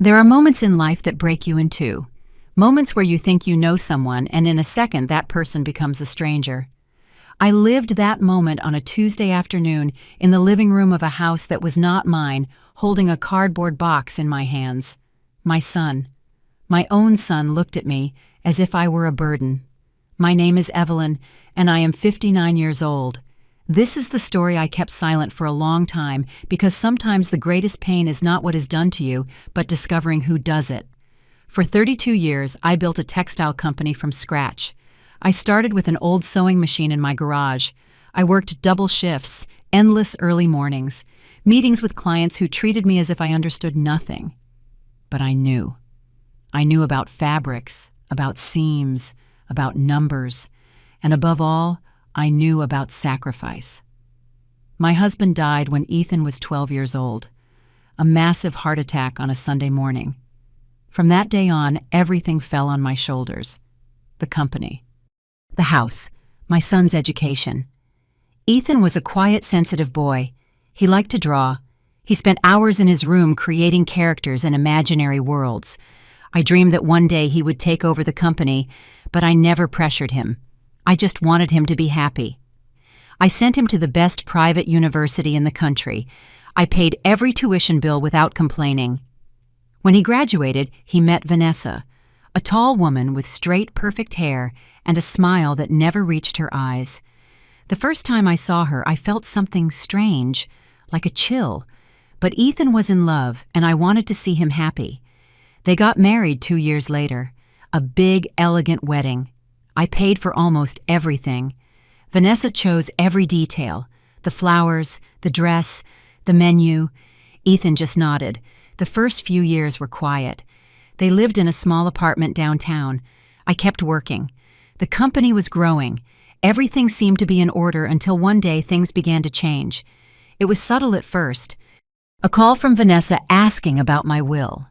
There are moments in life that break you in two. Moments where you think you know someone and in a second that person becomes a stranger. I lived that moment on a Tuesday afternoon in the living room of a house that was not mine, holding a cardboard box in my hands. My son. My own son looked at me as if I were a burden. My name is Evelyn, and I am 59 years old. This is the story I kept silent for a long time because sometimes the greatest pain is not what is done to you, but discovering who does it. For 32 years, I built a textile company from scratch. I started with an old sewing machine in my garage. I worked double shifts, endless early mornings, meetings with clients who treated me as if I understood nothing. But I knew. I knew about fabrics, about seams, about numbers, and above all, I knew about sacrifice. My husband died when Ethan was 12 years old, a massive heart attack on a Sunday morning. From that day on, everything fell on my shoulders. The company. The house. My son's education. Ethan was a quiet, sensitive boy. He liked to draw. He spent hours in his room creating characters and imaginary worlds. I dreamed that one day he would take over the company, but I never pressured him. I just wanted him to be happy. I sent him to the best private university in the country. I paid every tuition bill without complaining. When he graduated, he met Vanessa, a tall woman with straight, perfect hair and a smile that never reached her eyes. The first time I saw her, I felt something strange, like a chill. But Ethan was in love, and I wanted to see him happy. They got married 2 years later. A big, elegant wedding. I paid for almost everything. Vanessa chose every detail. The flowers, the dress, the menu. Ethan just nodded. The first few years were quiet. They lived in a small apartment downtown. I kept working. The company was growing. Everything seemed to be in order until one day things began to change. It was subtle at first. A call from Vanessa asking about my will.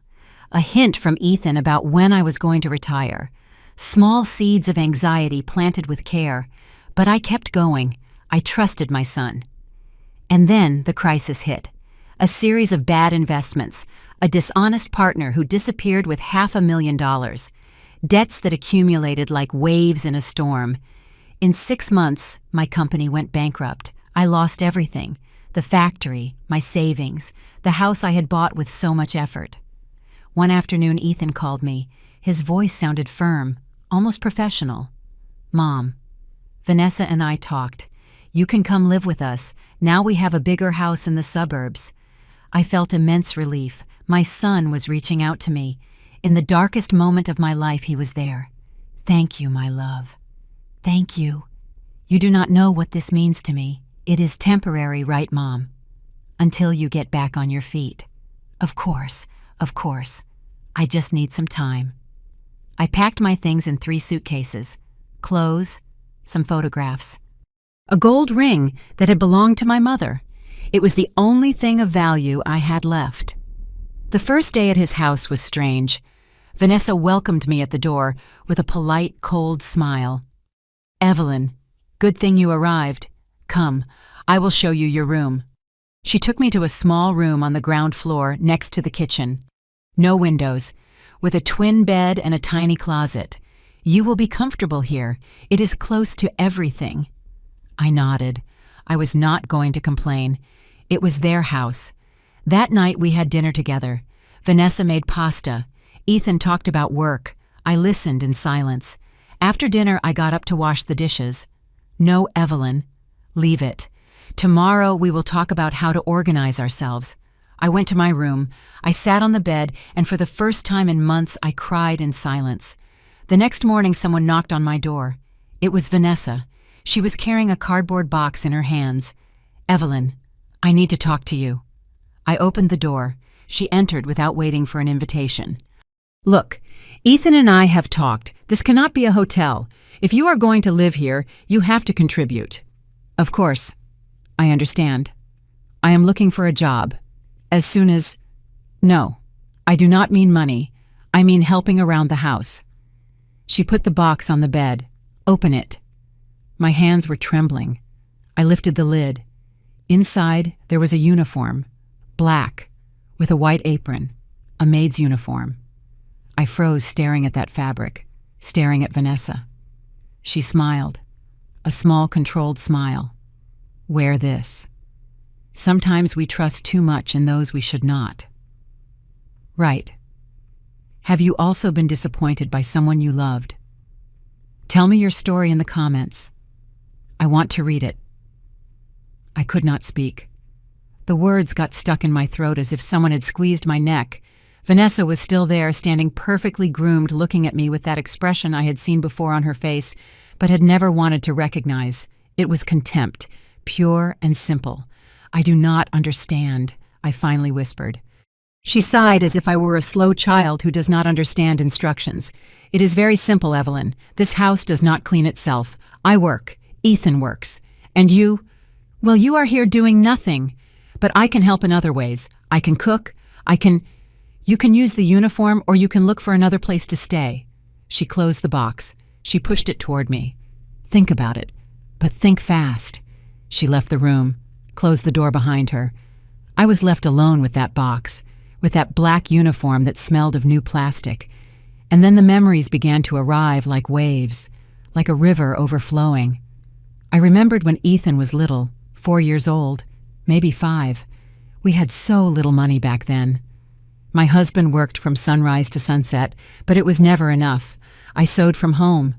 A hint from Ethan about when I was going to retire. Small seeds of anxiety planted with care. But I kept going. I trusted my son. And then the crisis hit. A series of bad investments, a dishonest partner who disappeared with $500,000, debts that accumulated like waves in a storm. In 6 months, my company went bankrupt. I lost everything: the factory, my savings, the house I had bought with so much effort. One afternoon, Ethan called me. His voice sounded firm, almost professional. "Mom, Vanessa and I talked. You can come live with us. Now we have a bigger house in the suburbs." I felt immense relief. My son was reaching out to me. In the darkest moment of my life, he was there. "Thank you, my love. Thank you. You do not know what this means to me. It is temporary, right, Mom? Until you get back on your feet." Of course. I just need some time." I packed my things in 3 suitcases. Clothes, some photographs. A gold ring that had belonged to my mother. It was the only thing of value I had left. The first day at his house was strange. Vanessa welcomed me at the door with a polite, cold smile. "Evelyn, good thing you arrived. Come, I will show you your room." She took me to a small room on the ground floor next to the kitchen. No windows, with a twin bed and a tiny closet. "You will be comfortable here. It is close to everything." I nodded. I was not going to complain. It was their house. That night we had dinner together. Vanessa made pasta. Ethan talked about work. I listened in silence. After dinner, I got up to wash the dishes. "No, Evelyn. Leave it. Tomorrow we will talk about how to organize ourselves." I went to my room. I sat on the bed, and for the first time in months, I cried in silence. The next morning, someone knocked on my door. It was Vanessa. She was carrying a cardboard box in her hands. "Evelyn, I need to talk to you." I opened the door. She entered without waiting for an invitation. "Look, Ethan and I have talked. This cannot be a hotel. If you are going to live here, you have to contribute." "Of course. I understand. I am looking for a job. As soon as—" "No, I do not mean money. I mean helping around the house." She put the box on the bed. "Open it." My hands were trembling. I lifted the lid. Inside, there was a uniform, black, with a white apron. A maid's uniform. I froze, staring at that fabric, staring at Vanessa. She smiled, a small, controlled smile. Wear this. Sometimes we trust too much in those we should not. Right. Have you also been disappointed by someone you loved? Tell me your story in the comments. I want to read it. I could not speak. The words got stuck in my throat as if someone had squeezed my neck. Vanessa was still there, standing perfectly groomed, looking at me with that expression I had seen before on her face, but had never wanted to recognize. It was contempt, pure and simple. I do not understand, I finally whispered. She sighed as if I were a slow child who does not understand instructions. It is very simple, Evelyn. This house does not clean itself. I work. Ethan works. And you? Well, you are here doing nothing. But I can help in other ways. I can cook. You can use the uniform, or you can look for another place to stay. She closed the box. She pushed it toward me. Think about it. But think fast. She left the room, closed the door behind her. I was left alone with that box, with that black uniform that smelled of new plastic. And then the memories began to arrive like waves, like a river overflowing. I remembered when Ethan was little, 4 years old, maybe 5. We had so little money back then. My husband worked from sunrise to sunset, but it was never enough. I sewed from home.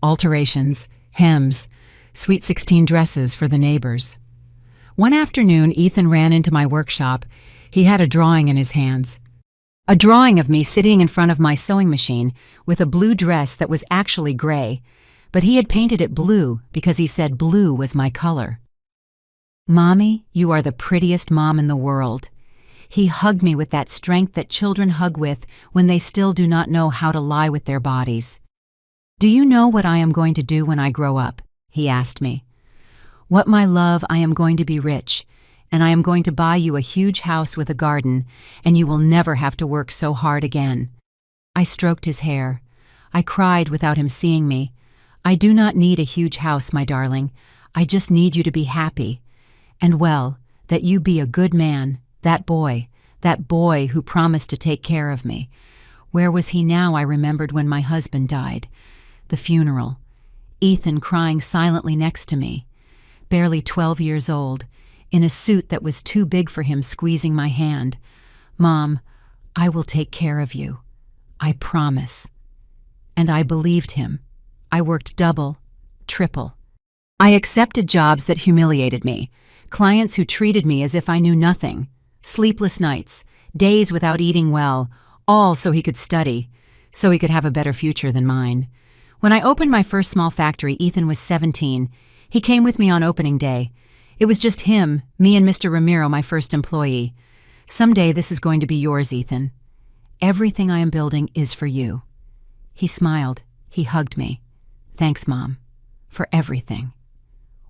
Alterations, hems, sweet 16 dresses for the neighbors. One afternoon, Ethan ran into my workshop. He had a drawing in his hands. A drawing of me sitting in front of my sewing machine with a blue dress that was actually gray, but he had painted it blue because he said blue was my color. Mommy, you are the prettiest mom in the world. He hugged me with that strength that children hug with when they still do not know how to lie with their bodies. Do you know what I am going to do when I grow up? He asked me. What, my love, I am going to be rich, and I am going to buy you a huge house with a garden, and you will never have to work so hard again. I stroked his hair. I cried without him seeing me. I do not need a huge house, my darling. I just need you to be happy. And well, that you be a good man, that boy who promised to take care of me. Where was he now? I remembered when my husband died. The funeral. Ethan crying silently next to me. Barely 12 years old, in a suit that was too big for him, squeezing my hand. Mom, I will take care of you. I promise. And I believed him. I worked double, triple. I accepted jobs that humiliated me, clients who treated me as if I knew nothing, sleepless nights, days without eating well, all so he could study, so he could have a better future than mine. When I opened my first small factory, Ethan was 17. He came with me on opening day. It was just him, me and Mr. Ramiro, my first employee. Someday this is going to be yours, Ethan. Everything I am building is for you. He smiled. He hugged me. Thanks, Mom, for everything.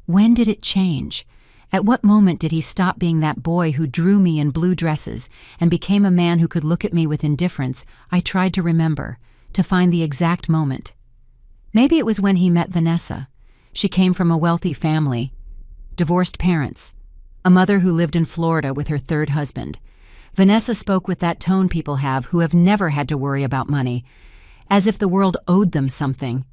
When did it change? At what moment did he stop being that boy who drew me in blue dresses and became a man who could look at me with indifference? I tried to remember, to find the exact moment. Maybe it was when he met Vanessa. She came from a wealthy family, divorced parents, a mother who lived in Florida with her third husband. Vanessa spoke with that tone people have who have never had to worry about money, as if the world owed them something.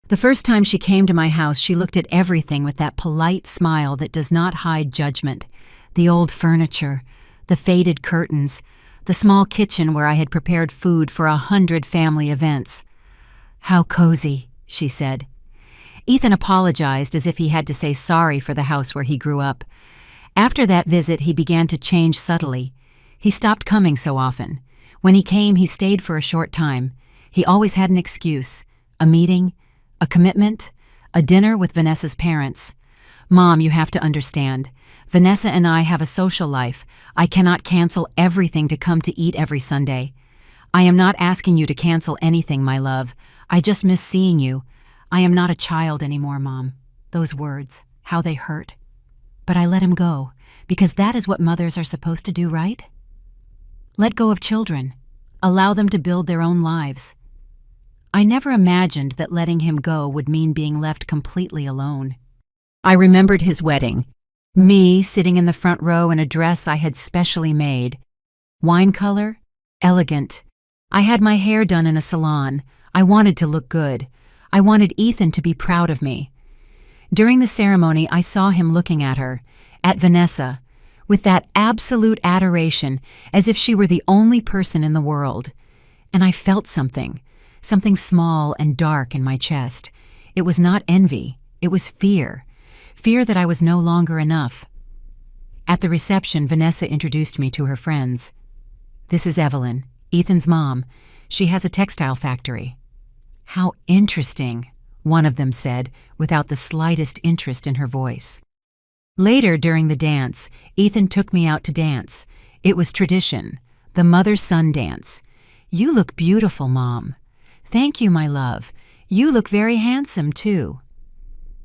The first time she came to my house, she looked at everything with that polite smile that does not hide judgment. The old furniture, the faded curtains, the small kitchen where I had prepared food for 100 family events. How cozy, she said. Ethan apologized as if he had to say sorry for the house where he grew up. After that visit, he began to change subtly. He stopped coming so often. When he came, he stayed for a short time. He always had an excuse, a meeting, a commitment, a dinner with Vanessa's parents. Mom, you have to understand. Vanessa and I have a social life. I cannot cancel everything to come to eat every Sunday. I am not asking you to cancel anything, my love. I just miss seeing you. I am not a child anymore, Mom. Those words, how they hurt. But I let him go, because that is what mothers are supposed to do, right? Let go of children. Allow them to build their own lives. I never imagined that letting him go would mean being left completely alone. I remembered his wedding. Me sitting in the front row in a dress I had specially made. Wine color, elegant. I had my hair done in a salon. I wanted to look good. I wanted Ethan to be proud of me. During the ceremony, I saw him looking at her, at Vanessa, with that absolute adoration, as if she were the only person in the world. And I felt something small and dark in my chest. It was not envy, it was fear. Fear that I was no longer enough. At the reception, Vanessa introduced me to her friends. "This is Evelyn, Ethan's mom. She has a textile factory." "How interesting," one of them said, without the slightest interest in her voice. Later, during the dance, Ethan took me out to dance. It was tradition, the mother-son dance. "You look beautiful, Mom." "Thank you, my love. You look very handsome, too."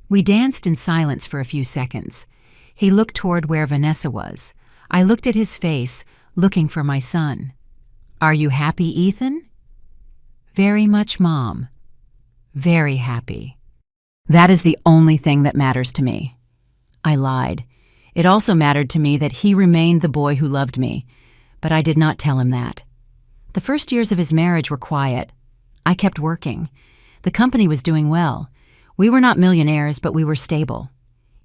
We danced in silence for a few seconds. He looked toward where Vanessa was. I looked at his face, looking for my son. "Are you happy, Ethan?" "Very much, Mom. Very happy." "That is the only thing that matters to me." I lied. It also mattered to me that he remained the boy who loved me, but I did not tell him that. The first years of his marriage were quiet. I kept working. The company was doing well. We were not millionaires, but we were stable.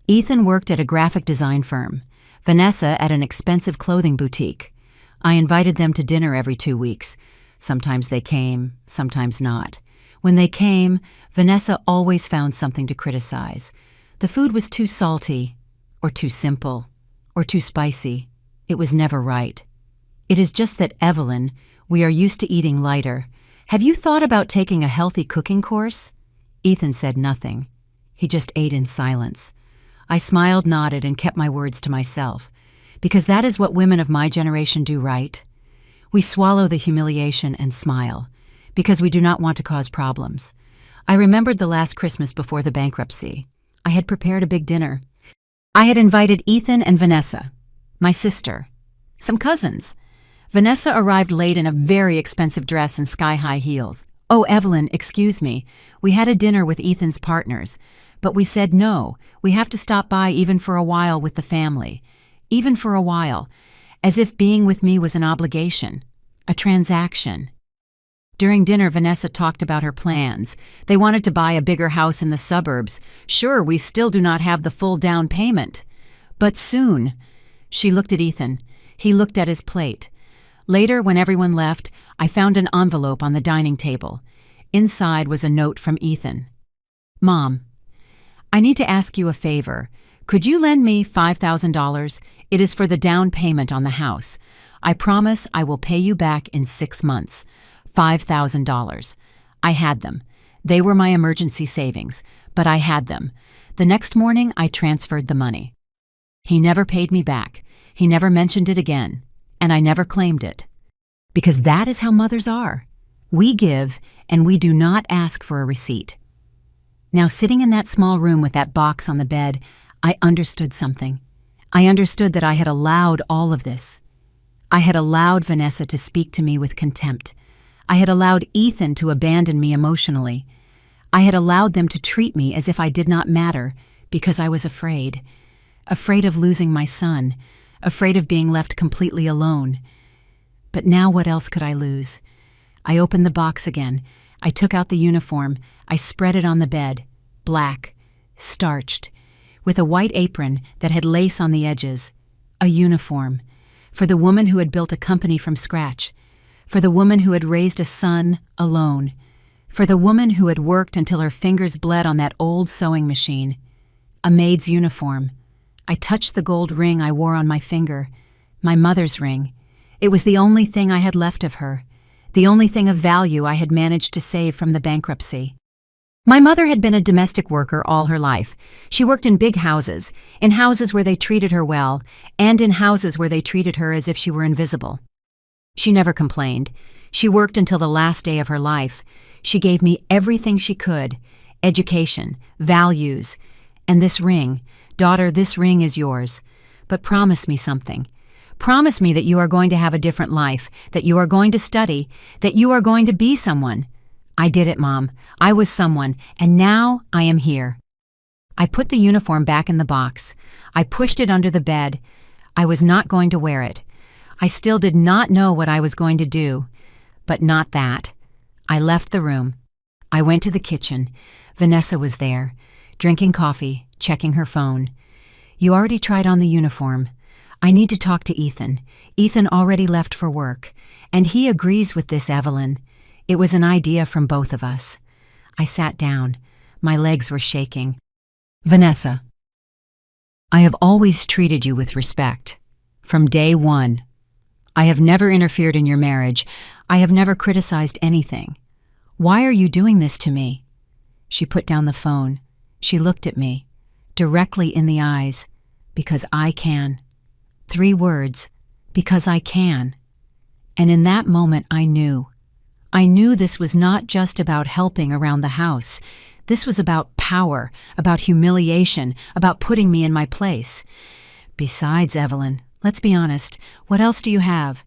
Ethan worked at a graphic design firm, Vanessa at an expensive clothing boutique. I invited them to dinner every 2 weeks. Sometimes they came, sometimes not. When they came, Vanessa always found something to criticize. The food was too salty, or too simple, or too spicy. It was never right. "It is just that, Evelyn, we are used to eating lighter. Have you thought about taking a healthy cooking course?" Ethan said nothing. He just ate in silence. I smiled, nodded, and kept my words to myself, because that is what women of my generation do, right? We swallow the humiliation and smile, because we do not want to cause problems. I remembered the last Christmas before the bankruptcy. I had prepared a big dinner. I had invited Ethan and Vanessa, my sister, some cousins. Vanessa arrived late in a very expensive dress and sky-high heels. "Oh, Evelyn, excuse me. We had a dinner with Ethan's partners, but we said no, we have to stop by even for a while with the family. Even for a while, as if being with me was an obligation, a transaction." During dinner, Vanessa talked about her plans. They wanted to buy a bigger house in the suburbs. "Sure, we still do not have the full down payment, but soon." She looked at Ethan. He looked at his plate. Later, when everyone left, I found an envelope on the dining table. Inside was a note from Ethan. "Mom, I need to ask you a favor. Could you lend me $5,000? It is for the down payment on the house. I promise I will pay you back in 6 months. $5,000. I had them. They were my emergency savings, but I had them. The next morning, I transferred the money. He never paid me back. He never mentioned it again, and I never claimed it. Because that is how mothers are. We give, and we do not ask for a receipt. Now, sitting in that small room with that box on the bed, I understood something. I understood that I had allowed all of this. I had allowed Vanessa to speak to me with contempt. I had allowed Ethan to abandon me emotionally. I had allowed them to treat me as if I did not matter because I was afraid. Afraid of losing my son. Afraid of being left completely alone. But now what else could I lose? I opened the box again. I took out the uniform. I spread it on the bed. Black. Starched. With a white apron that had lace on the edges. A uniform. For the woman who had built a company from scratch. For the woman who had raised a son alone. For the woman who had worked until her fingers bled on that old sewing machine. A maid's uniform. I touched the gold ring I wore on my finger. My mother's ring. It was the only thing I had left of her. The only thing of value I had managed to save from the bankruptcy. My mother had been a domestic worker all her life. She worked in big houses, in houses where they treated her well, and in houses where they treated her as if she were invisible. She never complained. She worked until the last day of her life. She gave me everything she could, education, values, and this ring. "Daughter, this ring is yours. But promise me something. Promise me that you are going to have a different life, that you are going to study, that you are going to be someone." I did it, Mom. I was someone, and now I am here. I put the uniform back in the box. I pushed it under the bed. I was not going to wear it. I still did not know what I was going to do, but not that. I left the room. I went to the kitchen. Vanessa was there, drinking coffee, checking her phone. You already tried on the uniform. I need to talk to Ethan. Ethan already left for work, and he agrees with this, Evelyn. It was an idea from both of us. I sat down. My legs were shaking. Vanessa, I have always treated you with respect. From day one. I have never interfered in your marriage. I have never criticized anything. Why are you doing this to me? She put down the phone. She looked at me, directly in the eyes. Because I can. 3 words. Because I can. And in that moment I knew. I knew this was not just about helping around the house. This was about power, about humiliation, about putting me in my place. Besides, Evelyn, let's be honest, what else do you have?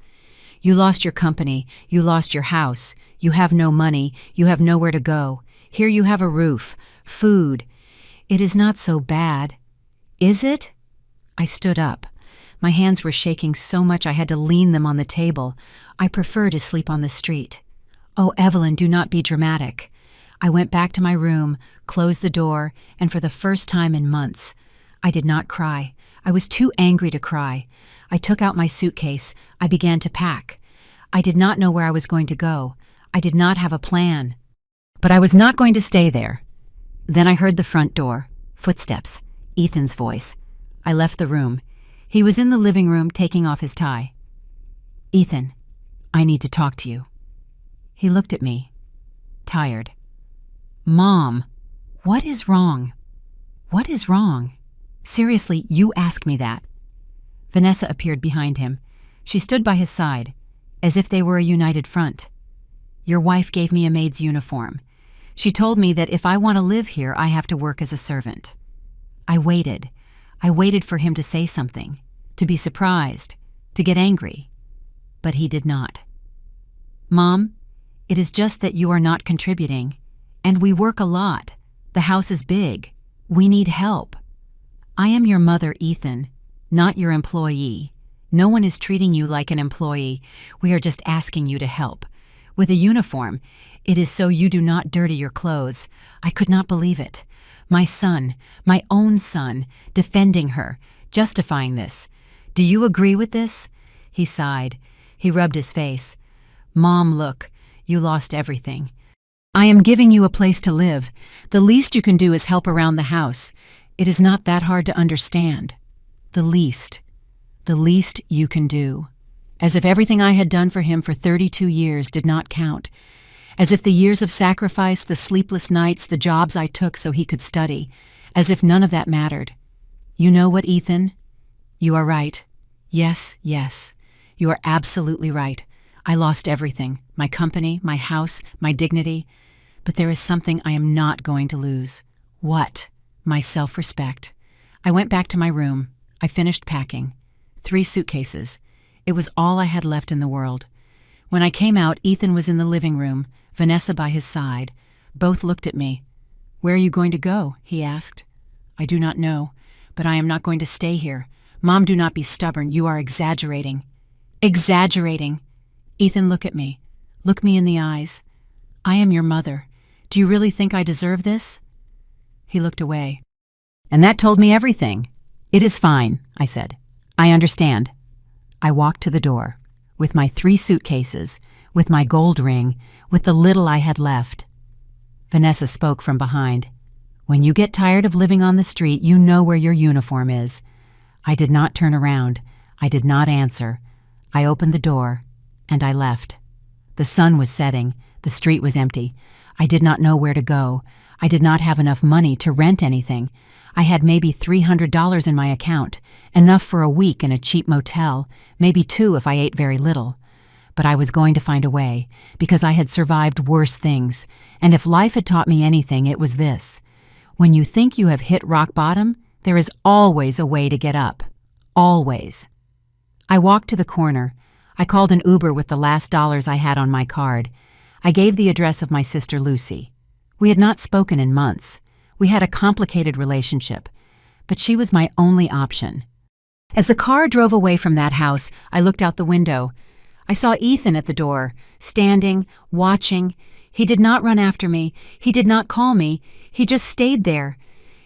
You lost your company, you lost your house, you have no money, you have nowhere to go. Here you have a roof, food. It is not so bad. Is it? I stood up. My hands were shaking so much I had to lean them on the table. I prefer to sleep on the street. Oh, Evelyn, do not be dramatic. I went back to my room, closed the door, and for the first time in months, I did not cry. I was too angry to cry. I took out my suitcase. I began to pack. I did not know where I was going to go. I did not have a plan. But I was not going to stay there. Then I heard the front door. Footsteps. Ethan's voice. I left the room. He was in the living room taking off his tie. Ethan, I need to talk to you. He looked at me, tired. Mom, what is wrong? What is wrong? Seriously, you ask me that. Vanessa appeared behind him. She stood by his side, as if they were a united front. Your wife gave me a maid's uniform. She told me that if I want to live here, I have to work as a servant. I waited. I waited for him to say something, to be surprised, to get angry. But he did not. Mom, it is just that you are not contributing. And we work a lot. The house is big. We need help. I am your mother, Ethan, not your employee. No one is treating you like an employee. We are just asking you to help. With a uniform, it is so you do not dirty your clothes. I could not believe it. My son, my own son, defending her, justifying this. Do you agree with this? He sighed. He rubbed his face. Mom, look, you lost everything. I am giving you a place to live. The least you can do is help around the house. It is not that hard to understand. The least you can do. As if everything I had done for him for 32 years did not count. As if the years of sacrifice, the sleepless nights, the jobs I took so he could study. As if none of that mattered. You know what, Ethan? You are right. Yes, yes. You are absolutely right. I lost everything. My company, my house, my dignity. But there is something I am not going to lose. What? My self-respect. I went back to my room. I finished packing. 3 suitcases. It was all I had left in the world. When I came out, Ethan was in the living room, Vanessa by his side. Both looked at me. Where are you going to go? He asked. I do not know, but I am not going to stay here. Mom, do not be stubborn. You are exaggerating. Exaggerating. Ethan, look at me. Look me in the eyes. I am your mother. Do you really think I deserve this? He looked away. And that told me everything. It is fine, I said. I understand. I walked to the door, with my 3 suitcases, with my gold ring, with the little I had left. Vanessa spoke from behind. When you get tired of living on the street, you know where your uniform is. I did not turn around. I did not answer. I opened the door, and I left. The sun was setting. The street was empty. I did not know where to go. I did not have enough money to rent anything. I had maybe $300 in my account, enough for a week in a cheap motel, maybe 2 if I ate very little. But I was going to find a way, because I had survived worse things, and if life had taught me anything, it was this. When you think you have hit rock bottom, there is always a way to get up. Always. I walked to the corner. I called an Uber with the last dollars I had on my card. I gave the address of my sister Lucy. We had not spoken in months. We had a complicated relationship, but she was my only option. As the car drove away from that house, I looked out the window. I saw Ethan at the door, standing, watching. He did not run after me. He did not call me. He just stayed there.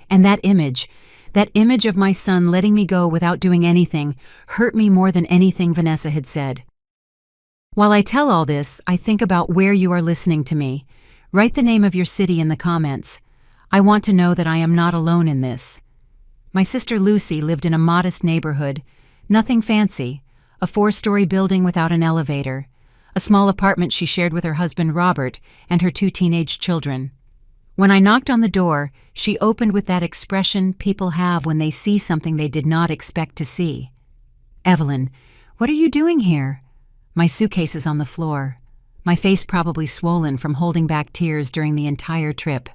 And that image of my son letting me go without doing anything, hurt me more than anything Vanessa had said. While I tell all this, I think about where you are listening to me. Write the name of your city in the comments. I want to know that I am not alone in this. My sister Lucy lived in a modest neighborhood. Nothing fancy. A 4-story building without an elevator. A small apartment she shared with her husband Robert and her 2 teenage children. When I knocked on the door, she opened with that expression people have when they see something they did not expect to see. "Evelyn, what are you doing here?" My suitcase is on the floor. My face probably swollen from holding back tears during the entire trip.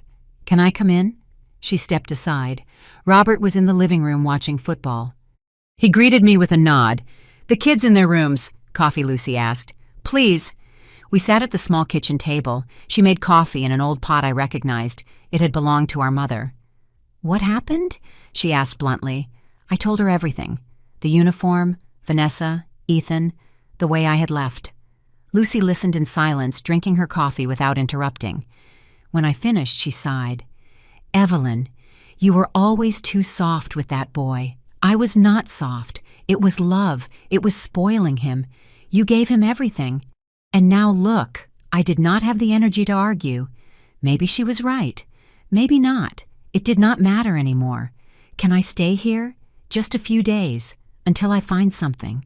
"Can I come in?" She stepped aside. Robert was in the living room watching football. He greeted me with a nod. "The kids in their rooms," Coffee Lucy asked. "Please." We sat at the small kitchen table. She made coffee in an old pot I recognized. It had belonged to our mother. "What happened?" she asked bluntly. I told her everything. The uniform, Vanessa, Ethan, the way I had left. Lucy listened in silence, drinking her coffee without interrupting. When I finished, she sighed. "Evelyn, you were always too soft with that boy. I was not soft. It was love. It was spoiling him. You gave him everything. And now look, I did not have the energy to argue. Maybe she was right. Maybe not. It did not matter anymore. Can I stay here? Just a few days, until I find something."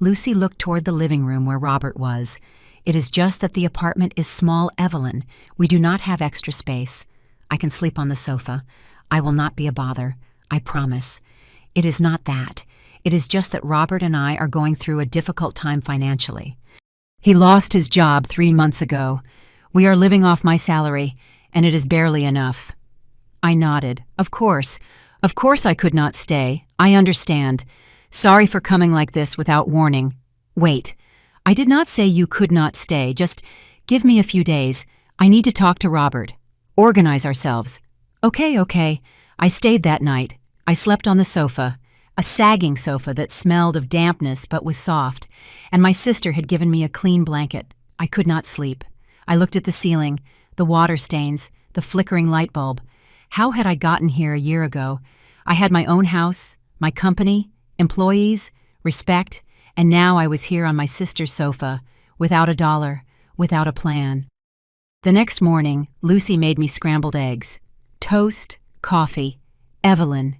Lucy looked toward the living room where Robert was. "It is just that the apartment is small, Evelyn. We do not have extra space. I can sleep on the sofa. I will not be a bother. I promise. It is not that. It is just that Robert and I are going through a difficult time financially. He lost his job 3 months ago. We are living off my salary, and it is barely enough." I nodded. Of course I could not stay. I understand. Sorry for coming like this without warning. Wait, I did not say you could not stay. Just give me a few days. I need to talk to Robert. Organize ourselves. Okay. I stayed that night. I slept on the sofa. A sagging sofa that smelled of dampness but was soft, and my sister had given me a clean blanket. I could not sleep. I looked at the ceiling, the water stains, the flickering light bulb. How had I gotten here a year ago? I had my own house, my company, employees, respect, and now I was here on my sister's sofa, without a dollar, without a plan. The next morning, Lucy made me scrambled eggs. Toast, coffee. "Evelyn,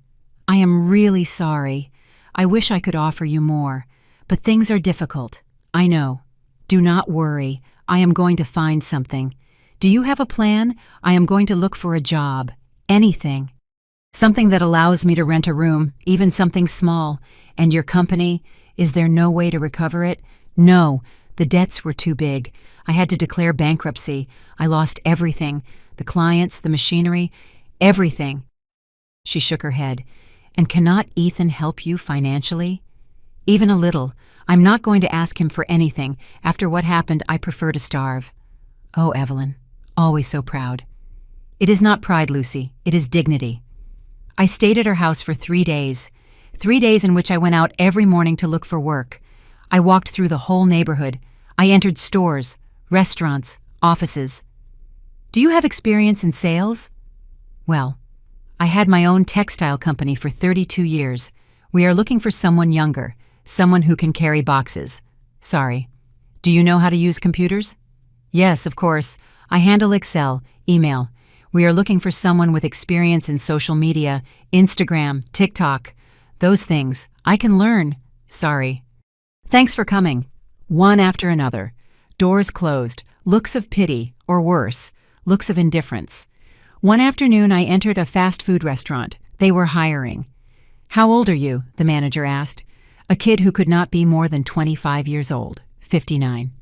I am really sorry. I wish I could offer you more, but things are difficult. I know. Do not worry. I am going to find something. Do you have a plan? I am going to look for a job. Anything. Something that allows me to rent a room, even something small. And your company, is there no way to recover it? No. The debts were too big. I had to declare bankruptcy. I lost everything. The clients, the machinery, everything." She shook her head. "And cannot Ethan help you financially?" "Even a little. I'm not going to ask him for anything. After what happened, I prefer to starve." "Oh, Evelyn, always so proud." "It is not pride, Lucy. It is dignity." I stayed at her house for 3 days. 3 days in which I went out every morning to look for work. I walked through the whole neighborhood. I entered stores, restaurants, offices. "Do you have experience in sales?" "Well, I had my own textile company for 32 years. We are looking for someone younger, someone who can carry boxes." "Sorry. Do you know how to use computers?" "Yes, of course. I handle Excel, email. We are looking for someone with experience in social media, Instagram, TikTok. Those things. I can learn. Sorry." "Thanks for coming." One after another. Doors closed, looks of pity, or worse, looks of indifference. One afternoon, I entered a fast food restaurant. They were hiring. "How old are you?" the manager asked. A kid who could not be more than 25 years old, 59.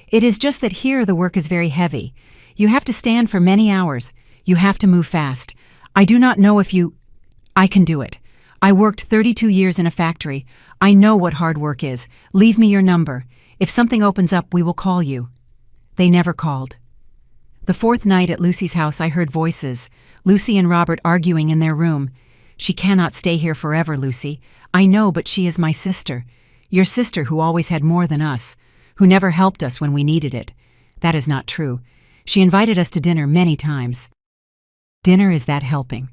"It is just that here the work is very heavy. You have to stand for many hours. You have to move fast. I do not know if you—" "I can do it. I worked 32 years in a factory. I know what hard work is. Leave me your number. If something opens up, we will call you." They never called. The 4th night at Lucy's house, I heard voices, Lucy and Robert arguing in their room. She cannot stay here forever, Lucy. I know, but she is my sister. Your sister who always had more than us, who never helped us when we needed it. That is not true. She invited us to dinner many times. Dinner is that helping.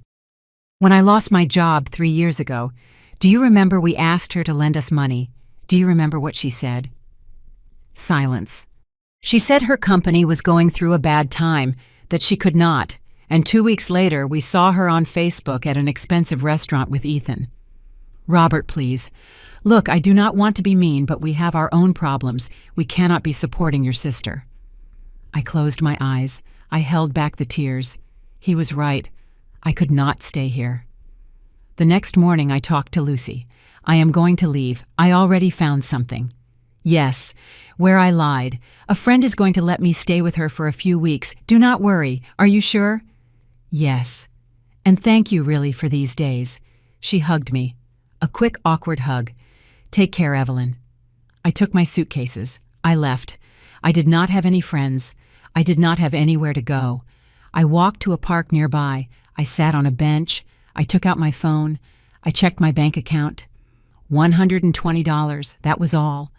When I lost my job 3 years ago, do you remember we asked her to lend us money? Do you remember what she said? Silence. She said her company was going through a bad time, that she could not, and 2 weeks later we saw her on Facebook at an expensive restaurant with Ethan. Robert, please. Look, I do not want to be mean, but we have our own problems. We cannot be supporting your sister. I closed my eyes. I held back the tears. He was right. I could not stay here. The next morning I talked to Lucy. I am going to leave. I already found something. Yes, where I lied. A friend is going to let me stay with her for a few weeks. Do not worry. Are you sure? Yes. And thank you really for these days. She hugged me. A quick, awkward hug. Take care, Evelyn. I took my suitcases. I left. I did not have any friends. I did not have anywhere to go. I walked to a park nearby. I sat on a bench. I took out my phone. I checked my bank account. $120, that was all.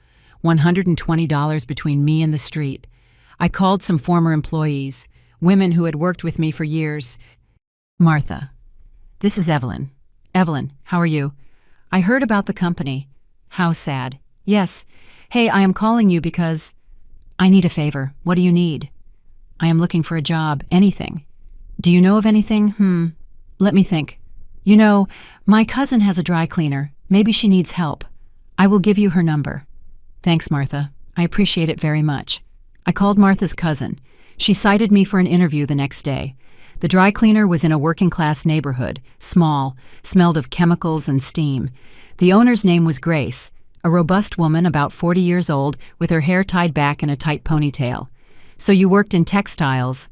$120 between me and the street. I called some former employees, women who had worked with me for years. Martha, this is Evelyn. Evelyn, how are you? I heard about the company. How sad. Yes. Hey, I am calling you because I need a favor. What do you need? I am looking for a job. Anything. Do you know of anything? Let me think. You know, my cousin has a dry cleaner. Maybe she needs help. I will give you her number. Thanks, Martha. I appreciate it very much. I called Martha's cousin. She cited me for an interview the next day. The dry cleaner was in a working-class neighborhood, small, smelled of chemicals and steam. The owner's name was Grace, a robust woman about 40 years old with her hair tied back in a tight ponytail. So you worked in textiles?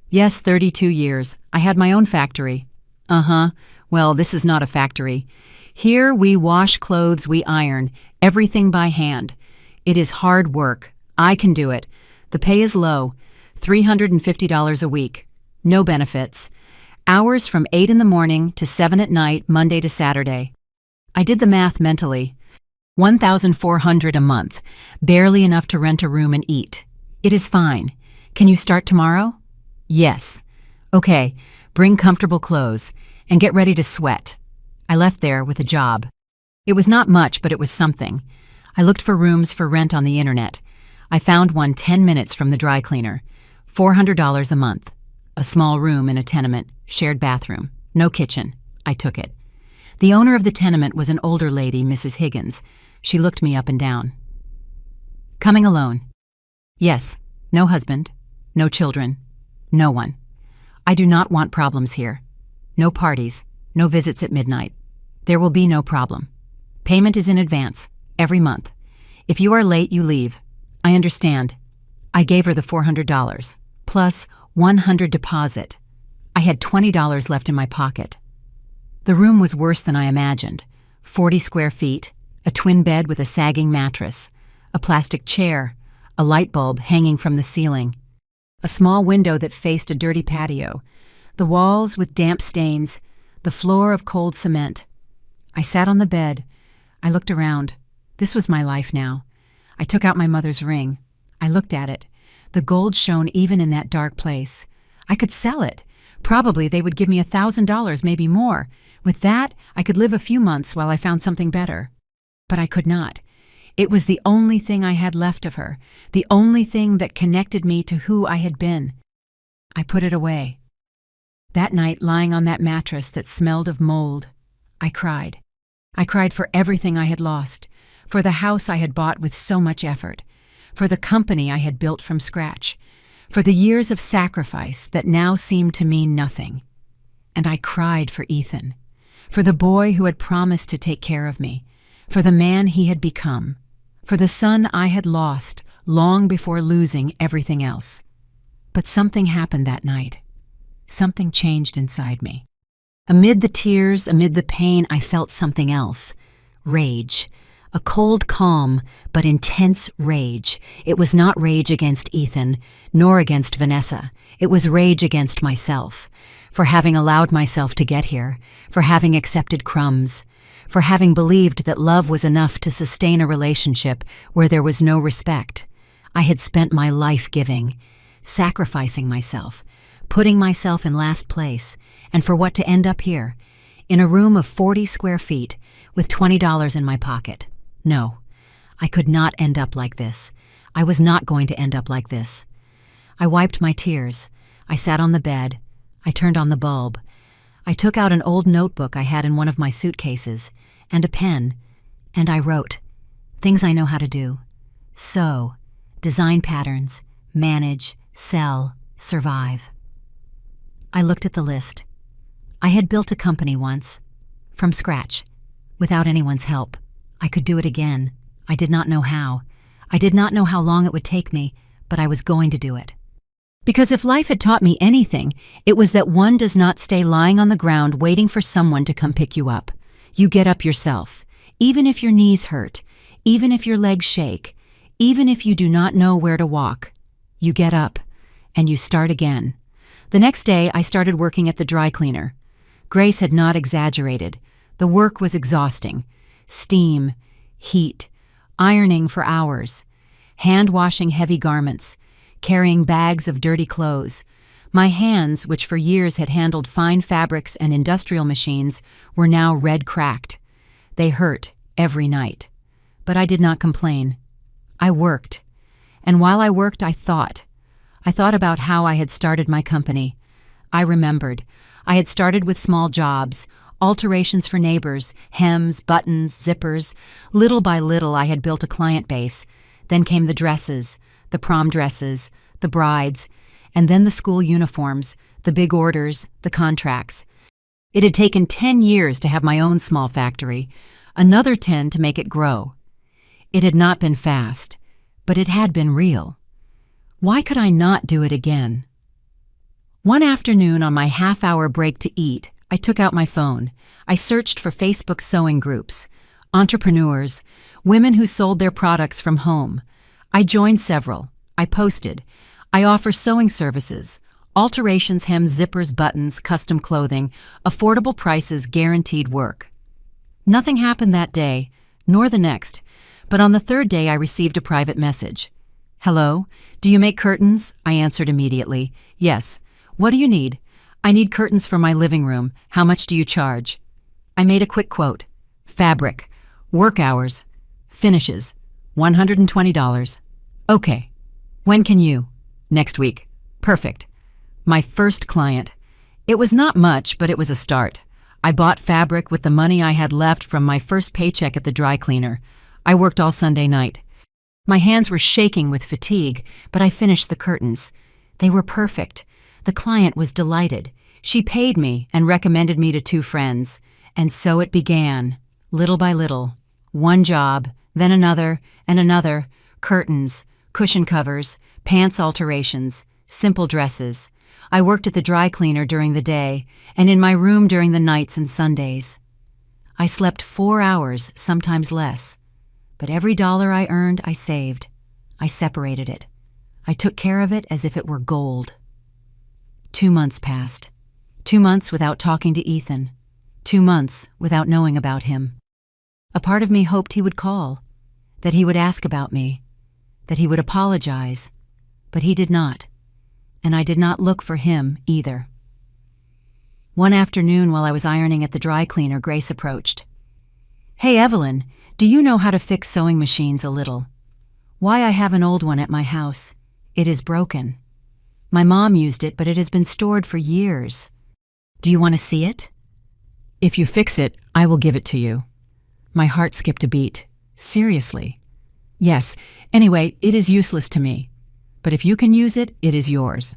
Yes, 32 years. I had my own factory. Uh-huh. Well, this is not a factory. Here we wash clothes, we iron, everything by hand. It is hard work. I can do it. The pay is low, $350 a week. No benefits. Hours from 8 in the morning to 7 at night, Monday to Saturday. I did the math mentally. $1,400 a month, barely enough to rent a room and eat. It is fine. Can you start tomorrow? Yes. Okay, bring comfortable clothes and get ready to sweat. I left there with a job. It was not much, but it was something. I looked for rooms for rent on the internet. I found one 10 minutes from the dry cleaner. $400 a month. A small room in a tenement, shared bathroom, no kitchen. I took it. The owner of the tenement was an older lady, Mrs. Higgins. She looked me up and down. Coming alone? Yes. No husband. No children. No one. I do not want problems here. No parties. No visits at midnight. There will be no problem. Payment is in advance, every month. If you are late, you leave. I understand. I gave her the $400, plus $100 deposit. I had $20 left in my pocket. The room was worse than I imagined. 40 square feet, a twin bed with a sagging mattress, a plastic chair, a light bulb hanging from the ceiling, a small window that faced a dirty patio, the walls with damp stains, the floor of cold cement. I sat on the bed. I looked around. This was my life now. I took out my mother's ring. I looked at it. The gold shone even in that dark place. I could sell it. Probably they would give me $1,000, maybe more. With that, I could live a few months while I found something better. But I could not. It was the only thing I had left of her, the only thing that connected me to who I had been. I put it away. That night, lying on that mattress that smelled of mold, I cried. I cried for everything I had lost, for the house I had bought with so much effort, for the company I had built from scratch, for the years of sacrifice that now seemed to mean nothing. And I cried for Ethan, for the boy who had promised to take care of me, for the man he had become, for the son I had lost long before losing everything else. But something happened that night. Something changed inside me. Amid the tears, amid the pain, I felt something else. Rage. A cold calm, but intense rage. It was not rage against Ethan, nor against Vanessa. It was rage against myself. for having allowed myself to get here, for having accepted crumbs, for having believed that love was enough to sustain a relationship where there was no respect. I had spent my life giving, sacrificing myself, putting myself in last place, and for what to end up here, in a room of 40 square feet, with $20 in my pocket. No, I could not end up like this. I was not going to end up like this. I wiped my tears. I sat on the bed. I turned on the bulb. I took out an old notebook I had in one of my suitcases, and a pen, and I wrote things I know how to do. Sew, design patterns, manage, sell, survive. I looked at the list. I had built a company once, from scratch, without anyone's help. I could do it again. I did not know how. I did not know how long it would take me, but I was going to do it. Because if life had taught me anything, it was that one does not stay lying on the ground waiting for someone to come pick you up. You get up yourself, even if your knees hurt, even if your legs shake, even if you do not know where to walk. You get up, and you start again. The next day, I started working at the dry cleaner. Grace had not exaggerated. The work was exhausting. Steam, heat, ironing for hours, hand-washing heavy garments, carrying bags of dirty clothes. My hands, which for years had handled fine fabrics and industrial machines, were now red-cracked. They hurt every night. But I did not complain. I worked. And while I worked, I thought. I thought about how I had started my company. I remembered. I had started with small jobs, alterations for neighbors, hems, buttons, zippers. Little by little, I had built a client base. Then came the dresses, the prom dresses, the brides, and then the school uniforms, the big orders, the contracts. It had taken 10 years to have my own small factory, another 10 to make it grow. It had not been fast, but it had been real. Why could I not do it again? One afternoon on my half-hour break to eat, I took out my phone. I searched for Facebook sewing groups, entrepreneurs, women who sold their products from home. I joined several. I posted. I offer sewing services, alterations, hems, zippers, buttons, custom clothing, affordable prices, guaranteed work. Nothing happened that day, nor the next, but on the third day I received a private message. "Hello, do you make curtains?" I answered immediately. "Yes. What do you need?" "I need curtains for my living room. How much do you charge?" I made a quick quote. Fabric, work hours, finishes, $120. "Okay. When can you?" "Next week." "Perfect." My first client. It was not much, but it was a start. I bought fabric with the money I had left from my first paycheck at the dry cleaner. I worked all Sunday night. My hands were shaking with fatigue, but I finished the curtains. They were perfect. The client was delighted. She paid me and recommended me to 2 friends. And so it began, little by little. One job, then another, and another. Curtains, cushion covers, pants alterations, simple dresses. I worked at the dry cleaner during the day, and in my room during the nights and Sundays. I slept 4 hours, sometimes less. But every dollar I earned, I saved. I separated it. I took care of it as if it were gold. 2 months passed. 2 months without talking to Ethan. 2 months without knowing about him. A part of me hoped he would call, that he would ask about me, that he would apologize, but he did not, and I did not look for him either. One afternoon while I was ironing at the dry cleaner, Grace approached. "Hey, Evelyn, do you know how to fix sewing machines a little?" "Why, I have an old one at my house. It is broken. My mom used it, but it has been stored for years. Do you want to see it?" "If you fix it, I will give it to you." My heart skipped a beat. Seriously? "Yes. Anyway, it is useless to me. But if you can use it, it is yours."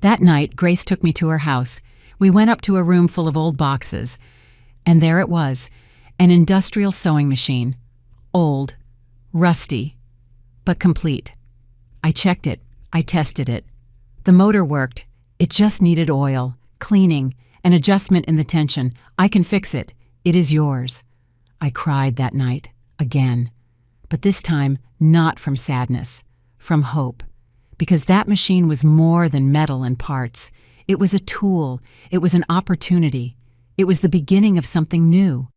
That night, Grace took me to her house. We went up to a room full of old boxes. And there it was, an industrial sewing machine. Old, rusty, but complete. I checked it. I tested it. The motor worked. It just needed oil, cleaning, an adjustment in the tension. "I can fix it. It is yours." I cried that night, again. But this time, not from sadness, from hope. Because that machine was more than metal and parts. It was a tool. It was an opportunity. It was the beginning of something new.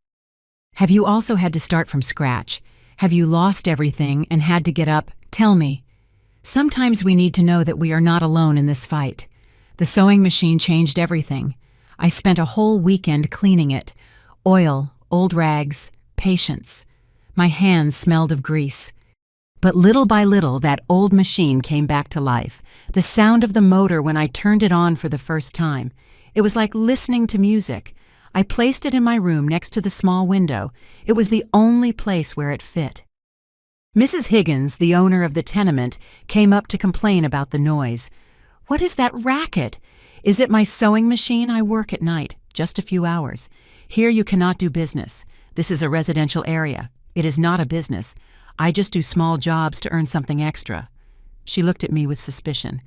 Have you also had to start from scratch? Have you lost everything and had to get up? Tell me. Sometimes we need to know that we are not alone in this fight. The sewing machine changed everything. I spent a whole weekend cleaning it. Oil, old rags, patience. My hands smelled of grease. But little by little, that old machine came back to life. The sound of the motor when I turned it on for the first time. It was like listening to music. I placed it in my room next to the small window. It was the only place where it fit. Mrs. Higgins, the owner of the tenement, came up to complain about the noise. What is that racket? Is it my sewing machine? I work at night, just a few hours. Here you cannot do business. This is a residential area. It is not a business. I just do small jobs to earn something extra. She looked at me with suspicion.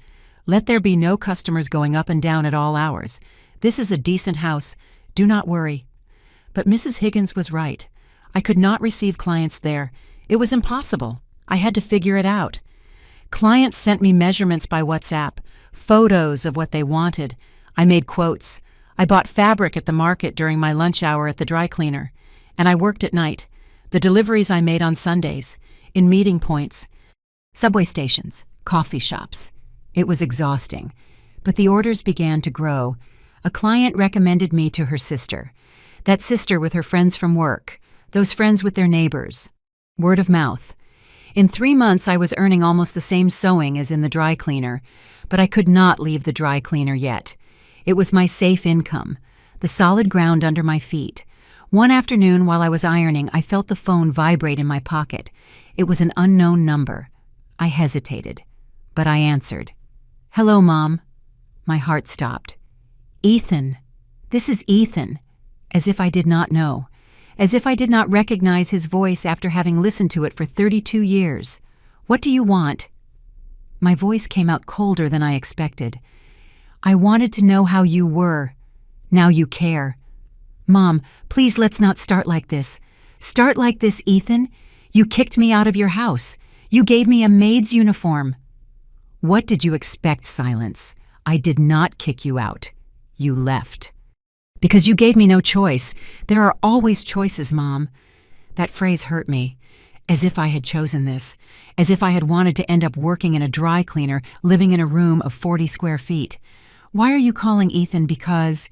Let there be no customers going up and down at all hours. This is a decent house. Do not worry. But Mrs. Higgins was right. I could not receive clients there. It was impossible. I had to figure it out. Clients sent me measurements by WhatsApp, photos of what they wanted. I made quotes. I bought fabric at the market during my lunch hour at the dry cleaner. And I worked at night. The deliveries I made on Sundays, in meeting points, subway stations, coffee shops. It was exhausting. But the orders began to grow. A client recommended me to her sister. That sister with her friends from work. Those friends with their neighbors. Word of mouth. In 3 months, I was earning almost the same sewing as in the dry cleaner, but I could not leave the dry cleaner yet. It was my safe income, the solid ground under my feet. One afternoon while I was ironing, I felt the phone vibrate in my pocket. It was an unknown number. I hesitated, but I answered. Hello, Mom. My heart stopped. Ethan. This is Ethan. As if I did not know. As if I did not recognize his voice after having listened to it for 32 years. What do you want? My voice came out colder than I expected. I wanted to know how you were. Now you care. Mom, please let's not start like this. Start like this, Ethan. You kicked me out of your house. You gave me a maid's uniform. What did you expect, Silence? I did not kick you out. You left. Because you gave me no choice. There are always choices, Mom. That phrase hurt me. As if I had chosen this. As if I had wanted to end up working in a dry cleaner, living in a room of 40 square feet. Why are you calling Ethan? Because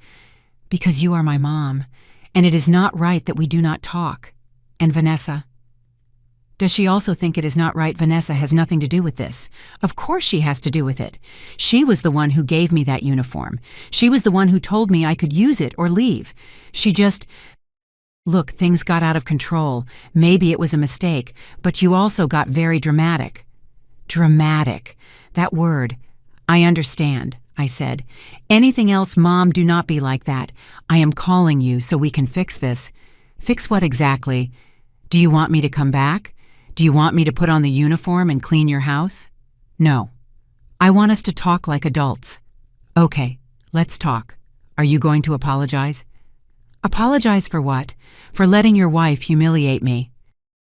you are my mom, and it is not right that we do not talk. And Vanessa? Does she also think it is not right Vanessa has nothing to do with this? Of course she has to do with it. She was the one who gave me that uniform. She was the one who told me I could use it or leave. She just... Look, things got out of control. Maybe it was a mistake, but you also got very dramatic. Dramatic. That word. I understand. I said. Anything else, Mom, do not be like that. I am calling you so we can fix this. Fix what exactly? Do you want me to come back? Do you want me to put on the uniform and clean your house? No. I want us to talk like adults. Okay, let's talk. Are you going to apologize? Apologize for what? For letting your wife humiliate me.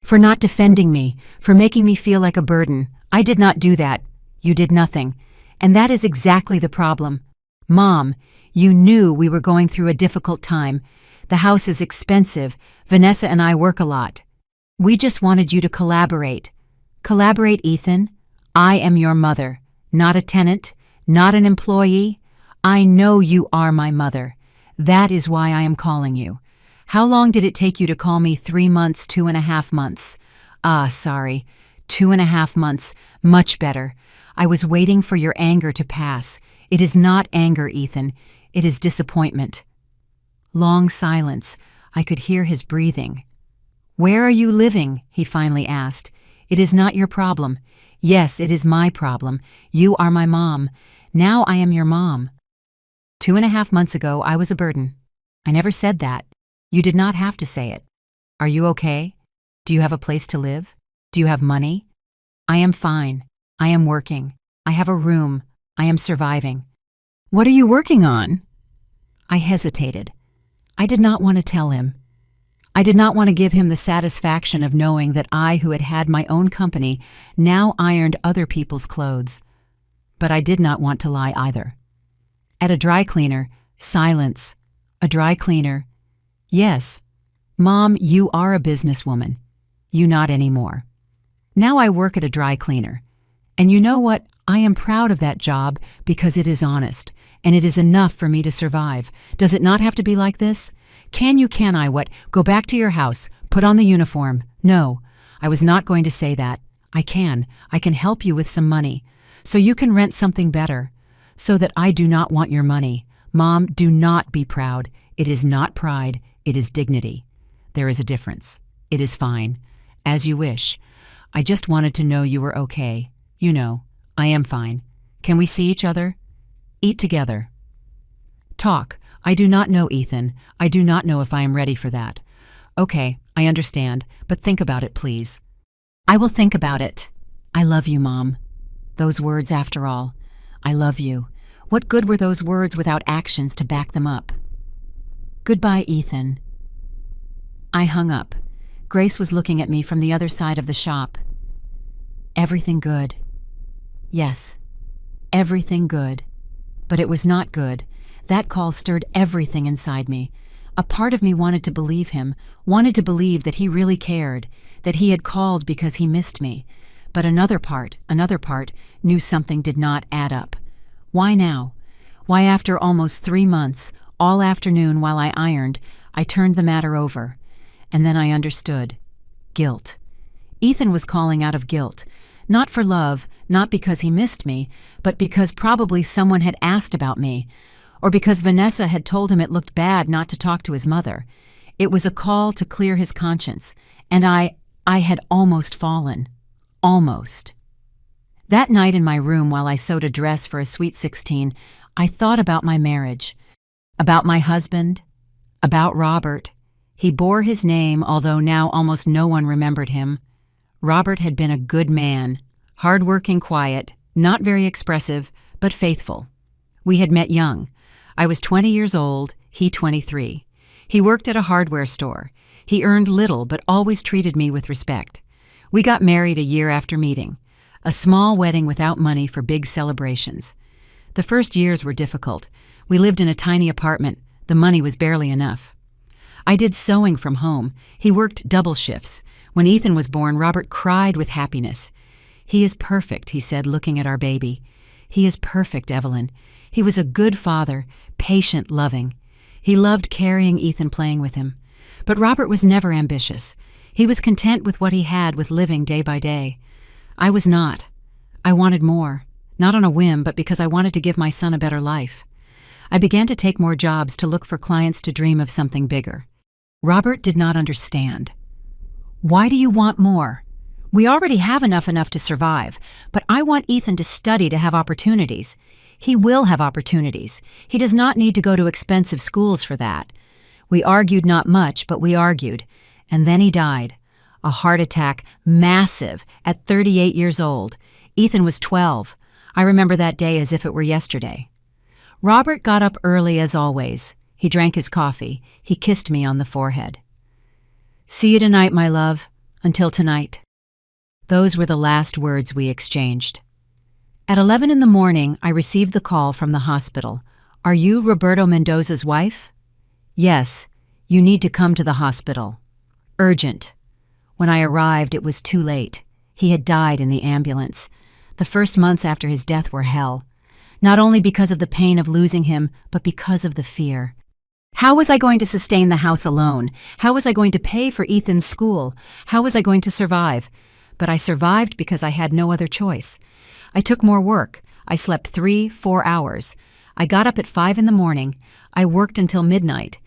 For not defending me. For making me feel like a burden. I did not do that. You did nothing. And that is exactly the problem. Mom, you knew we were going through a difficult time. The house is expensive. Vanessa and I work a lot. We just wanted you to collaborate. Collaborate, Ethan. I am your mother, not a tenant, not an employee. I know you are my mother. That is why I am calling you. How long did it take you to call me? 3 months, 2.5 months. Sorry. 2.5 months. Much better. I was waiting for your anger to pass. It is not anger, Ethan. It is disappointment. Long silence. I could hear his breathing. Where are you living? He finally asked. It is not your problem. Yes, it is my problem. You are my mom. Now I am your mom. 2.5 months ago, I was a burden. I never said that. You did not have to say it. Are you okay? Do you have a place to live? Do you have money? I am fine. I am working. I have a room. I am surviving. What are you working on? I hesitated. I did not want to tell him. I did not want to give him the satisfaction of knowing that I, who had had my own company, now ironed other people's clothes. But I did not want to lie either. At a dry cleaner. Silence. A dry cleaner. Yes. Mom, you are a businesswoman. You not anymore. Now I work at a dry cleaner. And you know what? I am proud of that job because it is honest, and it is enough for me to survive. Does it not have to be like this? Can I what? Go back to your house, put on the uniform. No, I was not going to say that. I can help you with some money, so you can rent something better, so that I do not want your money. Mom, do not be proud. It is not pride, it is dignity. There is a difference. It is fine. As you wish. I just wanted to know you were okay. You know, I am fine. Can we see each other? Eat together. Talk. I do not know, Ethan. I do not know if I am ready for that. Okay, I understand, but think about it, please. I will think about it. I love you, Mom. Those words, after all. I love you. What good were those words without actions to back them up? Goodbye, Ethan. I hung up. Grace was looking at me from the other side of the shop. Everything good. Yes, everything good. But it was not good. That call stirred everything inside me. A part of me wanted to believe him, wanted to believe that he really cared, that he had called because he missed me. But another part, knew something did not add up. Why now? Why, after almost 3 months, all afternoon while I ironed, I turned the matter over. And then I understood. Guilt. Ethan was calling out of guilt. Not for love, not because he missed me, but because probably someone had asked about me, or because Vanessa had told him it looked bad not to talk to his mother. It was a call to clear his conscience, and I had almost fallen. Almost. That night in my room while I sewed a dress for a sweet 16, I thought about my marriage, about my husband, about Robert. He bore his name, although now almost no one remembered him. Robert had been a good man, hard-working, quiet, not very expressive, but faithful. We had met young. I was 20 years old, he 23. He worked at a hardware store. He earned little, but always treated me with respect. We got married a year after meeting. A small wedding without money for big celebrations. The first years were difficult. We lived in a tiny apartment. The money was barely enough. I did sewing from home. He worked double shifts. When Ethan was born, Robert cried with happiness. He is perfect, he said, looking at our baby. He is perfect, Evelyn. He was a good father, patient, loving. He loved carrying Ethan, playing with him. But Robert was never ambitious. He was content with what he had, with living day by day. I was not. I wanted more. Not on a whim, but because I wanted to give my son a better life. I began to take more jobs to look for clients to dream of something bigger. Robert did not understand. Why do you want more? We already have enough to survive, but I want Ethan to study, to have opportunities. He will have opportunities. He does not need to go to expensive schools for that. We argued not much, but we argued. And then he died. A heart attack, massive, at 38 years old. Ethan was 12. I remember that day as if it were yesterday. Robert got up early as always. He drank his coffee. He kissed me on the forehead. See you tonight, my love. Until tonight. Those were the last words we exchanged. At 11 in the morning, I received the call from the hospital. Are you Roberto Mendoza's wife? Yes. You need to come to the hospital. Urgent. When I arrived, it was too late. He had died in the ambulance. The first months after his death were hell. Not only because of the pain of losing him, but because of the fear. How was I going to sustain the house alone? How was I going to pay for Ethan's school? How was I going to survive? But I survived because I had no other choice. I took more work. I slept 3-4 hours. I got up at 5 in the morning. I worked until midnight.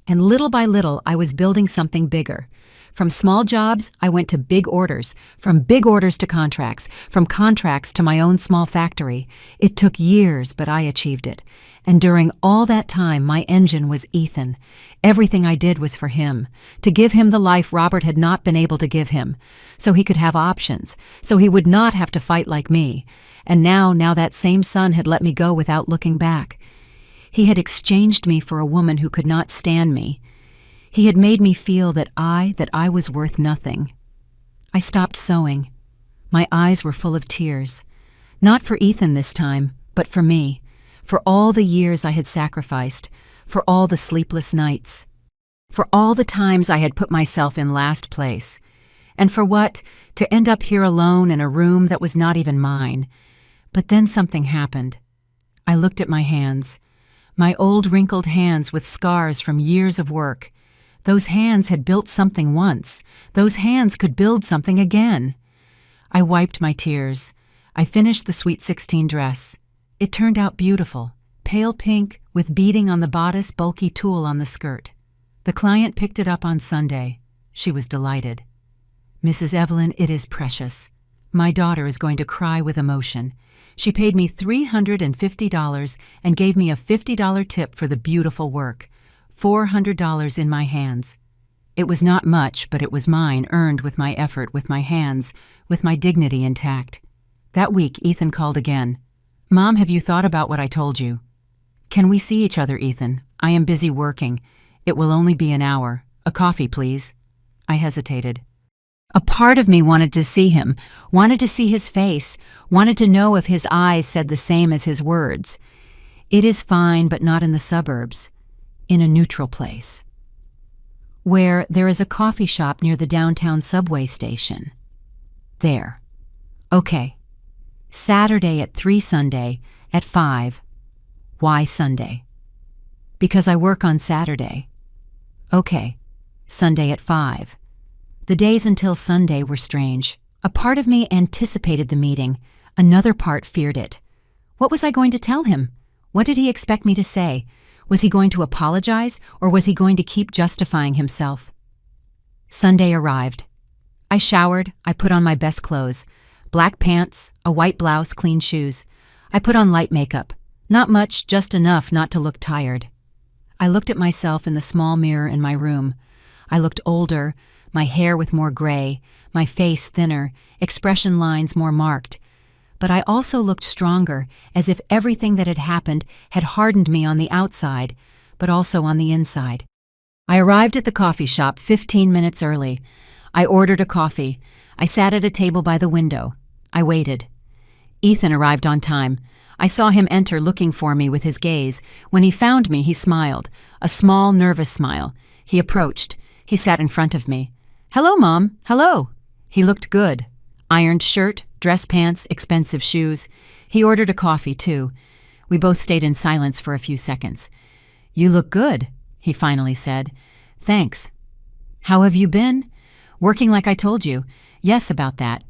And little by little, I was building something bigger. From small jobs, I went to big orders. From big orders to contracts. From contracts to my own small factory. It took years, but I achieved it. And during all that time, my engine was Ethan. Everything I did was for him. To give him the life Robert had not been able to give him. So he could have options. So he would not have to fight like me. And now that same son had let me go without looking back. He had exchanged me for a woman who could not stand me. He had made me feel that I was worth nothing. I stopped sewing. My eyes were full of tears. Not for Ethan this time, but for me. for all the years I had sacrificed, for all the sleepless nights, for all the times I had put myself in last place, and for what? To end up here alone in a room that was not even mine. But then something happened. I looked at my hands, my old wrinkled hands with scars from years of work. Those hands had built something once. Those hands could build something again. I wiped my tears. I finished the Sweet 16 dress. It turned out beautiful, pale pink with beading on the bodice, bulky tulle on the skirt. The client picked it up on Sunday. She was delighted. "Mrs. Evelyn, it is precious. My daughter is going to cry with emotion. She paid me $350 and gave me a $50 tip for the beautiful work. $400 in my hands. It was not much, but it was mine, earned with my effort, with my hands, with my dignity intact." That week, Ethan called again. "Mom, have you thought about what I told you?" "Can we see each other, Ethan? I am busy working. It will only be an hour. A coffee, please." I hesitated. A part of me wanted to see him, wanted to see his face, wanted to know if his eyes said the same as his words. "It is fine, but not in the suburbs. In a neutral place. Where there is a coffee shop near the downtown subway station." "There. Okay. Saturday at 3, Sunday at 5. Why Sunday?" "Because I work on Saturday." "Okay. Sunday at 5. The days until Sunday were strange. A part of me anticipated the meeting. Another part feared it. What was I going to tell him? What did he expect me to say? Was he going to apologize, or was he going to keep justifying himself? Sunday arrived. I showered. I put on my best clothes. Black pants, a white blouse, clean shoes. I put on light makeup. Not much, just enough not to look tired. I looked at myself in the small mirror in my room. I looked older, my hair with more gray, my face thinner, expression lines more marked. But I also looked stronger, as if everything that had happened had hardened me on the outside, but also on the inside. I arrived at the coffee shop 15 minutes early. I ordered a coffee. I sat at a table by the window. I waited. Ethan arrived on time. I saw him enter looking for me with his gaze. When he found me, he smiled, a small, nervous smile. He approached. He sat in front of me. "Hello, Mom. Hello." He looked good. Ironed shirt, dress pants, expensive shoes. He ordered a coffee, too. We both stayed in silence for a few seconds. "You look good," he finally said. "Thanks." "How have you been?" "Working like I told you." "Yes, about that."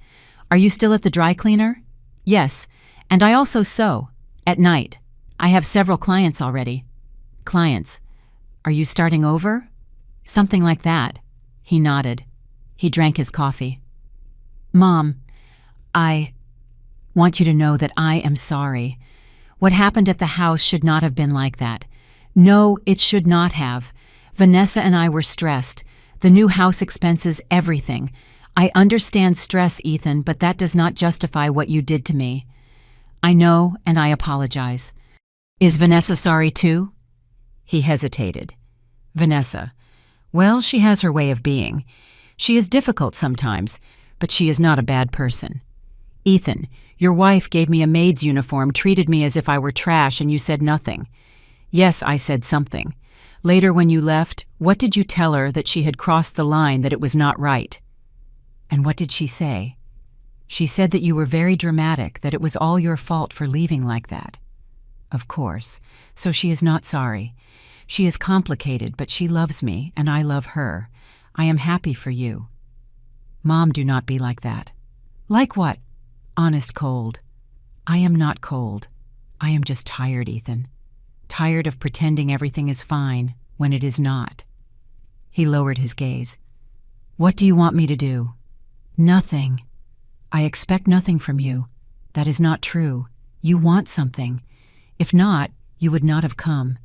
"Are you still at the dry cleaner?" "Yes, and I also sew. At night. I have several clients already." "Clients. Are you starting over?" "Something like that." He nodded. He drank his coffee. "Mom, I want you to know that I am sorry. What happened at the house should not have been like that. No, it should not have. Vanessa and I were stressed. The new house expenses, everything. I understand stress, Ethan, but that does not justify what you did to me. I know, and I apologize." "Is Vanessa sorry too?" He hesitated. "Vanessa. Well, she has her way of being. She is difficult sometimes, but she is not a bad person. Ethan, your wife gave me a maid's uniform, treated me as if I were trash, and you said nothing. Yes, I said something. Later when you left, what did you tell her that she had crossed the line, that it was not right?" "And what did she say?" "She said that you were very dramatic, that it was all your fault for leaving like that." "Of course. So she is not sorry. She is complicated, but she loves me, and I love her. I am happy for you." "Mom, do not be like that." "Like what?" "Honest cold." "I am not cold. I am just tired, Ethan. Tired of pretending everything is fine when it is not." He lowered his gaze. "What do you want me to do?" "Nothing. I expect nothing from you. That is not true. You want something. If not, you would not have come."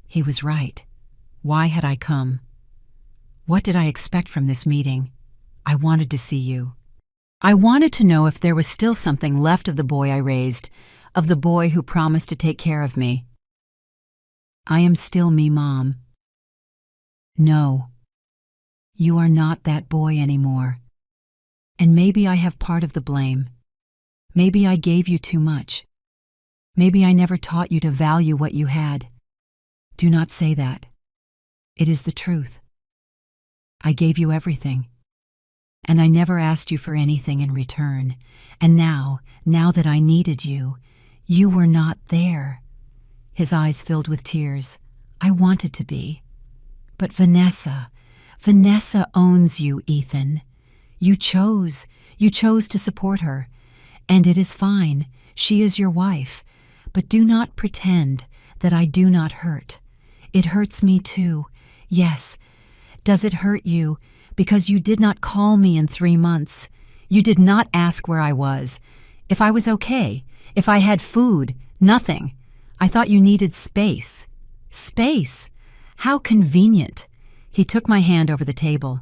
He was right. Why had I come? What did I expect from this meeting? I wanted to see you. I wanted to know if there was still something left of the boy I raised, of the boy who promised to take care of me. "I am still me, Mom." "No. You are not that boy anymore. And maybe I have part of the blame. Maybe I gave you too much. Maybe I never taught you to value what you had. Do not say that. It is the truth. I gave you everything, and I never asked you for anything in return. And now that I needed you, you were not there." His eyes filled with tears. "I wanted to be. But Vanessa owns you, Ethan. You chose to support her, and it is fine. She is your wife. But do not pretend that I do not hurt. It hurts me too. Yes. Does it hurt you because you did not call me in 3 months? You did not ask where I was, if I was okay, if I had food, nothing. I thought you needed space. Space? How convenient." He took my hand over the table.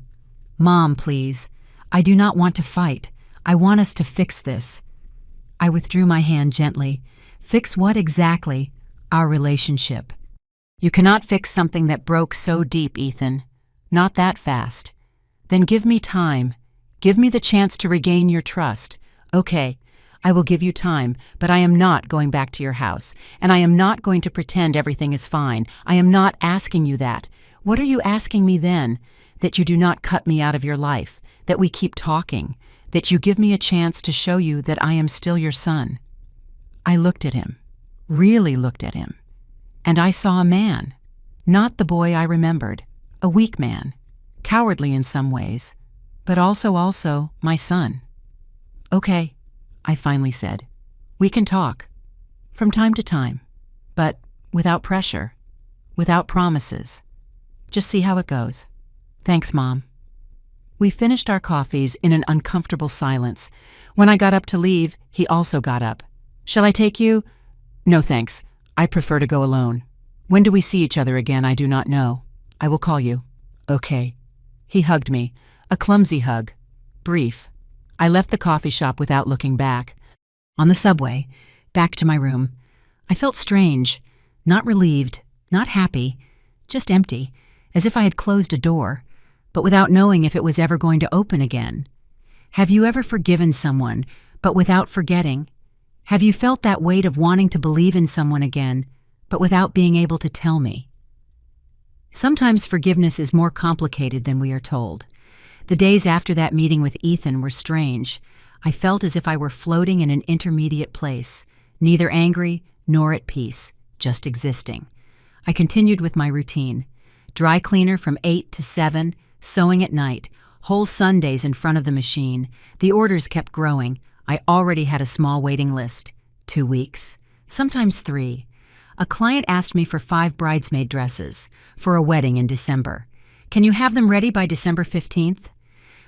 "Mom, please. I do not want to fight. I want us to fix this." I withdrew my hand gently. "Fix what exactly?" "Our relationship." "You cannot fix something that broke so deep, Ethan. Not that fast. Then give me time. Give me the chance to regain your trust. Okay, I will give you time, but I am not going back to your house, and I am not going to pretend everything is fine. I am not asking you that. What are you asking me then? That you do not cut me out of your life, that we keep talking, that you give me a chance to show you that I am still your son." I looked at him, really looked at him, and I saw a man, not the boy I remembered, a weak man, cowardly in some ways, but also my son. "Okay," I finally said. "We can talk. From time to time. But without pressure. Without promises. Just see how it goes. Thanks, Mom." We finished our coffees in an uncomfortable silence. When I got up to leave, he also got up. "Shall I take you?" "No, thanks. I prefer to go alone. When do we see each other again, I do not know. I will call you." "Okay." He hugged me, a clumsy hug, brief. I left the coffee shop without looking back. On the subway, back to my room, I felt strange, not relieved, not happy, just empty, as if I had closed a door, but without knowing if it was ever going to open again. Have you ever forgiven someone, but without forgetting? Have you felt that weight of wanting to believe in someone again, but without being able to tell me? Sometimes forgiveness is more complicated than we are told. The days after that meeting with Ethan were strange. I felt as if I were floating in an intermediate place, neither angry nor at peace, just existing. I continued with my routine. Dry cleaner from 8 to 7, sewing at night, whole Sundays in front of the machine. The orders kept growing. I already had a small waiting list. 2 weeks, sometimes 3. A client asked me for 5 bridesmaid dresses for a wedding in December. "Can you have them ready by December 15th?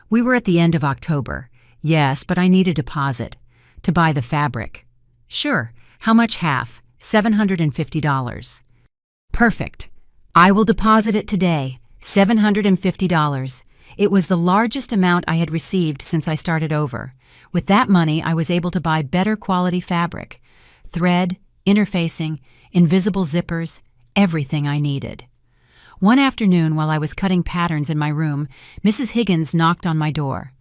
We were at the end of October. "Yes, but I need a deposit to buy the fabric." "Sure. How much half?" $750. "Perfect. I will deposit it today. $750. It was the largest amount I had received since I started over. With that money, I was able to buy better quality fabric, thread, interfacing, invisible zippers, everything I needed. One afternoon, while I was cutting patterns in my room, Mrs. Higgins knocked on my door.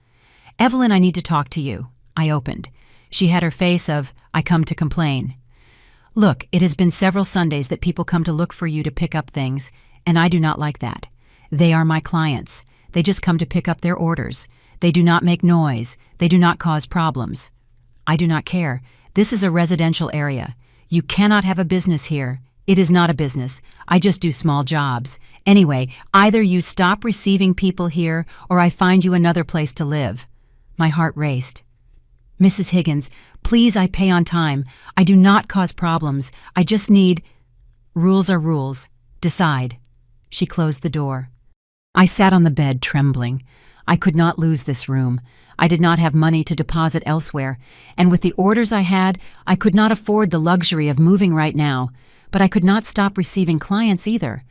"Evelyn, I need to talk to you." I opened. She had her face of, "I come to complain." "Look, it has been several Sundays that people come to look for you to pick up things, and I do not like that. They are my clients. They just come to pick up their orders. They do not make noise. They do not cause problems. I do not care. This is a residential area. You cannot have a business here. It is not a business. I just do small jobs. Anyway, either you stop receiving people here or I find you another place to live." My heart raced. "Mrs. Higgins, please, I pay on time. I do not cause problems. I just need—" "Rules are rules. Decide." She closed the door. I sat on the bed, trembling. I could not lose this room. I did not have money to deposit elsewhere, and with the orders I had, I could not afford the luxury of moving right now. But I could not stop receiving clients either.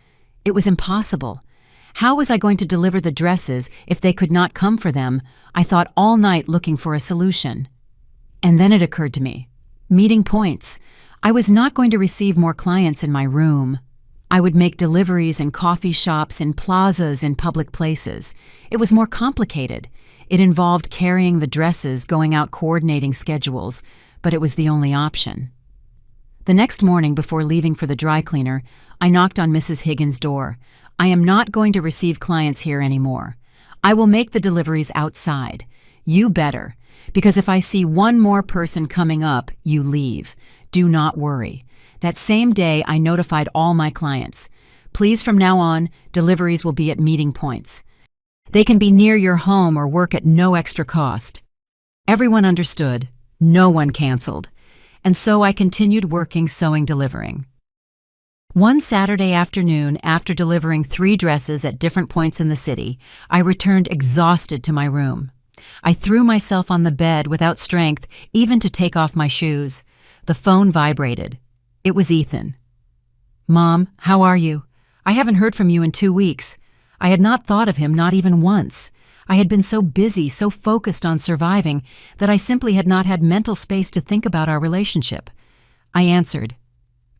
It was impossible. How was I going to deliver the dresses if they could not come for them? I thought all night looking for a solution. And then it occurred to me. Meeting points. I was not going to receive more clients in my room. I would make deliveries in coffee shops, in plazas, in public places. It was more complicated. It involved carrying the dresses, going out coordinating schedules, but it was the only option. The next morning, before leaving for the dry cleaner, I knocked on Mrs. Higgins' door. I am not going to receive clients here anymore. I will make the deliveries outside. You better, because if I see one more person coming up, you leave. Do not worry. That same day, I notified all my clients. Please, from now on, deliveries will be at meeting points. They can be near your home or work at no extra cost. Everyone understood. No one canceled. And so I continued working sewing delivering. One Saturday afternoon, after delivering 3 dresses at different points in the city, I returned exhausted to my room. I threw myself on the bed without strength even to take off my shoes. The phone vibrated. It was Ethan. "Mom, how are you? I haven't heard from you in 2 weeks." I had not thought of him, not even once. I had been so busy, so focused on surviving, that I simply had not had mental space to think about our relationship. I answered,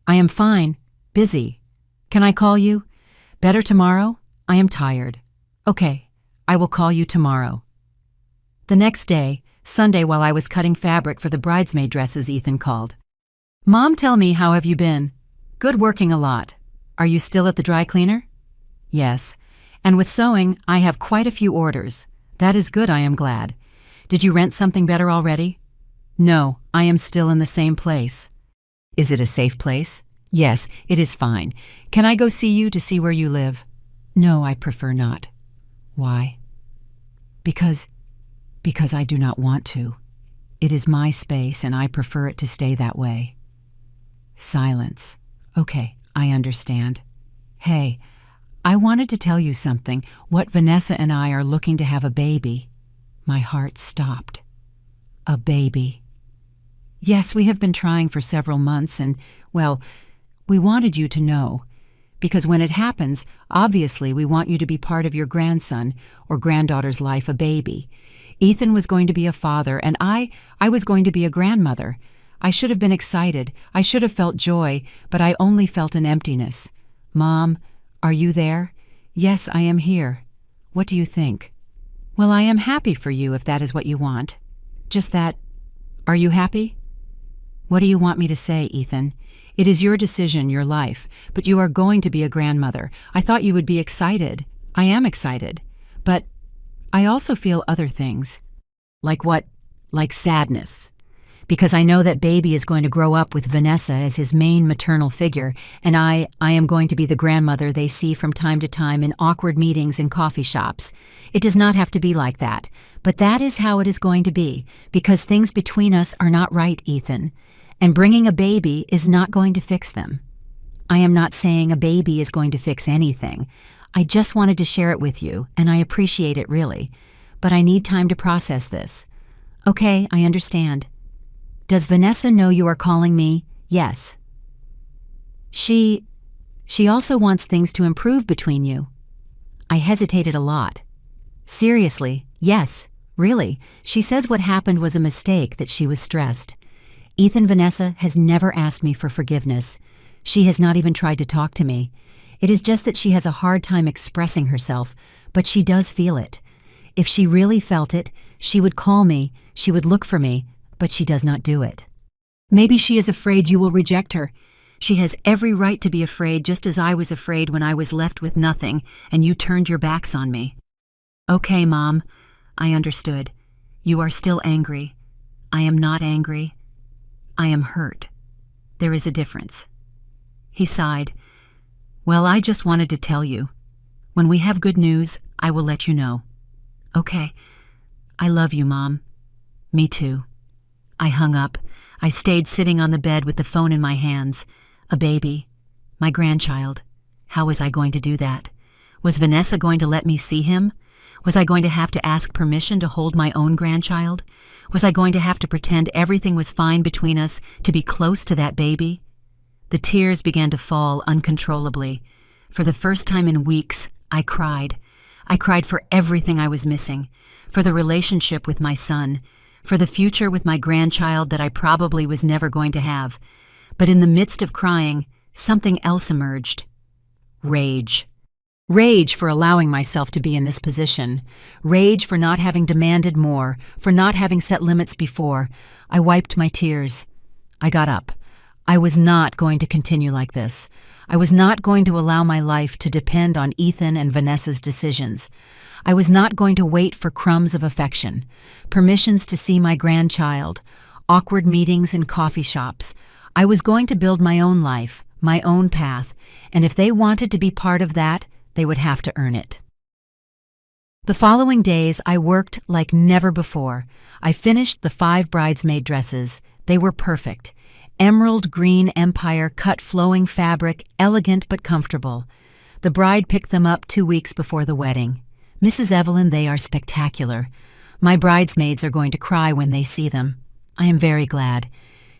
"I am fine. Busy. Can I call you? Better tomorrow? I am tired." "Okay, I will call you tomorrow." The next day, Sunday, while I was cutting fabric for the bridesmaid dresses, Ethan called. "Mom, tell me, how have you been?" "Good, working a lot." "Are you still at the dry cleaner?" "Yes. And with sewing, I have quite a few orders." "That is good, I am glad. Did you rent something better already?" "No, I am still in the same place." "Is it a safe place?" "Yes, it is fine. Can I go see you to see where you live?" "No, I prefer not." "Why?" Because I do not want to. It is my space and I prefer it to stay that way." Silence. "Okay, I understand. Hey, I wanted to tell you something. What Vanessa and I are looking to have a baby." My heart stopped. "A baby?" "Yes, we have been trying for several months and, well, we wanted you to know. Because when it happens, obviously we want you to be part of your grandson or granddaughter's life, a baby. Ethan was going to be a father and I was going to be a grandmother. I should have been excited. I should have felt joy, but I only felt an emptiness. Mom, are you there?" "Yes, I am here." "What do you think?" "Well, I am happy for you if that is what you want. Just that. Are you happy?" "What do you want me to say, Ethan? It is your decision, your life, but you are going to be a grandmother. I thought you would be excited. I am excited. But I also feel other things." "Like what?" "Like sadness. Because I know that baby is going to grow up with Vanessa as his main maternal figure, and I am going to be the grandmother they see from time to time in awkward meetings in coffee shops. It does not have to be like that, but that is how it is going to be, because things between us are not right, Ethan, and bringing a baby is not going to fix them. I am not saying a baby is going to fix anything. I just wanted to share it with you, and I appreciate it really, but I need time to process this." "Okay, I understand." "Does Vanessa know you are calling me?" "Yes." She also wants things to improve between you." I hesitated a lot. "Seriously, yes, really. She says what happened was a mistake, that she was stressed. Ethan, Vanessa has never asked me for forgiveness. She has not even tried to talk to me. It is just that she has a hard time expressing herself, but she does feel it. If she really felt it, she would call me, she would look for me, but she does not do it. Maybe she is afraid you will reject her. She has every right to be afraid, just as I was afraid when I was left with nothing and you turned your backs on me." "Okay, Mom, I understood. You are still angry. I am not angry. I am hurt. There is a difference." He sighed. "Well, I just wanted to tell you. When we have good news, I will let you know." "Okay. I love you, Mom." "Me too." I hung up. I stayed sitting on the bed with the phone in my hands. A baby. My grandchild. How was I going to do that? Was Vanessa going to let me see him? Was I going to have to ask permission to hold my own grandchild? Was I going to have to pretend everything was fine between us to be close to that baby? The tears began to fall uncontrollably. For the first time in weeks, I cried. I cried for everything I was missing, for the relationship with my son, for the future with my grandchild that I probably was never going to have. But in the midst of crying, something else emerged. Rage. Rage for allowing myself to be in this position. Rage for not having demanded more, for not having set limits before. I wiped my tears. I got up. I was not going to continue like this. I was not going to allow my life to depend on Ethan and Vanessa's decisions. I was not going to wait for crumbs of affection, permissions to see my grandchild, awkward meetings in coffee shops. I was going to build my own life, my own path, and if they wanted to be part of that, they would have to earn it. The following days, I worked like never before. I finished the 5 bridesmaid dresses. They were perfect. Emerald green empire cut flowing fabric, elegant but comfortable. The bride picked them up 2 weeks before the wedding. Mrs. Evelyn, they are spectacular. My bridesmaids are going to cry when they see them. I am very glad.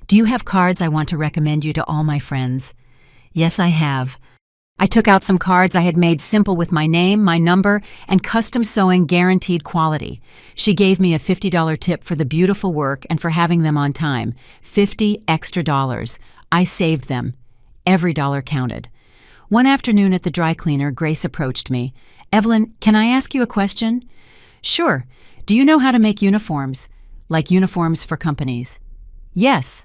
Do you have cards I want to recommend you to all my friends? Yes, I have. I took out some cards I had made simple with my name, my number, and custom sewing guaranteed quality. She gave me a $50 tip for the beautiful work and for having them on time. $50 extra. I saved them. Every dollar counted. One afternoon at the dry cleaner, Grace approached me. Evelyn, can I ask you a question? Sure. Do you know how to make uniforms? Like uniforms for companies? Yes.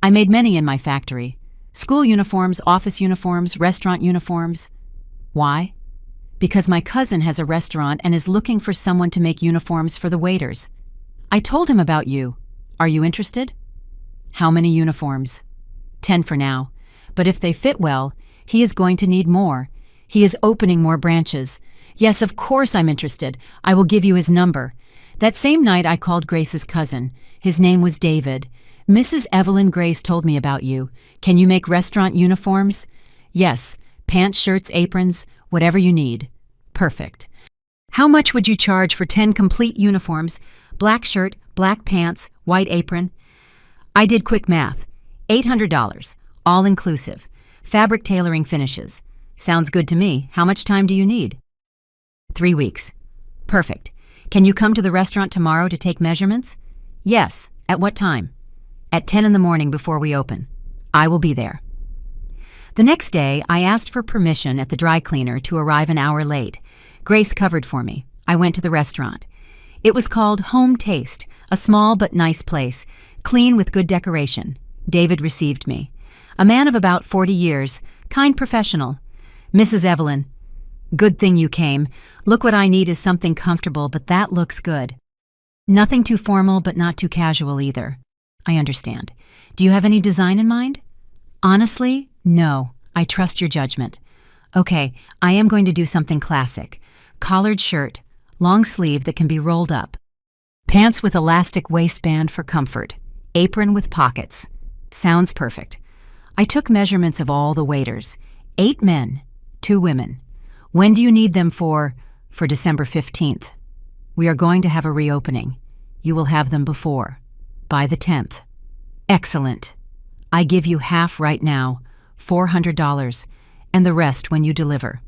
I made many in my factory. School uniforms, office uniforms, restaurant uniforms. Why? Because my cousin has a restaurant and is looking for someone to make uniforms for the waiters. I told him about you. Are you interested? How many uniforms? 10 for now. But if they fit well, he is going to need more. He is opening more branches. Yes, of course I'm interested. I will give you his number. That same night I called Grace's cousin. His name was David. Mrs. Evelyn, Grace told me about you. Can you make restaurant uniforms? Yes, pants, shirts, aprons, whatever you need. Perfect. How much would you charge for 10 complete uniforms? Black shirt, black pants, white apron. I did quick math. $800, all inclusive. Fabric tailoring finishes. Sounds good to me. How much time do you need? 3 weeks. Perfect. Can you come to the restaurant tomorrow to take measurements? Yes. At what time? At 10 in the morning before we open. I will be there. The next day, I asked for permission at the dry cleaner to arrive an hour late. Grace covered for me. I went to the restaurant. It was called Home Taste, a small but nice place, clean with good decoration. David received me. A man of about 40 years, kind professional. Mrs. Evelyn, good thing you came. Look, what I need is something comfortable, but that looks good. Nothing too formal, but not too casual either. I understand. Do you have any design in mind? Honestly, no. I trust your judgment. Okay, I am going to do something classic. Collared shirt, long sleeve that can be rolled up. Pants with elastic waistband for comfort. Apron with pockets. Sounds perfect. I took measurements of all the waiters. 8 men, 2 women. When do you need them for? For December 15th. We are going to have a reopening. You will have them before. By the 10th. Excellent. I give you half right now, $400, and the rest when you deliver.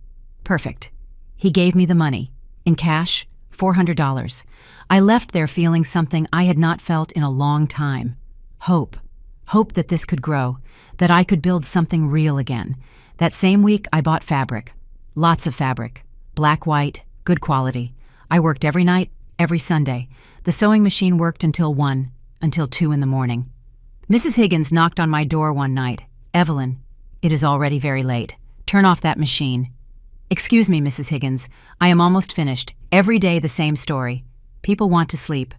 Perfect. He gave me the money. In cash, $400. I left there feeling something I had not felt in a long time. Hope. Hope that this could grow, that I could build something real again. That same week, I bought fabric. Lots of fabric. Black, white, good quality. I worked every night, every Sunday. The sewing machine worked until 1. Until 2 in the morning. Mrs. Higgins knocked on my door one night. Evelyn, it is already very late. Turn off that machine. Excuse me, Mrs. Higgins. I am almost finished. Every day the same story. People want to sleep.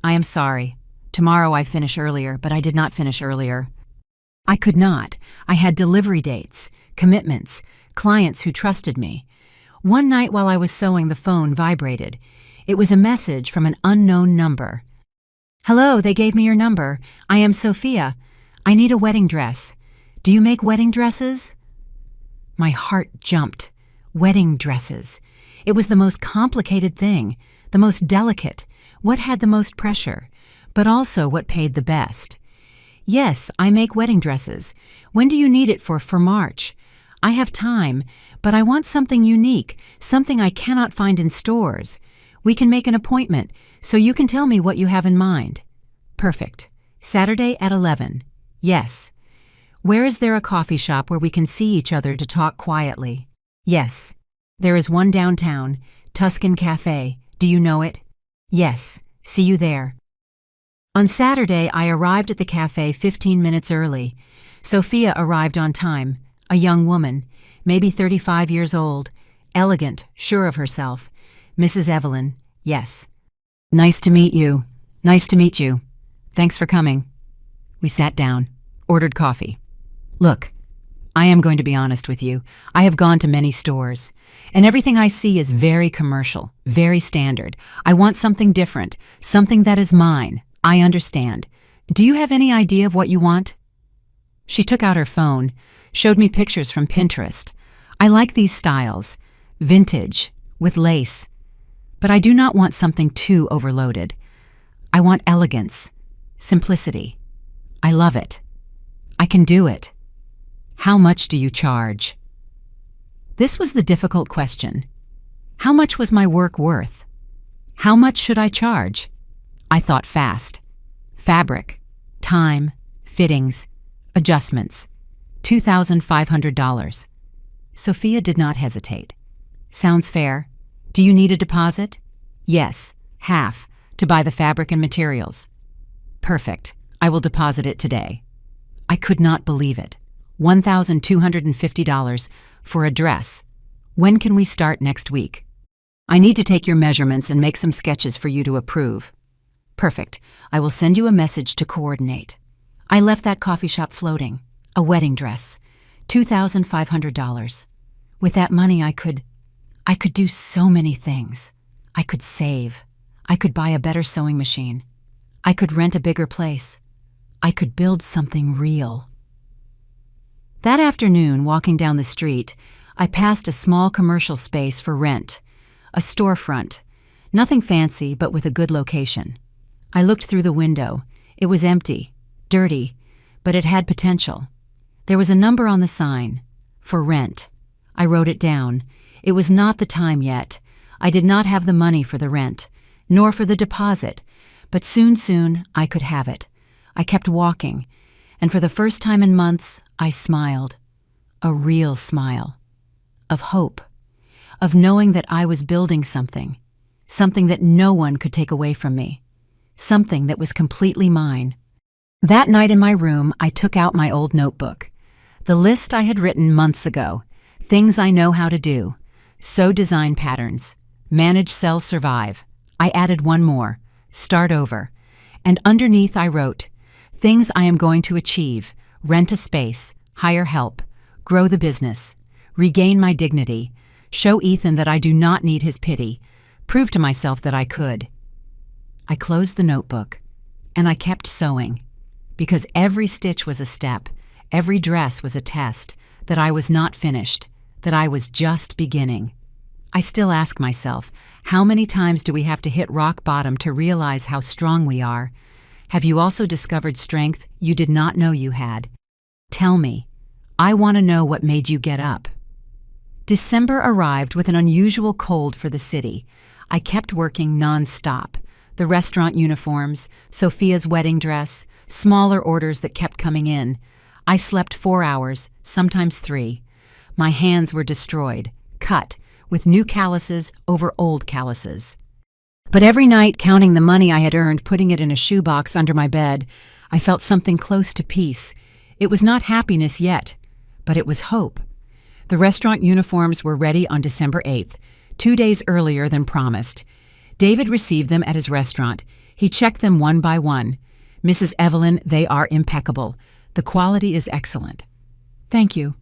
I am sorry. Tomorrow I finish earlier, but I did not finish earlier. I could not. I had delivery dates, commitments, clients who trusted me. One night while I was sewing, the phone vibrated. It was a message from an unknown number. Hello, they gave me your number. I am Sophia. I need a wedding dress. Do you make wedding dresses? My heart jumped. Wedding dresses. It was the most complicated thing, the most delicate, what had the most pressure, but also what paid the best. Yes, I make wedding dresses. When do you need it for March? I have time, but I want something unique, something I cannot find in stores. We can make an appointment, so you can tell me what you have in mind. Perfect. Saturday at 11. Yes. Where is there a coffee shop where we can see each other to talk quietly? Yes. There is one downtown, Tuscan Cafe. Do you know it? Yes. See you there. On Saturday, I arrived at the cafe 15 minutes early. Sophia arrived on time, a young woman, maybe 35 years old, elegant, sure of herself. Mrs. Evelyn, yes. Nice to meet you. Nice to meet you. Thanks for coming. We sat down, ordered coffee. Look, I am going to be honest with you. I have gone to many stores, and everything I see is very commercial, very standard. I want something different, something that is mine. I understand. Do you have any idea of what you want? She took out her phone, showed me pictures from Pinterest. I like these styles, vintage, with lace. But I do not want something too overloaded. I want elegance, simplicity. I love it. I can do it. How much do you charge? This was the difficult question. How much was my work worth? How much should I charge? I thought fast. Fabric, time, fittings, adjustments. $2,500. Sophia did not hesitate. Sounds fair. Do you need a deposit? Yes, half, to buy the fabric and materials. Perfect. I will deposit it today. I could not believe it. $1,250 for a dress. When can we start next week? I need to take your measurements and make some sketches for you to approve. Perfect. I will send you a message to coordinate. I left that coffee shop floating. A wedding dress. $2,500. With that money, I could do so many things. I could save. I could buy a better sewing machine. I could rent a bigger place. I could build something real. That afternoon, walking down the street, I passed a small commercial space for rent, a storefront, nothing fancy but with a good location. I looked through the window. It was empty, dirty, but it had potential. There was a number on the sign, for rent. I wrote it down. It was not the time yet. I did not have the money for the rent, nor for the deposit, but soon I could have it. I kept walking, and for the first time in months, I smiled. A real smile. Of hope. Of knowing that I was building something. Something that no one could take away from me. Something that was completely mine. That night in my room, I took out my old notebook. The list I had written months ago. Things I know how to do. Sew design patterns. Manage, sell, survive. I added one more. Start over. And underneath I wrote, things I am going to achieve. Rent a space. Hire help. Grow the business. Regain my dignity. Show Ethan that I do not need his pity. Prove to myself that I could. I closed the notebook, and I kept sewing, because every stitch was a step, every dress was a test, that I was not finished, that I was just beginning. I still ask myself, how many times do we have to hit rock bottom to realize how strong we are? Have you also discovered strength you did not know you had? Tell me. I want to know what made you get up. December arrived with an unusual cold for the city. I kept working non-stop. The restaurant uniforms, Sophia's wedding dress, smaller orders that kept coming in. I slept 4 hours, sometimes 3. My hands were destroyed, cut, with new calluses over old calluses. But every night, counting the money I had earned, putting it in a shoebox under my bed, I felt something close to peace. It was not happiness yet, but it was hope. The restaurant uniforms were ready on December 8th, 2 days earlier than promised. David received them at his restaurant. He checked them one by one. Mrs. Evelyn, they are impeccable. The quality is excellent. Thank you.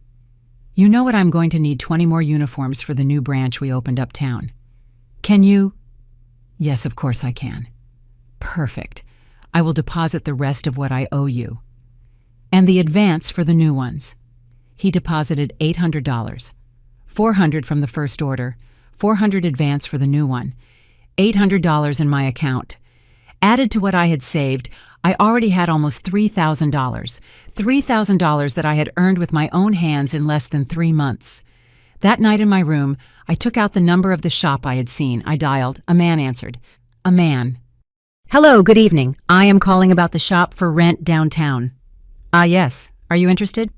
You know what, I'm going to need 20 more uniforms for the new branch we opened uptown. Can you? Yes, of course I can. Perfect. I will deposit the rest of what I owe you. And the advance for the new ones. He deposited $800. $400 from the first order, $400 advance for the new one. $800 in my account. Added to what I had saved, I already had almost $3,000. $3,000 that I had earned with my own hands in less than 3 months. That night in my room, I took out the number of the shop I had seen. I dialed. A man answered. A man. Hello, good evening. I am calling about the shop for rent downtown. Yes. Are you interested?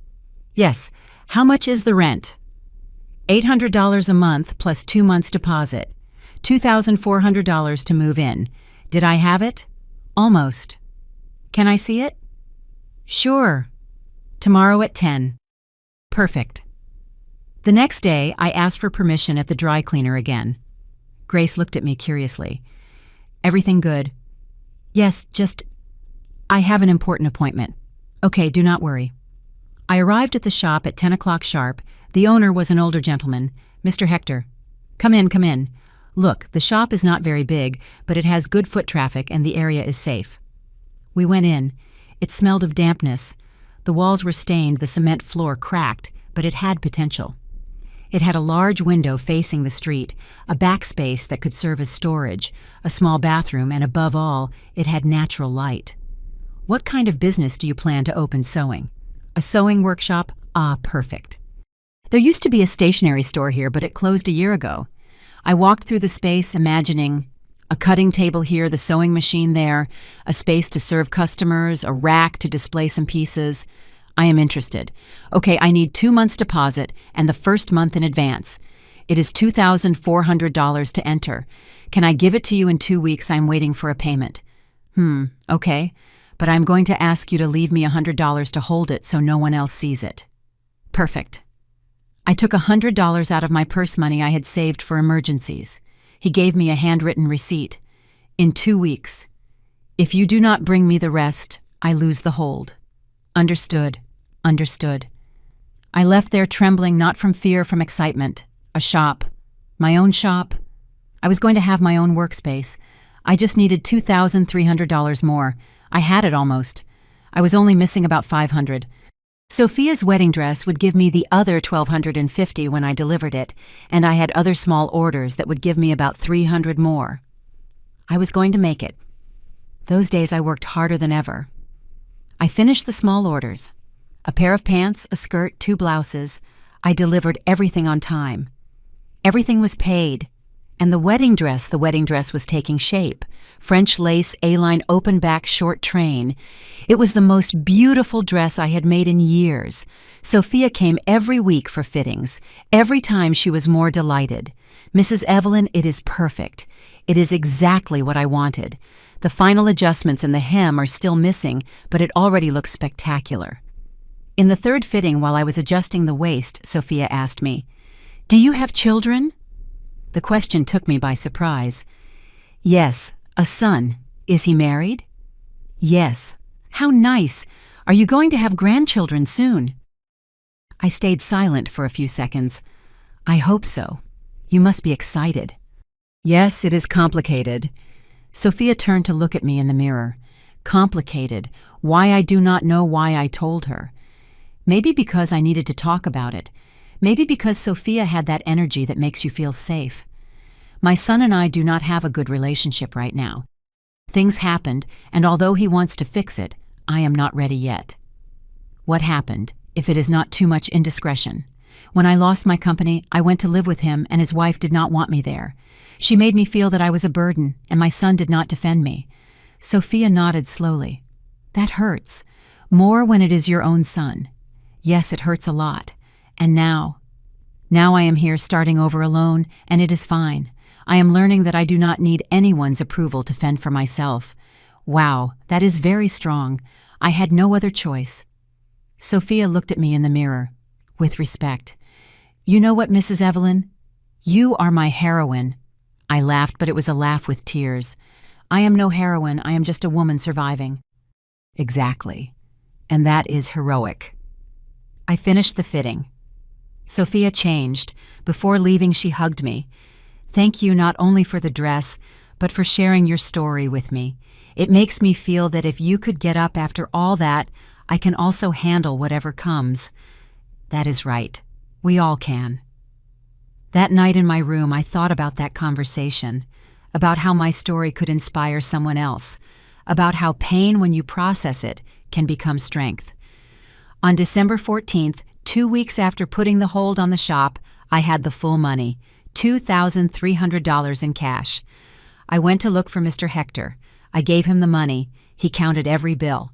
Yes. How much is the rent? $800 a month plus 2 months deposit. $2,400 to move in. Did I have it? Almost. Can I see it? Sure. Tomorrow at 10. Perfect. The next day, I asked for permission at the dry cleaner again. Grace looked at me curiously. Everything good? Yes, I have an important appointment. Okay, do not worry. I arrived at the shop at 10 o'clock sharp. The owner was an older gentleman, Mr. Hector. Come in, come in. Look, the shop is not very big, but it has good foot traffic and the area is safe. We went in. It smelled of dampness. The walls were stained, the cement floor cracked, but it had potential. It had a large window facing the street, a backspace that could serve as storage, a small bathroom, and above all, it had natural light. What kind of business do you plan to open sewing? A sewing workshop? Ah, perfect. There used to be a stationery store here, but it closed a year ago. I walked through the space imagining a cutting table here, the sewing machine there, a space to serve customers, a rack to display some pieces. I am interested. Okay, I need 2 months deposit and the first month in advance. It is $2,400 to enter. Can I give it to you in 2 weeks? I'm waiting for a payment. Okay, but I'm going to ask you to leave me $100 to hold it so no one else sees it. Perfect. I took $100 out of my purse money I had saved for emergencies. He gave me a handwritten receipt. In 2 weeks. If you do not bring me the rest, I lose the hold. Understood. Understood. I left there trembling not from fear, from excitement. A shop. My own shop. I was going to have my own workspace. I just needed $2,300 more. I had it almost. I was only missing about $500. Sophia's wedding dress would give me the other $1,250 when I delivered it, and I had other small orders that would give me about $300 more. I was going to make it. Those days I worked harder than ever. I finished the small orders. A pair of pants, a skirt, 2 blouses. I delivered everything on time. Everything was paid. And the wedding dress was taking shape. French lace, A-line, open-back, short train. It was the most beautiful dress I had made in years. Sophia came every week for fittings. Every time she was more delighted. Mrs. Evelyn, it is perfect. It is exactly what I wanted. The final adjustments in the hem are still missing, but it already looks spectacular. In the third fitting, while I was adjusting the waist, Sophia asked me, "Do you have children?" The question took me by surprise. Yes, a son. Is he married? Yes. How nice. Are you going to have grandchildren soon? I stayed silent for a few seconds. I hope so. You must be excited. Yes, it is complicated. Sophia turned to look at me in the mirror. Complicated. Why I do not know why I told her. Maybe because I needed to talk about it. Maybe because Sophia had that energy that makes you feel safe. My son and I do not have a good relationship right now. Things happened, and although he wants to fix it, I am not ready yet. What happened, if it is not too much indiscretion? When I lost my company, I went to live with him, and his wife did not want me there. She made me feel that I was a burden, and my son did not defend me. Sophia nodded slowly. That hurts. More when it is your own son. Yes, it hurts a lot. And now I am here starting over alone, and it is fine. I am learning that I do not need anyone's approval to fend for myself. Wow, that is very strong. I had no other choice. Sophia looked at me in the mirror, with respect. You know what, Mrs. Evelyn? You are my heroine. I laughed, but it was a laugh with tears. I am no heroine, I am just a woman surviving. Exactly. And that is heroic. I finished the fitting. Sophia changed. Before leaving, she hugged me. Thank you not only for the dress, but for sharing your story with me. It makes me feel that if you could get up after all that, I can also handle whatever comes. That is right. We all can. That night in my room, I thought about that conversation, about how my story could inspire someone else, about how pain, when you process it, can become strength. On December 14th, 2 weeks after putting the hold on the shop, I had the full money, $2,300 in cash. I went to look for Mr. Hector. I gave him the money. He counted every bill.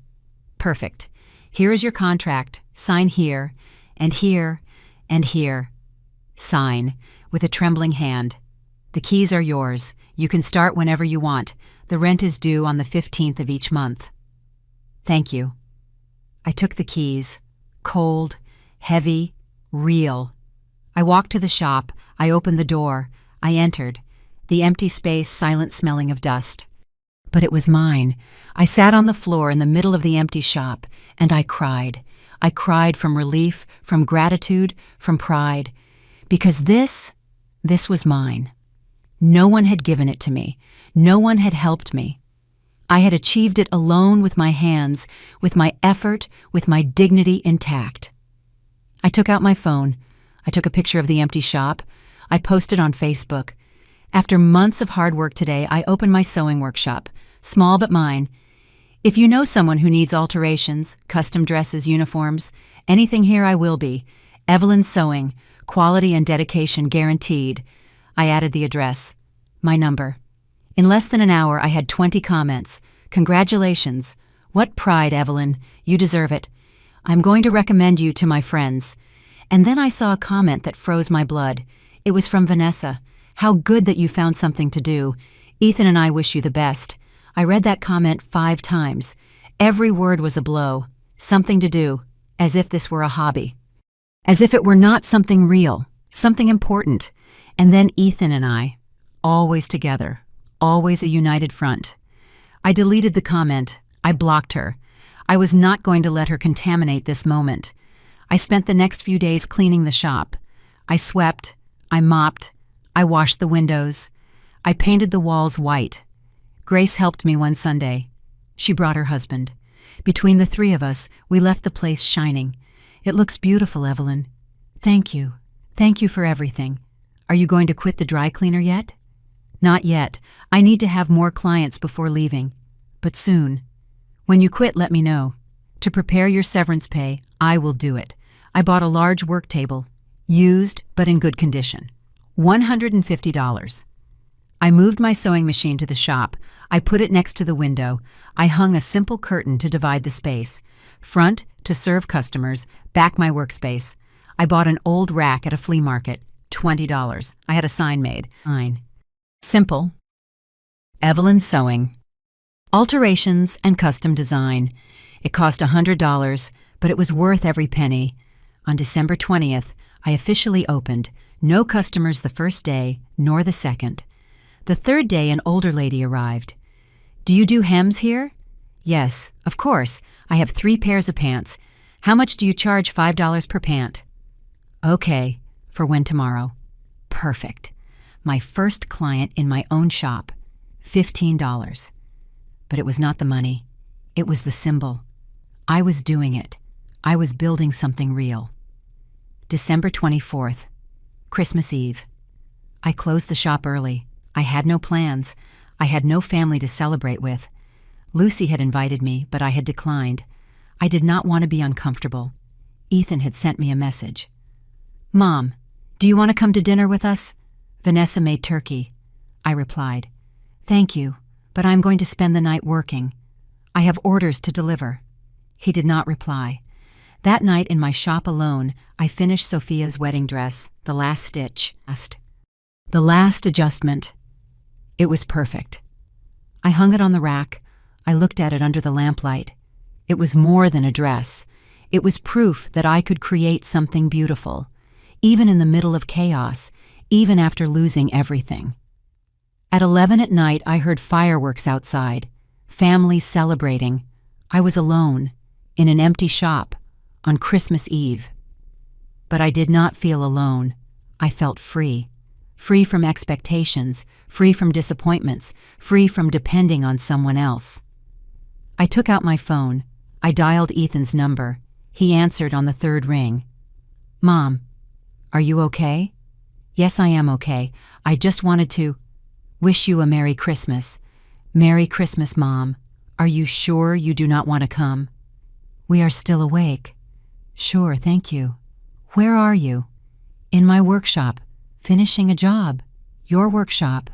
Perfect. Here is your contract. Sign here, and here, and here. Sign, with a trembling hand. The keys are yours. You can start whenever you want. The rent is due on the 15th of each month. Thank you. I took the keys. cold, heavy, real. I walked to the shop. I opened the door. I entered. The empty space, silent, smelling of dust. But it was mine. I sat on the floor in the middle of the empty shop, and I cried. I cried from relief, from gratitude, from pride. Because this was mine. No one had given it to me. No one had helped me. I had achieved it alone with my hands, with my effort, with my dignity intact. I took out my phone. I took a picture of the empty shop. I posted on Facebook. After months of hard work today, I opened my sewing workshop, small but mine. If you know someone who needs alterations, custom dresses, uniforms, anything here I will be. Evelyn Sewing, quality and dedication guaranteed. I added the address, my number. In less than an hour, I had 20 comments. Congratulations. What pride, Evelyn. You deserve it. I'm going to recommend you to my friends. And then I saw a comment that froze my blood. It was from Vanessa. How good that you found something to do. Ethan and I wish you the best. I read that comment 5 times. Every word was a blow. Something to do. As if this were a hobby. As if it were not something real. Something important. And then Ethan and I. Always together. Always a united front. I deleted the comment. I blocked her. I was not going to let her contaminate this moment. I spent the next few days cleaning the shop. I swept. I mopped. I washed the windows. I painted the walls white. Grace helped me one Sunday. She brought her husband. Between the 3 of us, we left the place shining. It looks beautiful, Evelyn. Thank you. Thank you for everything. Are you going to quit the dry cleaner yet? Not yet. I need to have more clients before leaving. But soon. When you quit, let me know. To prepare your severance pay, I will do it. I bought a large work table. Used, but in good condition. $150. I moved my sewing machine to the shop. I put it next to the window. I hung a simple curtain to divide the space. Front, to serve customers. Back, my workspace. I bought an old rack at a flea market. $20. I had a sign made. Mine. Simple. Evelyn Sewing. Alterations and custom design. It cost $100, but it was worth every penny. On December 20th, I officially opened. No customers the first day, nor the second. The third day, an older lady arrived. Do you do hems here? Yes, of course. I have 3 pairs of pants. How much do you charge? $5 per pant. Okay, for when tomorrow? Perfect. My first client in my own shop. $15. But it was not the money. It was the symbol. I was doing it. I was building something real. December 24th. Christmas Eve. I closed the shop early. I had no plans. I had no family to celebrate with. Lucy had invited me, but I had declined. I did not want to be uncomfortable. Ethan had sent me a message. Mom, do you want to come to dinner with us? Vanessa made turkey. I replied, Thank you, but I'm going to spend the night working. I have orders to deliver. He did not reply. That night in my shop alone, I finished Sophia's wedding dress, the last stitch, the last adjustment. It was perfect. I hung it on the rack. I looked at it under the lamplight. It was more than a dress. It was proof that I could create something beautiful, even in the middle of chaos, even after losing everything. At 11 at night, I heard fireworks outside, families celebrating. I was alone, in an empty shop, on Christmas Eve. But I did not feel alone. I felt free. Free from expectations, free from disappointments, free from depending on someone else. I took out my phone. I dialed Ethan's number. He answered on the 3rd ring. Mom, are you okay? Yes, I am okay. I just wanted to wish you a Merry Christmas. Merry Christmas, Mom. Are you sure you do not want to come? We are still awake. Sure, thank you. Where are you? In my workshop, finishing a job. Your workshop.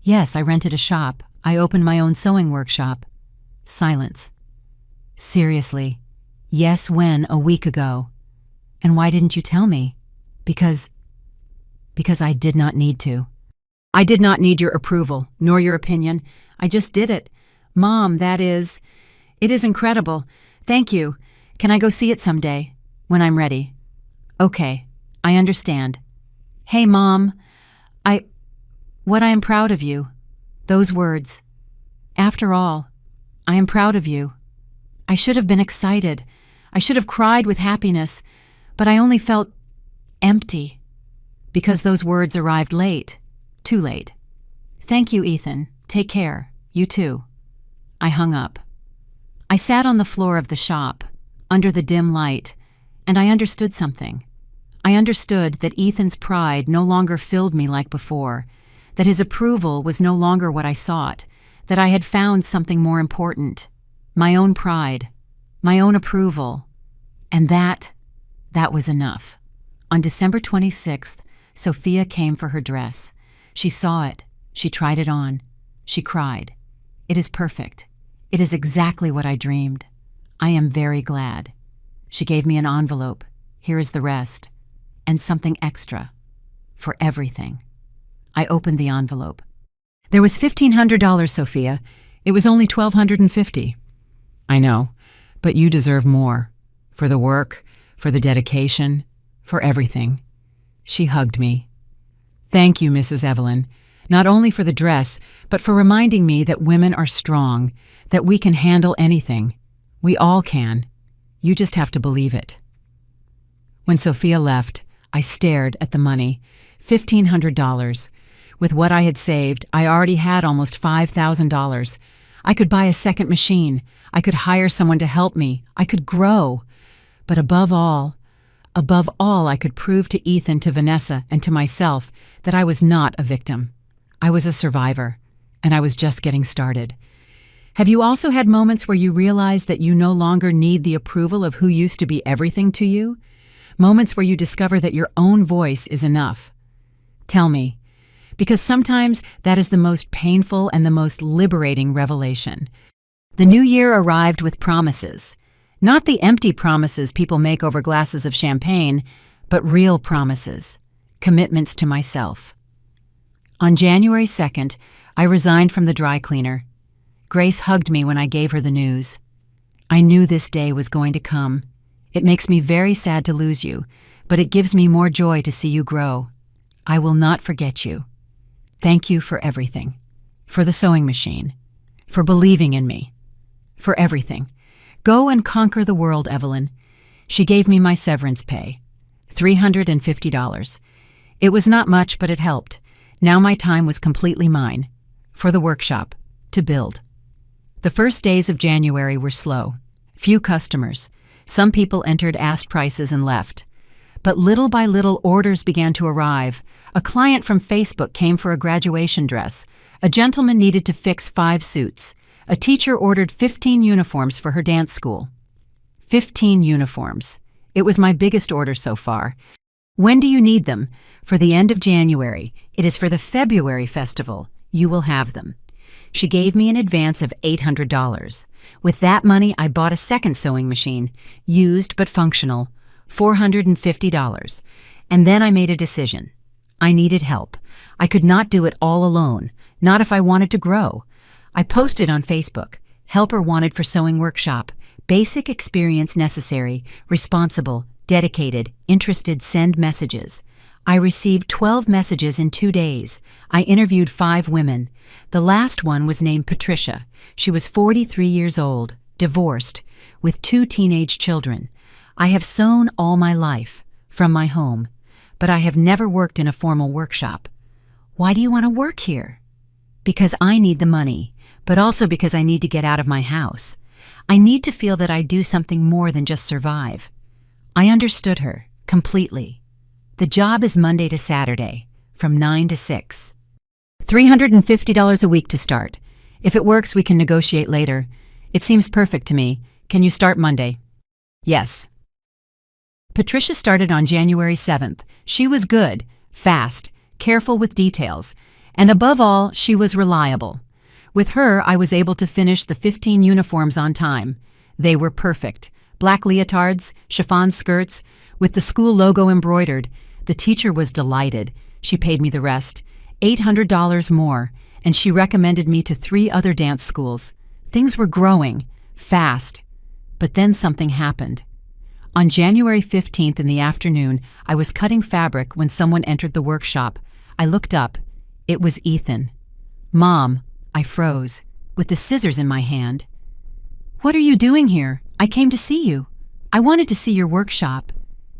Yes, I rented a shop. I opened my own sewing workshop. Silence. Seriously. Yes, when? A week ago. And why didn't you tell me? Because I did not need to. I did not need your approval, nor your opinion. I just did it. Mom, it is incredible. Thank you. Can I go see it someday? When I'm ready. Okay, I understand. Hey, Mom, I am proud of you. Those words. After all, I am proud of you. I should have been excited. I should have cried with happiness, but I only felt empty because those words arrived late, too late. Thank you, Ethan. Take care. You too. I hung up. I sat on the floor of the shop, under the dim light, and I understood something. I understood that Ethan's pride no longer filled me like before, that his approval was no longer what I sought, that I had found something more important, my own pride, my own approval, and that was enough. On December 26th, Sophia came for her dress. She saw it. She tried it on. She cried. It is perfect. It is exactly what I dreamed. I am very glad. She gave me an envelope. Here is the rest. And something extra. For everything. I opened the envelope. There was $1,500, Sophia. It was only $1,250. I know, but you deserve more. For the work, for the dedication, for everything. She hugged me. Thank you, Mrs. Evelyn, not only for the dress, but for reminding me that women are strong, that we can handle anything. We all can. You just have to believe it. When Sophia left, I stared at the money, $1,500. With what I had saved, I already had almost $5,000. I could buy a second machine. I could hire someone to help me. I could grow. But above all, I could prove to Ethan, to Vanessa, and to myself that I was not a victim. I was a survivor, and I was just getting started. Have you also had moments where you realize that you no longer need the approval of who used to be everything to you? Moments where you discover that your own voice is enough? Tell me, because sometimes that is the most painful and the most liberating revelation. The new year arrived with promises. Not the empty promises people make over glasses of champagne, but real promises, commitments to myself. On January 2nd, I resigned from the dry cleaner. Grace hugged me when I gave her the news. I knew this day was going to come. It makes me very sad to lose you, but it gives me more joy to see you grow. I will not forget you. Thank you for everything. For the sewing machine. For believing in me. For everything. Go and conquer the world, Evelyn. She gave me my severance pay. $350. It was not much, but it helped. Now my time was completely mine. For the workshop. To build. The first days of January were slow. Few customers. Some people entered, asked prices, and left. But little by little, orders began to arrive. A client from Facebook came for a graduation dress. A gentleman needed to fix 5 suits. A teacher ordered 15 uniforms for her dance school. 15 uniforms. It was my biggest order so far. When do you need them? For the end of January. It is for the February festival. You will have them. She gave me an advance of $800. With that money, I bought a second sewing machine, used but functional, $450. And then I made a decision. I needed help. I could not do it all alone, not if I wanted to grow. I posted on Facebook, helper wanted for sewing workshop, basic experience necessary, responsible, dedicated, interested, send messages. I received 12 messages in 2 days. I interviewed 5 women. The last one was named Patricia. She was 43 years old, divorced, with 2 teenage children. I have sewn all my life, from my home, but I have never worked in a formal workshop. Why do you want to work here? Because I need the money, but also because I need to get out of my house. I need to feel that I do something more than just survive. I understood her, completely. The job is Monday to Saturday, from 9 to 6. $350 a week to start. If it works, we can negotiate later. It seems perfect to me. Can you start Monday? Yes. Patricia started on January 7th. She was good, fast, careful with details, and above all, she was reliable. With her, I was able to finish the 15 uniforms on time. They were perfect. Black leotards, chiffon skirts, with the school logo embroidered. The teacher was delighted. She paid me the rest, $800 more, and she recommended me to 3 other dance schools. Things were growing, fast. But then something happened. On January 15th in the afternoon, I was cutting fabric when someone entered the workshop. I looked up. It was Ethan. "Mom," I froze, with the scissors in my hand. "What are you doing here? I came to see you. I wanted to see your workshop.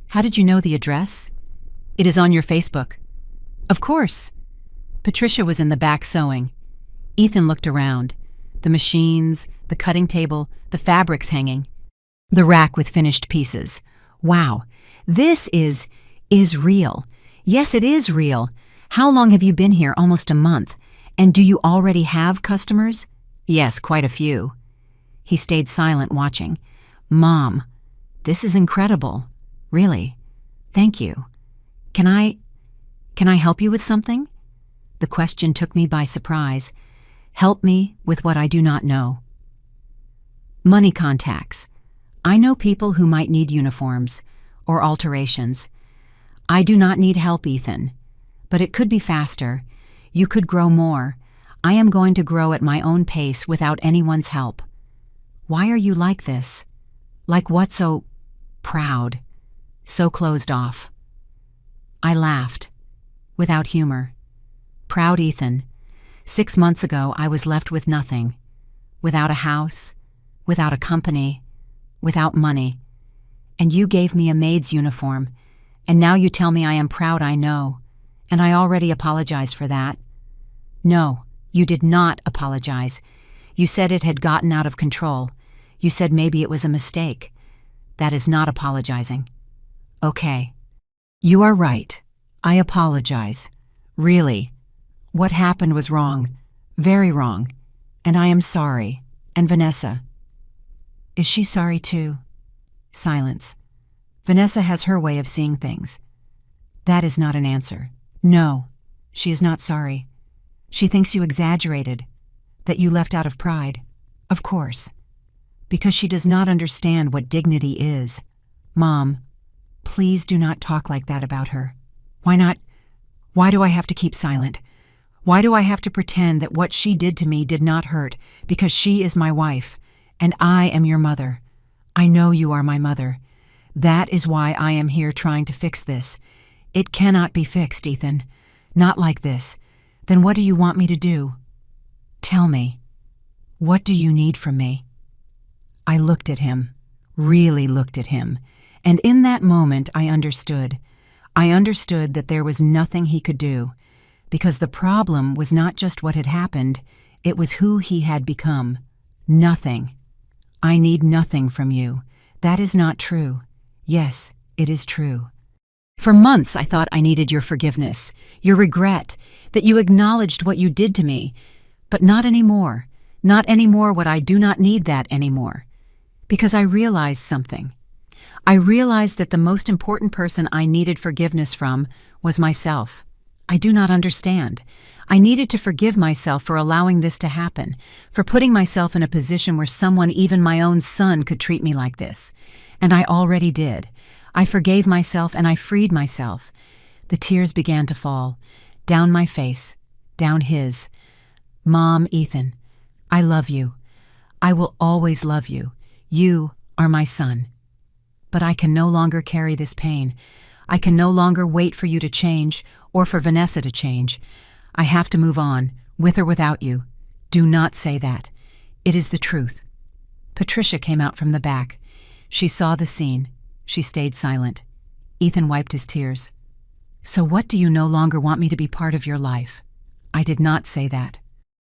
How did you know the address?" "It is on your Facebook." "Of course." Patricia was in the back sewing. Ethan looked around. The machines, the cutting table, the fabrics hanging. The rack with finished pieces. "Wow, this is real. Yes, it is real. How long have you been here? Almost a month. And do you already have customers?" "Yes, quite a few." He stayed silent, watching. "Mom, this is incredible. Really. Thank you. Can I help you with something?" The question took me by surprise. Help me with what I do not know. Money contacts. I know people who might need uniforms or alterations. I do not need help, Ethan. But it could be faster. You could grow more. I am going to grow at my own pace without anyone's help. Why are you like this? Like what? So proud, so closed off. I laughed, without humor. Proud Ethan. 6 months ago, I was left with nothing. Without a house, without a company, without money. And you gave me a maid's uniform, and now you tell me I am proud. I know, and I already apologized for that. No, you did not apologize. You said it had gotten out of control. You said maybe it was a mistake. That is not apologizing. Okay. You are right. I apologize. Really. What happened was wrong. Very wrong. And I am sorry. And Vanessa. Is she sorry too? Silence. Vanessa has her way of seeing things. That is not an answer. No, she is not sorry. She thinks you exaggerated, that you left out of pride. Of course. Because she does not understand what dignity is. Mom, please do not talk like that about her. Why not? Why do I have to keep silent? Why do I have to pretend that what she did to me did not hurt because she is my wife? And I am your mother. I know you are my mother. That is why I am here trying to fix this. It cannot be fixed, Ethan. Not like this. Then what do you want me to do? Tell me. What do you need from me? I looked at him, really looked at him, and in that moment I understood. I understood that there was nothing he could do, because the problem was not just what had happened, it was who he had become. Nothing. I need nothing from you. That is not true. Yes, it is true. For months I thought I needed your forgiveness, your regret, that you acknowledged what you did to me. But not anymore. Not anymore. What I do not need that anymore. Because I realized something. I realized that the most important person I needed forgiveness from was myself. I do not understand. I needed to forgive myself for allowing this to happen, for putting myself in a position where someone, even my own son, could treat me like this. And I already did. I forgave myself and I freed myself. The tears began to fall, down my face, down his. Mom, Ethan, I love you. I will always love you. You are my son. But I can no longer carry this pain. I can no longer wait for you to change or for Vanessa to change. I have to move on, with or without you. Do not say that. It is the truth. Patricia came out from the back. She saw the scene. She stayed silent. Ethan wiped his tears. So what do you no longer want me to be part of your life? I did not say that.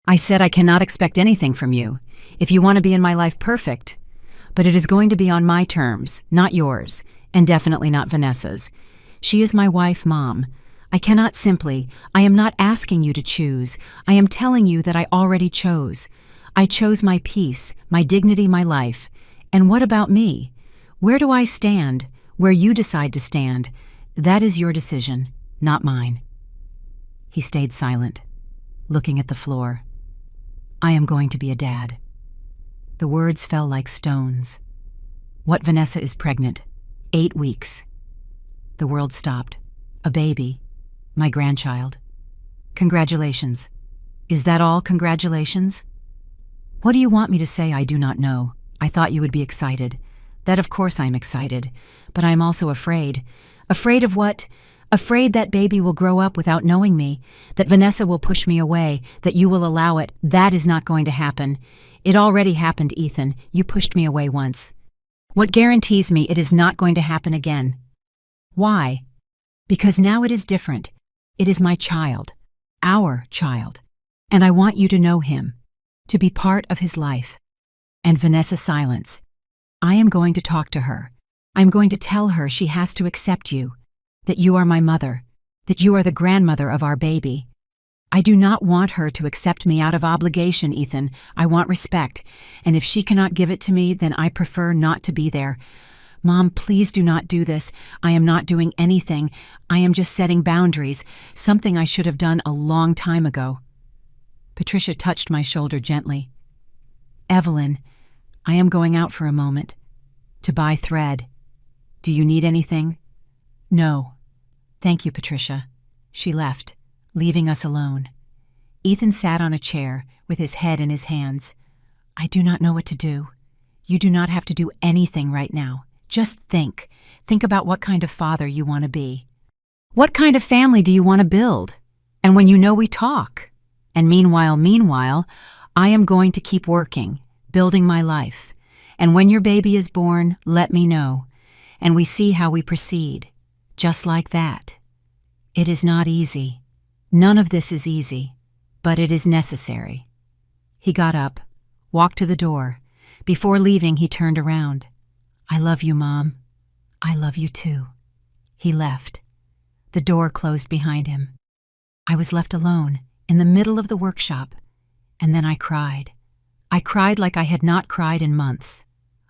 I said I cannot expect anything from you. If you want to be in my life, perfect. But it is going to be on my terms, not yours, and definitely not Vanessa's. She is my wife, Mom. I cannot simply. I am not asking you to choose. I am telling you that I already chose. I chose my peace, my dignity, my life. And what about me? Where do I stand? Where you decide to stand? That is your decision, not mine. He stayed silent, looking at the floor. I am going to be a dad. The words fell like stones. What? Vanessa is pregnant. 8 weeks. The world stopped. A baby. My grandchild. Congratulations. Is that all? Congratulations? What do you want me to say? I do not know. I thought you would be excited. That of course I'm excited, but I'm also afraid. Afraid of what? Afraid that baby will grow up without knowing me, that Vanessa will push me away, that you will allow it. That is not going to happen. It already happened, Ethan. You pushed me away once. What guarantees me it is not going to happen again? Why? Because now it is different. It is my child, our child, and I want you to know him, to be part of his life. And Vanessa silence. I am going to talk to her. I'm going to tell her she has to accept you, that you are my mother, that you are the grandmother of our baby. I do not want her to accept me out of obligation, Ethan. I want respect, and if she cannot give it to me, then I prefer not to be there. Mom, please do not do this. I am not doing anything. I am just setting boundaries, something I should have done a long time ago. Patricia touched my shoulder gently. Evelyn, I am going out for a moment. To buy thread. Do you need anything? No. Thank you, Patricia. She left, leaving us alone. Ethan sat on a chair with his head in his hands. I do not know what to do. You do not have to do anything right now. Just think. Think about what kind of father you want to be. What kind of family do you want to build? And when you know we talk. And meanwhile, I am going to keep working, building my life. And when your baby is born, let me know. And we see how we proceed. Just like that. It is not easy. None of this is easy, but it is necessary. He got up, walked to the door. Before leaving, he turned around. I love you, Mom. I love you too. He left. The door closed behind him. I was left alone, in the middle of the workshop, and then I cried. I cried like I had not cried in months.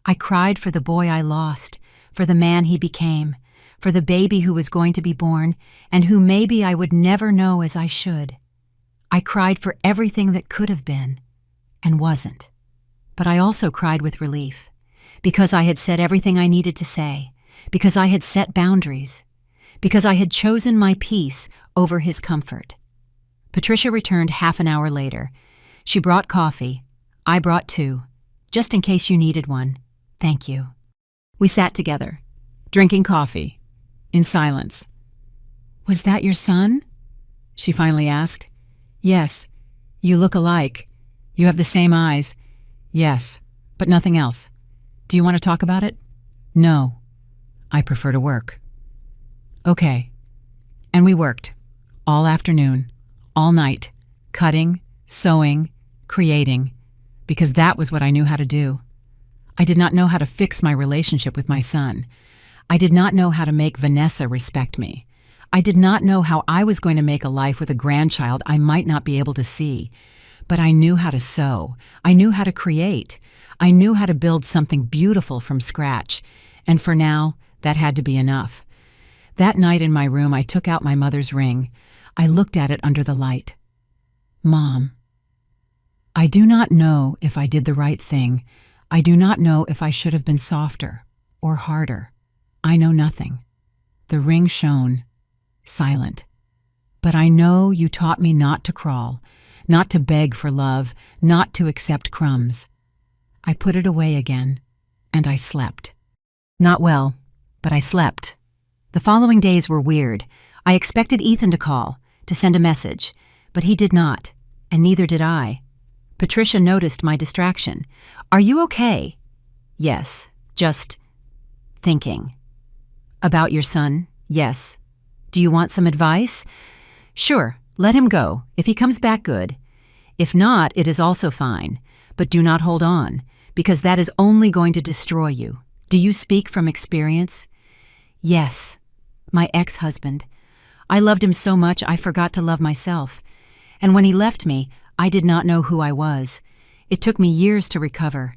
I cried for the boy I lost, for the man he became, for the baby who was going to be born, and who maybe I would never know as I should. I cried for everything that could have been, and wasn't. But I also cried with relief, because I had said everything I needed to say, because I had set boundaries, because I had chosen my peace over his comfort. Patricia returned half an hour later. She brought coffee. I brought 2, just in case you needed one. Thank you. We sat together, drinking coffee, in silence. Was that your son? She finally asked. Yes. You look alike. You have the same eyes. Yes, but nothing else. Do you want to talk about it? No. I prefer to work. Okay. And we worked. All afternoon. All night. Cutting, sewing, creating. Because that was what I knew how to do. I did not know how to fix my relationship with my son. I did not know how to make Vanessa respect me. I did not know how I was going to make a life with a grandchild I might not be able to see. But I knew how to sew. I knew how to create. I knew how to build something beautiful from scratch. And for now, that had to be enough. That night in my room, I took out my mother's ring. I looked at it under the light. Mom, I do not know if I did the right thing. I do not know if I should have been softer or harder. I know nothing. The ring shone, silent. But I know you taught me not to crawl, not to beg for love, not to accept crumbs. I put it away again, and I slept. Not well, but I slept. The following days were weird. I expected Ethan to call, to send a message, but he did not, and neither did I. Patricia noticed my distraction. Are you okay? Yes, just thinking. About your son? Yes. Do you want some advice? Sure, let him go. If he comes back, good. If not, it is also fine. But do not hold on, because that is only going to destroy you. Do you speak from experience? Yes. My ex-husband. I loved him so much I forgot to love myself. And when he left me, I did not know who I was. It took me years to recover.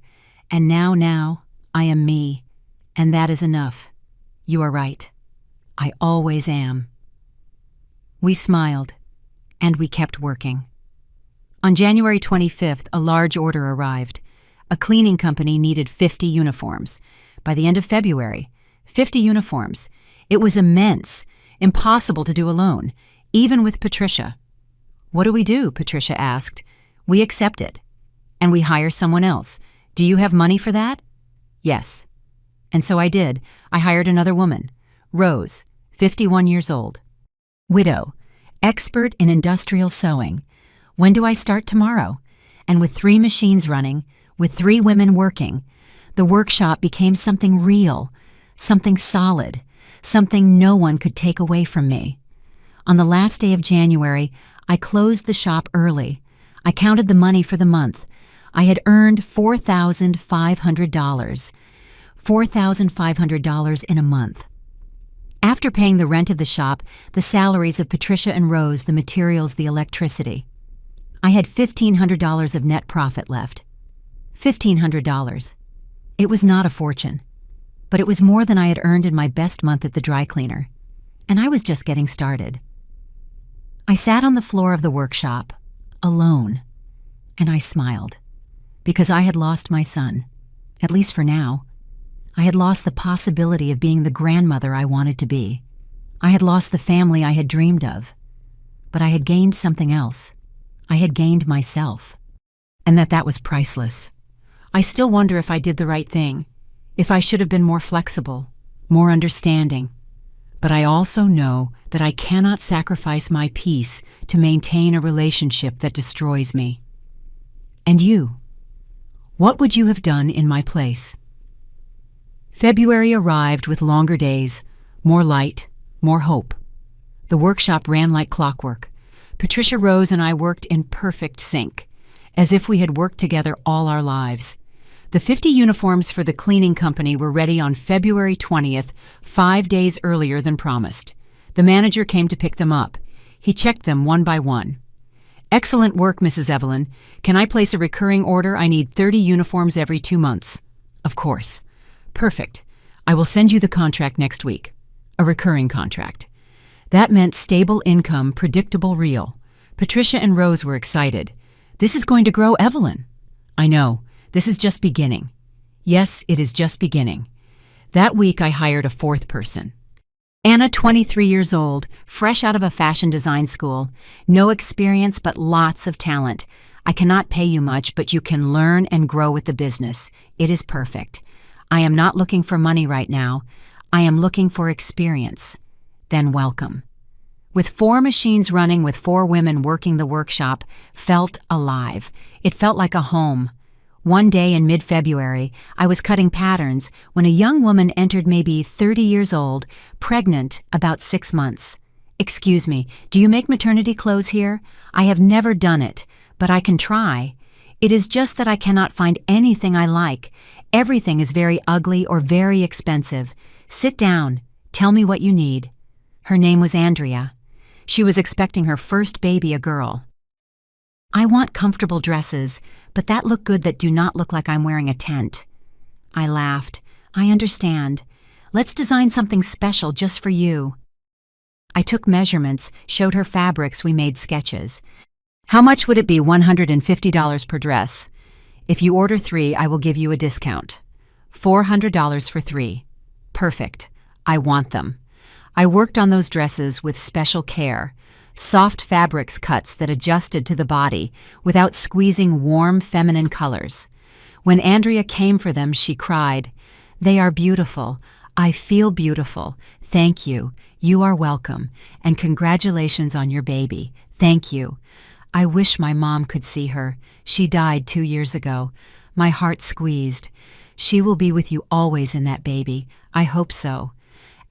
And now, I am me. And that is enough. You are right. I always am. We smiled, and we kept working. On January 25th, a large order arrived. A cleaning company needed 50 uniforms. By the end of February, 50 uniforms. It was immense, impossible to do alone, even with Patricia. What do we do? Patricia asked. We accept it. And we hire someone else. Do you have money for that? Yes. And so I did. I hired another woman, Rose, 51 years old. Widow, expert in industrial sewing. When do I start? Tomorrow. And with 3 machines running, with 3 women working, the workshop became something real, something solid, something no one could take away from me. On the last day of January, I closed the shop early. I counted the money for the month. I had earned $4,500. $4,500 in a month. After paying the rent of the shop, the salaries of Patricia and Rose, the materials, the electricity, I had $1,500 of net profit left. $1,500. It was not a fortune, but it was more than I had earned in my best month at the dry cleaner, and I was just getting started. I sat on the floor of the workshop, alone, and I smiled, because I had lost my son, at least for now. I had lost the possibility of being the grandmother I wanted to be. I had lost the family I had dreamed of. But I had gained something else. I had gained myself. And that was priceless. I still wonder if I did the right thing, if I should have been more flexible, more understanding. But I also know that I cannot sacrifice my peace to maintain a relationship that destroys me. And you? What would you have done in my place? February arrived with longer days, more light, more hope. The workshop ran like clockwork. Patricia, Rose, and I worked in perfect sync, as if we had worked together all our lives. The 50 uniforms for the cleaning company were ready on February 20th, 5 days earlier than promised. The manager came to pick them up. He checked them one by one. "Excellent work, Mrs. Evelyn. Can I place a recurring order? I need 30 uniforms every 2 months." "Of course." "Perfect. I will send you the contract next week." A recurring contract. That meant stable income, predictable, real. Patricia and Rose were excited. "This is going to grow, Evelyn." "I know. This is just beginning." "Yes, it is just beginning." That week I hired a 4th person. Anna, 23 years old, fresh out of a fashion design school. No experience, but lots of talent. "I cannot pay you much, but you can learn and grow with the business. It is perfect. I am not looking for money right now. I am looking for experience." Then welcome. With 4 machines running, with 4 women working, the workshop felt alive. It felt like a home. One day in mid-February, I was cutting patterns when a young woman entered, maybe 30 years old, pregnant, about 6 months. "Excuse me, do you make maternity clothes here? I have never done it, but I can try. It is just that I cannot find anything I like. Everything is very ugly or very expensive. Sit down. Tell me what you need." Her name was Andrea. She was expecting her first baby, a girl. "I want comfortable dresses, but that look good that do not look like I'm wearing a tent." I laughed. "I understand. Let's design something special just for you." I took measurements, showed her fabrics, we made sketches. "How much would it be?" $150 per dress. "If you order 3, I will give you a discount." $400 for 3. "Perfect. I want them." I worked on those dresses with special care. Soft fabrics cuts that adjusted to the body without squeezing warm feminine colors. When Andrea came for them, she cried, "They are beautiful. I feel beautiful. Thank you. You are welcome. And congratulations on your baby. Thank you. I wish my mom could see her. She died 2 years ago. My heart squeezed. She will be with you always in that baby. I hope so."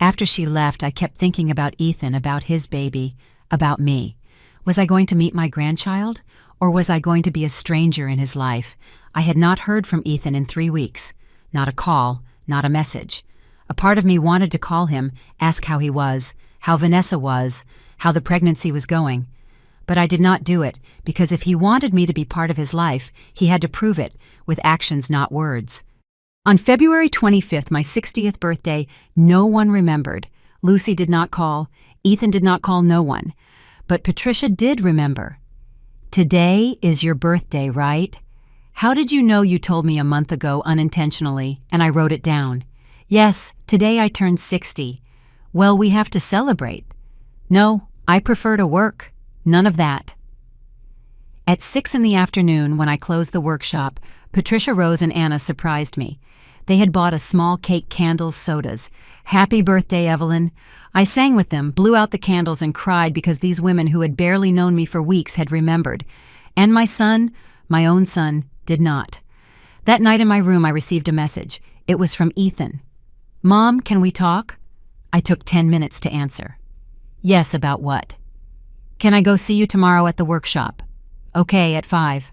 After she left, I kept thinking about Ethan, about his baby, about me. Was I going to meet my grandchild, or was I going to be a stranger in his life? I had not heard from Ethan in 3 weeks. Not a call, not a message. A part of me wanted to call him, ask how he was, how Vanessa was, how the pregnancy was going. But I did not do it, because if he wanted me to be part of his life, he had to prove it, with actions, not words. On February 25th, my 60th birthday, no one remembered. Lucy did not call. Ethan did not call, no one. But Patricia did remember. "Today is your birthday, right? How did you know? You told me a month ago unintentionally, and I wrote it down." "Yes, today I turned 60. "Well, we have to celebrate." "No, I prefer to work. None of that." At 6 in the afternoon, when I closed the workshop, Patricia, Rose, and Anna surprised me. They had bought a small cake, candles, sodas. "Happy birthday, Evelyn." I sang with them, blew out the candles, and cried because these women who had barely known me for weeks had remembered. And my son, my own son, did not. That night in my room, I received a message. It was from Ethan. "Mom, can we talk?" I took 10 minutes to answer. "Yes, about what?" "Can I go see you tomorrow at the workshop?" "Okay, at 5.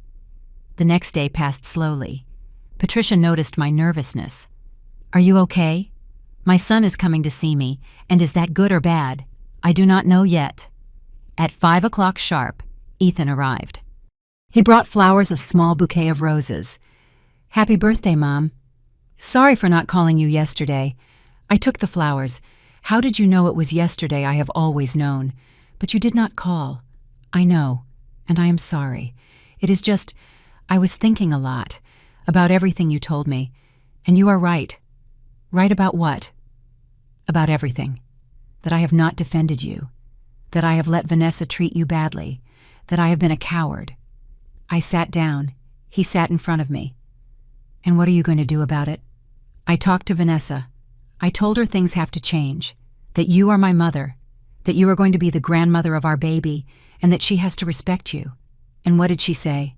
The next day passed slowly. Patricia noticed my nervousness. "Are you okay?" "My son is coming to see me, and is that good or bad?" "I do not know yet." At 5 o'clock sharp, Ethan arrived. He brought flowers, a small bouquet of roses. "Happy birthday, Mom." "Sorry for not calling you yesterday." I took the flowers. "How did you know it was yesterday? I have always known. But you did not call." "I know, and I am sorry. It is just, I was thinking a lot about everything you told me. And you are right." "Right about what?" "About everything. That I have not defended you. That I have let Vanessa treat you badly. That I have been a coward." I sat down. He sat in front of me. "And what are you going to do about it?" "I talked to Vanessa. I told her things have to change. That you are my mother. That you are going to be the grandmother of our baby, and that she has to respect you." "And what did she say?"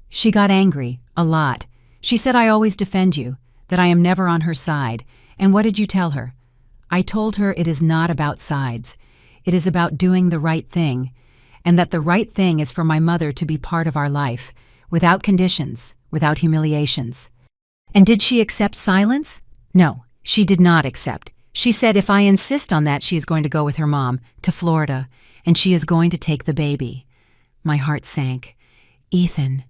"She got angry, a lot. She said I always defend you, that I am never on her side. And what did you tell her?" "I told her it is not about sides. It is about doing the right thing, and that the right thing is for my mother to be part of our life, without conditions, without humiliations." "And did she accept silence?" "No, she did not accept. She said if I insist on that, she is going to go with her mom to Florida, and she is going to take the baby." My heart sank. "Ethan,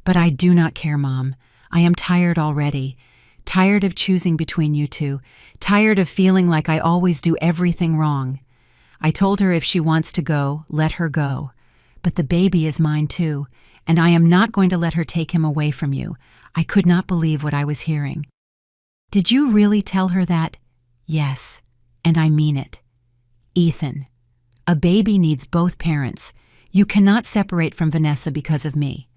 but I do not care, Mom. I am tired already. Tired of choosing between you two. Tired of feeling like I always do everything wrong." I told her if she wants to go, let her go. "But the baby is mine too, and I am not going to let her take him away from you." I could not believe what I was hearing. "Did you really tell her that?" "Yes, and I mean it." "Ethan, a baby needs both parents. You cannot separate from Vanessa because of me."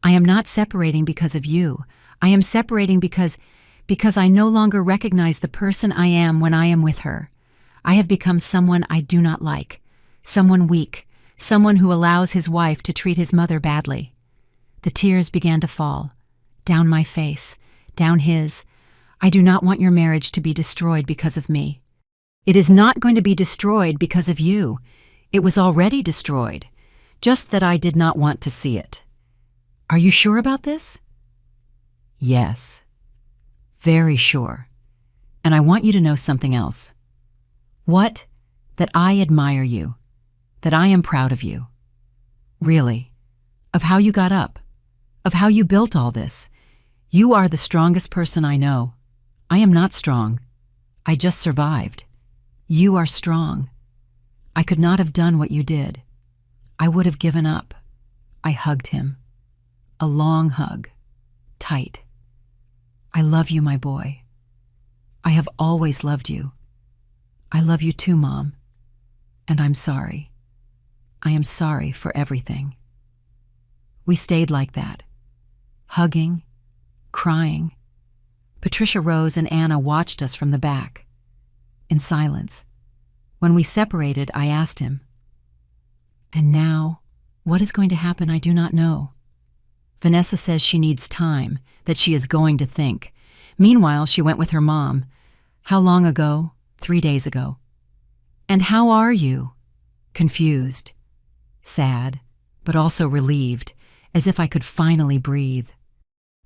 "I am not separating because of you. I am separating because I no longer recognize the person I am when I am with her. I have become someone I do not like, someone weak, someone who allows his wife to treat his mother badly." The tears began to fall, down my face, down his. "I do not want your marriage to be destroyed because of me." "It is not going to be destroyed because of you. It was already destroyed, just that I did not want to see it." "Are you sure about this?" "Yes, very sure. And I want you to know something else." "What?" "That I admire you. That I am proud of you. Really. Of how you got up. Of how you built all this. You are the strongest person I know. I am not strong. I just survived. You are strong. I could not have done what you did. I would have given up." I hugged him. A long hug. Tight. "I love you, my boy. I have always loved you. I love you too, Mom. And I'm sorry. I am sorry for everything." We stayed like that, hugging, crying. Patricia rose and Anna watched us from the back, in silence. When we separated, I asked him, "And now, what is going to happen? I do not know. Vanessa says she needs time, that she is going to think. Meanwhile, she went with her mom. How long ago? 3 days ago. And how are you?" Confused, sad, but also relieved, as if I could finally breathe.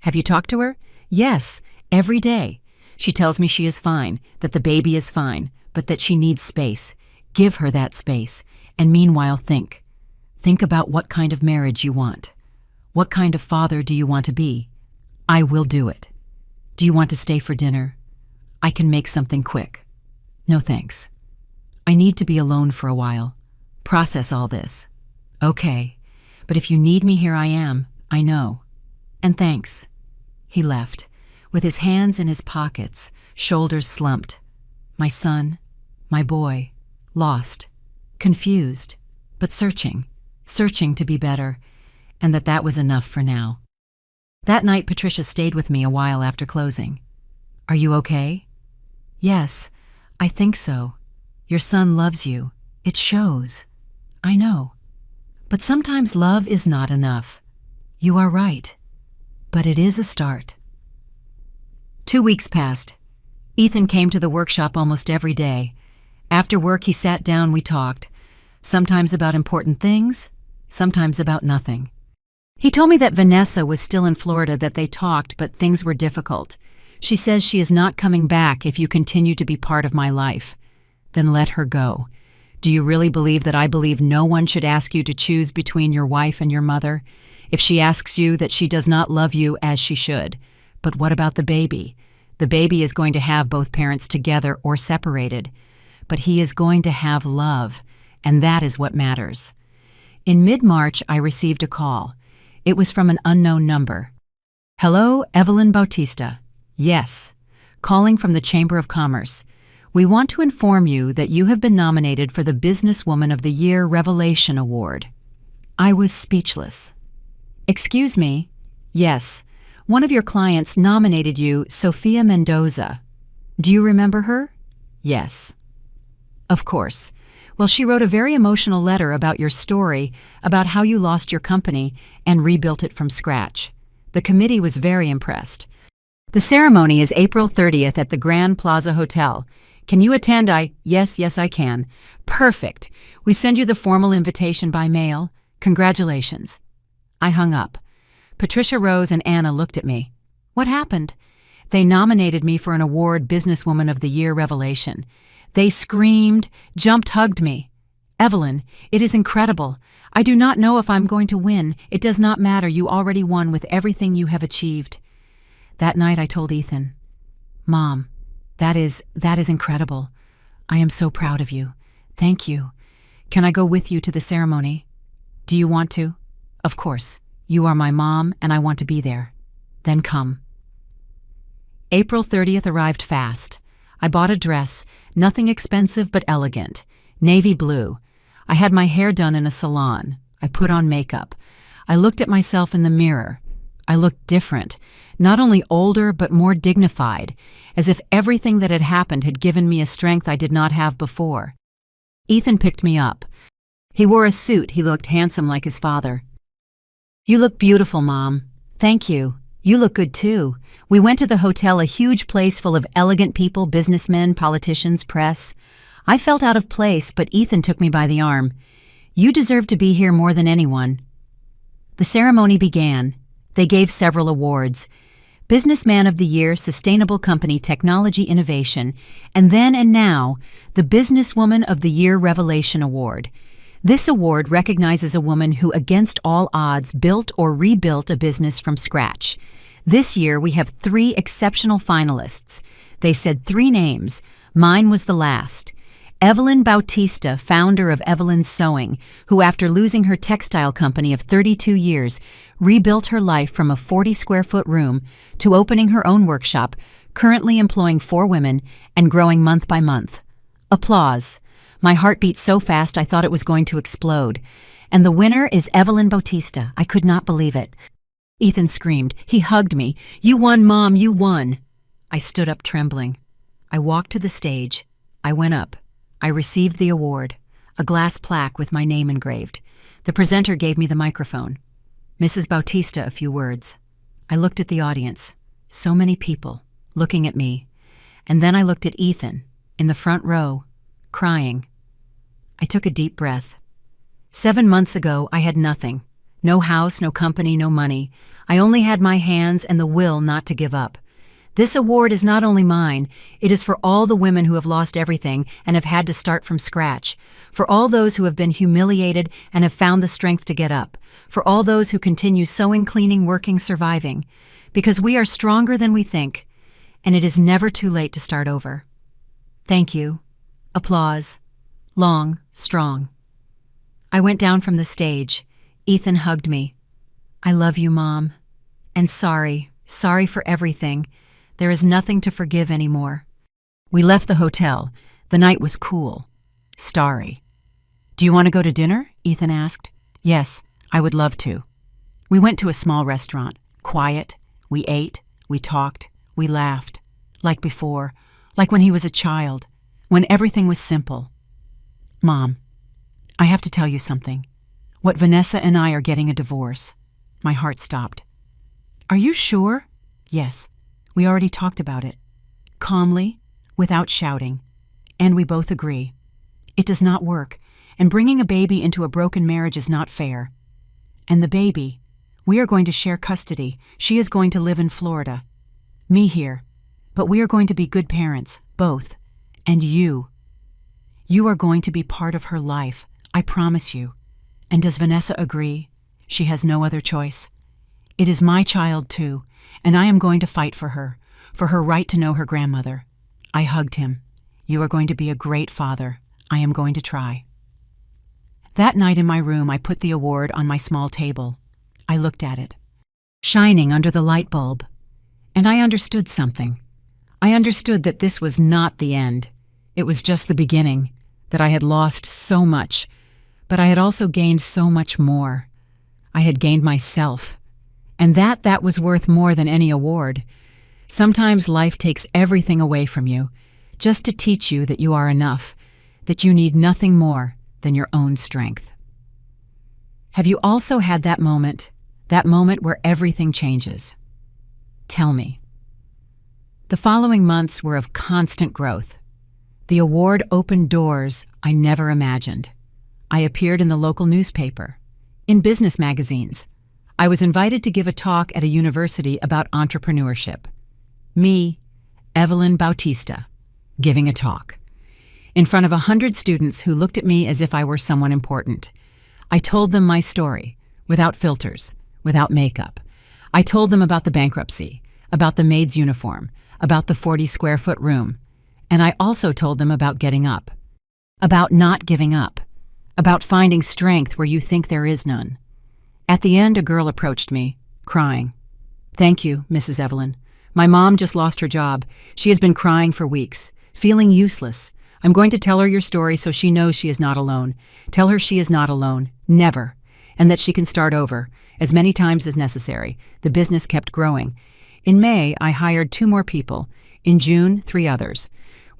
"Have you talked to her?" "Yes, every day. She tells me she is fine, that the baby is fine, but that she needs space. Give her that space, and meanwhile think. Think about what kind of marriage you want. What kind of father do you want to be? I will do it. Do you want to stay for dinner? I can make something quick. No thanks. I need to be alone for a while. Process all this. Okay, but if you need me, here I am. I know. And thanks." He left, with his hands in his pockets, shoulders slumped. My son, my boy, lost, confused, but searching to be better, and that was enough for now. That night, Patricia stayed with me a while after closing. Are you okay? Yes, I think so. Your son loves you. It shows. I know. But sometimes love is not enough. You are right. But it is a start. 2 weeks passed. Ethan came to the workshop almost every day. After work, he sat down, we talked. Sometimes about important things, sometimes about nothing. He told me that Vanessa was still in Florida, that they talked, but things were difficult. She says she is not coming back if you continue to be part of my life. Then let her go. Do you really believe that I believe no one should ask you to choose between your wife and your mother? If she asks you, that she does not love you as she should. But what about the baby? The baby is going to have both parents together or separated. But he is going to have love, and that is what matters. In mid-March, I received a call. It was from an unknown number. Hello, Evelyn Bautista. Yes, calling from the Chamber of Commerce. We want to inform you that you have been nominated for the Businesswoman of the Year Revelation Award. I was speechless. Excuse me? Yes, one of your clients nominated you, Sophia Mendoza. Do you remember her? Yes. Of course. Well, she wrote a very emotional letter about your story, about how you lost your company and rebuilt it from scratch. The committee was very impressed. The ceremony is April 30th at the Grand Plaza Hotel. Can you attend? Yes, I can. Perfect. We send you the formal invitation by mail. Congratulations. I hung up. Patricia Rose and Anna looked at me. What happened? They nominated me for an award, Businesswoman of the Year Revelation. They screamed, jumped, hugged me. Evelyn, it is incredible. I do not know if I'm going to win. It does not matter. You already won with everything you have achieved. That night I told Ethan, Mom, that is incredible. I am so proud of you. Thank you. Can I go with you to the ceremony? Do you want to? Of course. You are my mom, and I want to be there. Then come. April 30th arrived fast. I bought a dress, nothing expensive but elegant, navy blue. I had my hair done in a salon. I put on makeup. I looked at myself in the mirror. I looked different, not only older but more dignified, as if everything that had happened had given me a strength I did not have before. Ethan picked me up. He wore a suit. He looked handsome like his father. You look beautiful, Mom. Thank you. You look good too. We went to the hotel, a huge place full of elegant people, businessmen, politicians, press. I felt out of place, but Ethan took me by the arm. You deserve to be here more than anyone. The ceremony began. They gave several awards. Businessman of the Year, Sustainable Company, Technology Innovation, and then and now, the Businesswoman of the Year Revelation Award. This award recognizes a woman who, against all odds, built or rebuilt a business from scratch. This year, we have 3 exceptional finalists. They said 3 names. Mine was the last. Evelyn Bautista, founder of Evelyn's Sewing, who, after losing her textile company of 32 years, rebuilt her life from a 40-square-foot room to opening her own workshop, currently employing 4 women and growing month by month. Applause. My heart beat so fast I thought it was going to explode. And the winner is Evelyn Bautista. I could not believe it. Ethan screamed. He hugged me. You won, Mom, you won. I stood up trembling. I walked to the stage. I went up. I received the award, a glass plaque with my name engraved. The presenter gave me the microphone. Mrs. Bautista, a few words. I looked at the audience. So many people, looking at me. And then I looked at Ethan, in the front row, crying. I took a deep breath. 7 months ago, I had nothing. No house, no company, no money. I only had my hands and the will not to give up. This award is not only mine, it is for all the women who have lost everything and have had to start from scratch, for all those who have been humiliated and have found the strength to get up, for all those who continue sewing, cleaning, working, surviving, because we are stronger than we think, and it is never too late to start over. Thank you. Applause. Long, strong. I went down from the stage. Ethan hugged me. I love you, Mom. And sorry for everything. There is nothing to forgive anymore. We left the hotel. The night was cool, starry. Do you want to go to dinner? Ethan asked. Yes, I would love to. We went to a small restaurant, quiet. We ate, we talked, we laughed. like before, like when he was a child, when everything was simple. Mom, I have to tell you something. What Vanessa and I are getting a divorce. My heart stopped. Are you sure? Yes, we already talked about it. Calmly, without shouting. And we both agree. It does not work, and bringing a baby into a broken marriage is not fair. And the baby, we are going to share custody. She is going to live in Florida. Me here. But we are going to be good parents, both. And you. You are going to be part of her life, I promise you. And does Vanessa agree? She has no other choice. It is my child too, and I am going to fight for her right to know her grandmother. I hugged him. You are going to be a great father. I am going to try. That night in my room, I put the award on my small table. I looked at it, shining under the light bulb. And I understood something. I understood that this was not the end. It was just the beginning, that I had lost so much, but I had also gained so much more. I had gained myself, and that was worth more than any award. Sometimes life takes everything away from you, just to teach you that you are enough, that you need nothing more than your own strength. Have you also had that moment where everything changes? Tell me. The following months were of constant growth. The award opened doors I never imagined. I appeared in the local newspaper, in business magazines. I was invited to give a talk at a university about entrepreneurship. Me, Evelyn Bautista, giving a talk. In front of 100 students who looked at me as if I were someone important. I told them my story, without filters, without makeup. I told them about the bankruptcy, about the maid's uniform, about the 40-square-foot room. And I also told them about getting up, about not giving up, about finding strength where you think there is none. At the end, a girl approached me, crying. Thank you, Mrs. Evelyn. My mom just lost her job. She has been crying for weeks, feeling useless. I'm going to tell her your story so she knows she is not alone. Tell her she is not alone, never, and that she can start over, as many times as necessary. The business kept growing. In May, I hired 2 more people. In June, 3 others.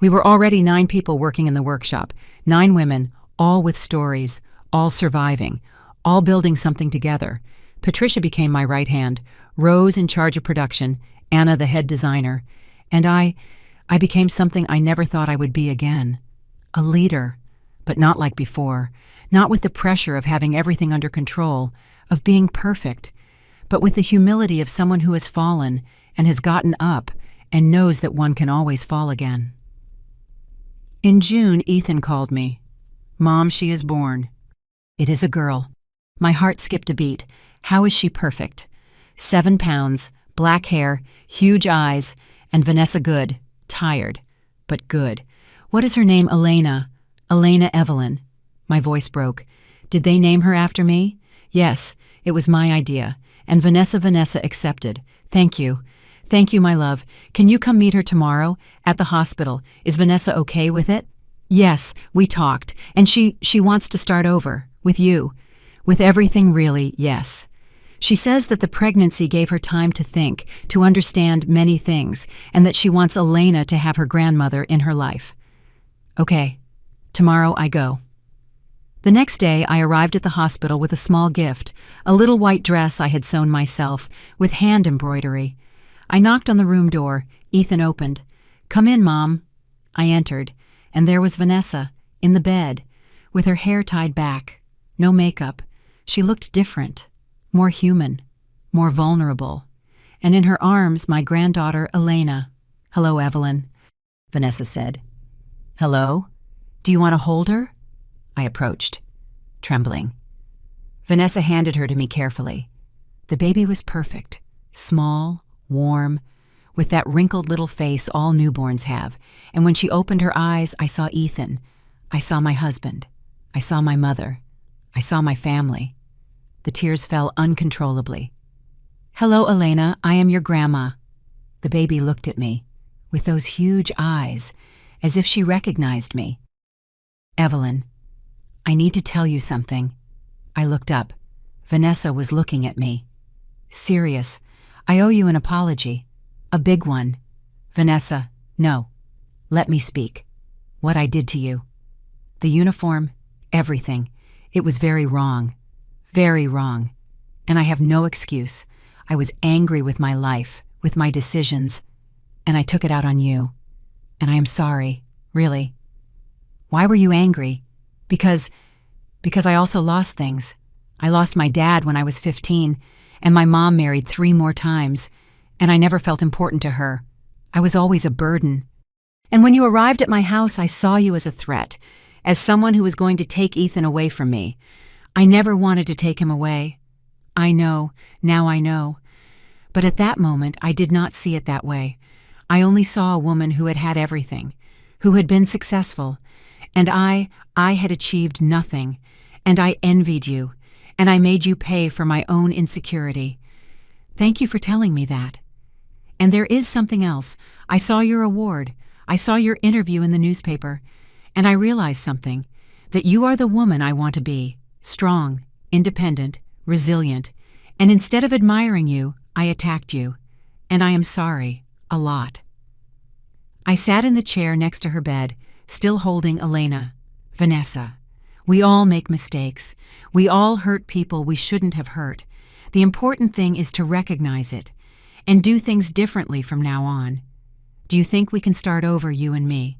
We were already 9 people working in the workshop, 9 women, all with stories, all surviving, all building something together. Patricia became my right hand, Rose in charge of production, Anna the head designer, and I became something I never thought I would be again. A leader, but not like before, not with the pressure of having everything under control, of being perfect, but with the humility of someone who has fallen and has gotten up and knows that one can always fall again. In June, Ethan called me. Mom, she is born. It is a girl. My heart skipped a beat. How is she perfect? 7 pounds, black hair, huge eyes, and Vanessa good, tired, but good. What is her name? Elena. Elena Evelyn. My voice broke. Did they name her after me? Yes, it was my idea. And Vanessa accepted. Thank you. Thank you, my love. Can you come meet her tomorrow? At the hospital. Is Vanessa okay with it? Yes, we talked. And she wants to start over. With you. With everything, really, yes. She says that the pregnancy gave her time to think, to understand many things, and that she wants Elena to have her grandmother in her life. Okay. Tomorrow I go. The next day, I arrived at the hospital with a small gift, a little white dress I had sewn myself, with hand embroidery. I knocked on the room door. Ethan opened. Come in, Mom. I entered, and there was Vanessa, in the bed, with her hair tied back. No makeup. She looked different, more human, more vulnerable. And in her arms, my granddaughter, Elena. Hello, Evelyn, Vanessa said. Hello? Do you want to hold her? I approached, trembling. Vanessa handed her to me carefully. The baby was perfect, small, warm, with that wrinkled little face all newborns have, and when she opened her eyes, I saw Ethan. I saw my husband. I saw my mother. I saw my family. The tears fell uncontrollably. Hello, Elena, I am your grandma. The baby looked at me, with those huge eyes, as if she recognized me. Evelyn, I need to tell you something. I looked up. Vanessa was looking at me. Serious. I owe you an apology. A big one. Vanessa, no. Let me speak. What I did to you. The uniform, everything. It was very wrong. Very wrong. And I have no excuse. I was angry with my life, with my decisions, and I took it out on you. And I am sorry, really. Why were you angry? Because I also lost things. I lost my dad when I was 15, and my mom married 3 more times, and I never felt important to her. I was always a burden. And when you arrived at my house, I saw you as a threat, as someone who was going to take Ethan away from me. I never wanted to take him away. I know, now I know. But at that moment, I did not see it that way. I only saw a woman who had had everything, who had been successful, and I had achieved nothing, and I envied you, and I made you pay for my own insecurity. Thank you for telling me that. And there is something else. I saw your award. I saw your interview in the newspaper, and I realized something, that you are the woman I want to be, strong, independent, resilient, and instead of admiring you, I attacked you, and I am sorry, a lot. I sat in the chair next to her bed, still holding Elena. Vanessa, we all make mistakes. We all hurt people we shouldn't have hurt. The important thing is to recognize it and do things differently from now on. Do you think we can start over, you and me?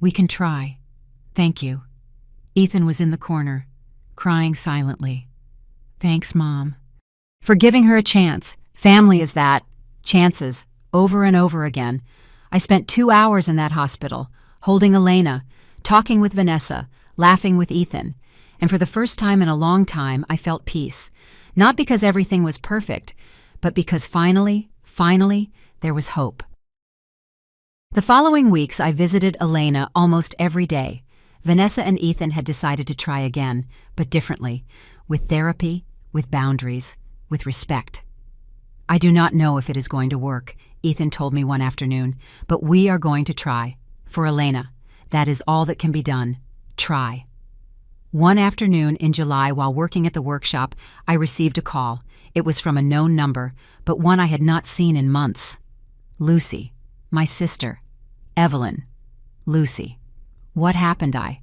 We can try. Thank you. Ethan was in the corner, crying silently. Thanks, Mom. For giving her a chance. Family is that. Chances. Over and over again. I spent 2 hours in that hospital, holding Elena, talking with Vanessa, laughing with Ethan. And for the first time in a long time, I felt peace. Not because everything was perfect, but because finally, there was hope. The following weeks, I visited Elena almost every day. Vanessa and Ethan had decided to try again, but differently, with therapy, with boundaries, with respect. I do not know if it is going to work, Ethan told me one afternoon, but we are going to try. For Elena, that is all that can be done. Try. One afternoon in July, while working at the workshop, I received a call. It was from a known number, but one I had not seen in months. Lucy, my sister. Evelyn. Lucy. What happened? I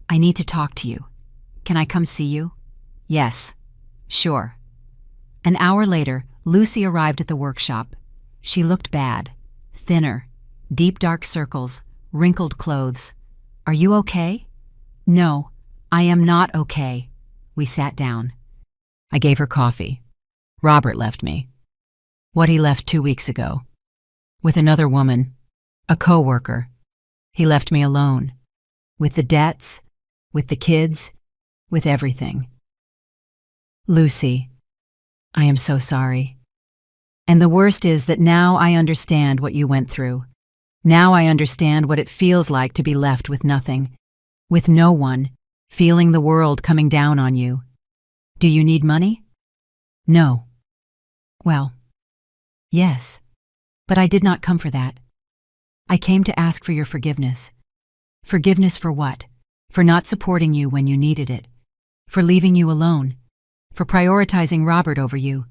need to talk to you. Can I come see you? Yes. Sure. An hour later, Lucy arrived at the workshop. She looked bad. Thinner. Deep dark circles. Wrinkled clothes. Are you okay? No, I am not okay. We sat down. I gave her coffee. Robert left me. What he left 2 weeks ago. With another woman. A co-worker. He left me alone. With the debts. With the kids. With everything. Lucy, I am so sorry. And the worst is that now I understand what you went through. Now I understand what it feels like to be left with nothing, with no one, feeling the world coming down on you. Do you need money? No. Well, yes, but I did not come for that. I came to ask for your forgiveness. Forgiveness for what? For not supporting you when you needed it. For leaving you alone. For prioritizing Robert over you.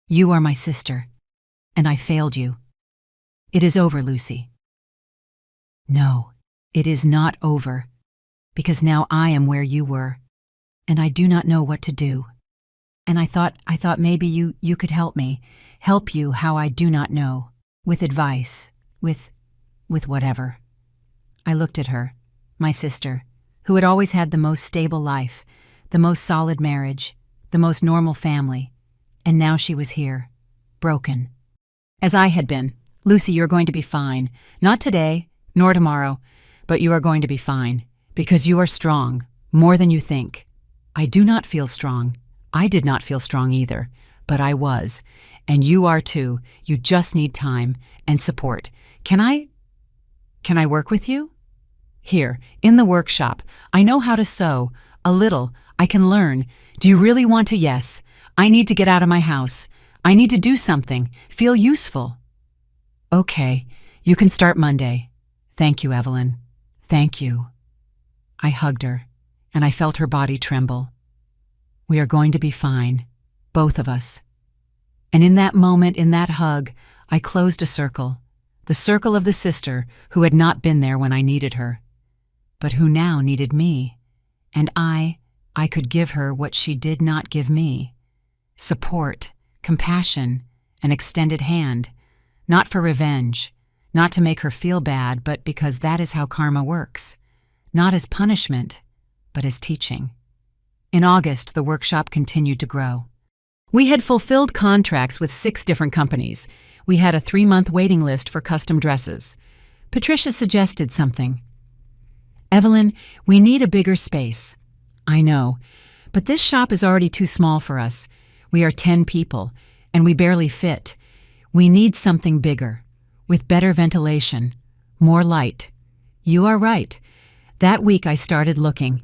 You are my sister, and I failed you. It is over, Lucy. No, it is not over, because now I am where you were, and I do not know what to do. And I thought maybe you could help me, help you how I do not know, with advice, with whatever. I looked at her, my sister, who had always had the most stable life, the most solid marriage, the most normal family, and now she was here, broken. As I had been. Lucy, you're going to be fine. Not today, nor tomorrow, but you are going to be fine, because you are strong, more than you think. I do not feel strong. I did not feel strong either, but I was, and you are too. You just need time and support. Can I work with you? Here, in the workshop. I know how to sew. A little. I can learn. Do you really want to? Yes. I need to get out of my house. I need to do something. Feel useful. Okay. You can start Monday. Thank you, Evelyn. Thank you. I hugged her, and I felt her body tremble. We are going to be fine. Both of us. And in that moment, in that hug, I closed a circle. the circle of the sister who had not been there when I needed her, but who now needed me, and I could give her what she did not give me: support, compassion, an extended hand, not for revenge, not to make her feel bad, but because that is how karma works, not as punishment, but as teaching. In August, the workshop continued to grow. We had fulfilled contracts with 6 different companies. We had a 3-month waiting list for custom dresses. Patricia suggested something. "Evelyn, we need a bigger space." "I know, but this shop is already too small for us. We are 10 people, and we barely fit. We need something bigger, with better ventilation, more light." "You are right." That week I started looking,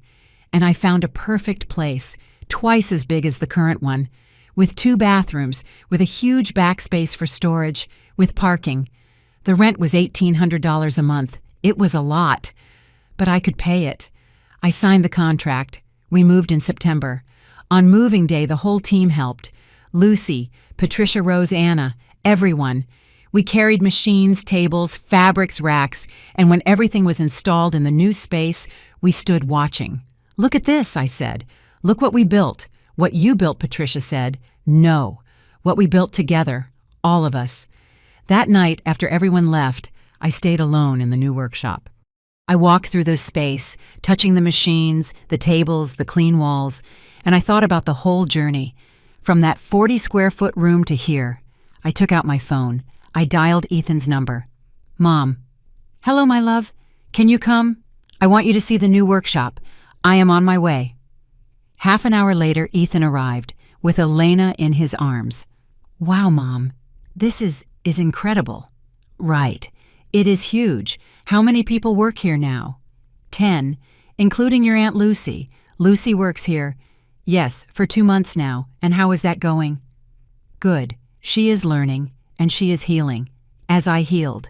and I found a perfect place, twice as big as the current one, with 2 bathrooms, with a huge backspace for storage, with parking. The rent was $1,800 a month. It was a lot, but I could pay it. I signed the contract. We moved in September. On moving day, the whole team helped. Lucy, Patricia, Rose, Anna, everyone. We carried machines, tables, fabrics, racks, and when everything was installed in the new space, we stood watching. "Look at this," I said. "Look what we built." "What you built," Patricia said. "No, what we built together, all of us." That night, after everyone left, I stayed alone in the new workshop. I walked through the space, touching the machines, the tables, the clean walls, and I thought about the whole journey, from that 40-square-foot room to here. I took out my phone. I dialed Ethan's number. "Mom." "Hello, my love. Can you come? I want you to see the new workshop. I am on my way." Half an hour later, Ethan arrived, with Elena in his arms. "Wow, Mom, this is incredible." "Right. It is huge. How many people work here now?" 10, including your Aunt Lucy. Lucy works here. Yes, for 2 months now. And how is that going?" "Good. She is learning, and she is healing, as I healed."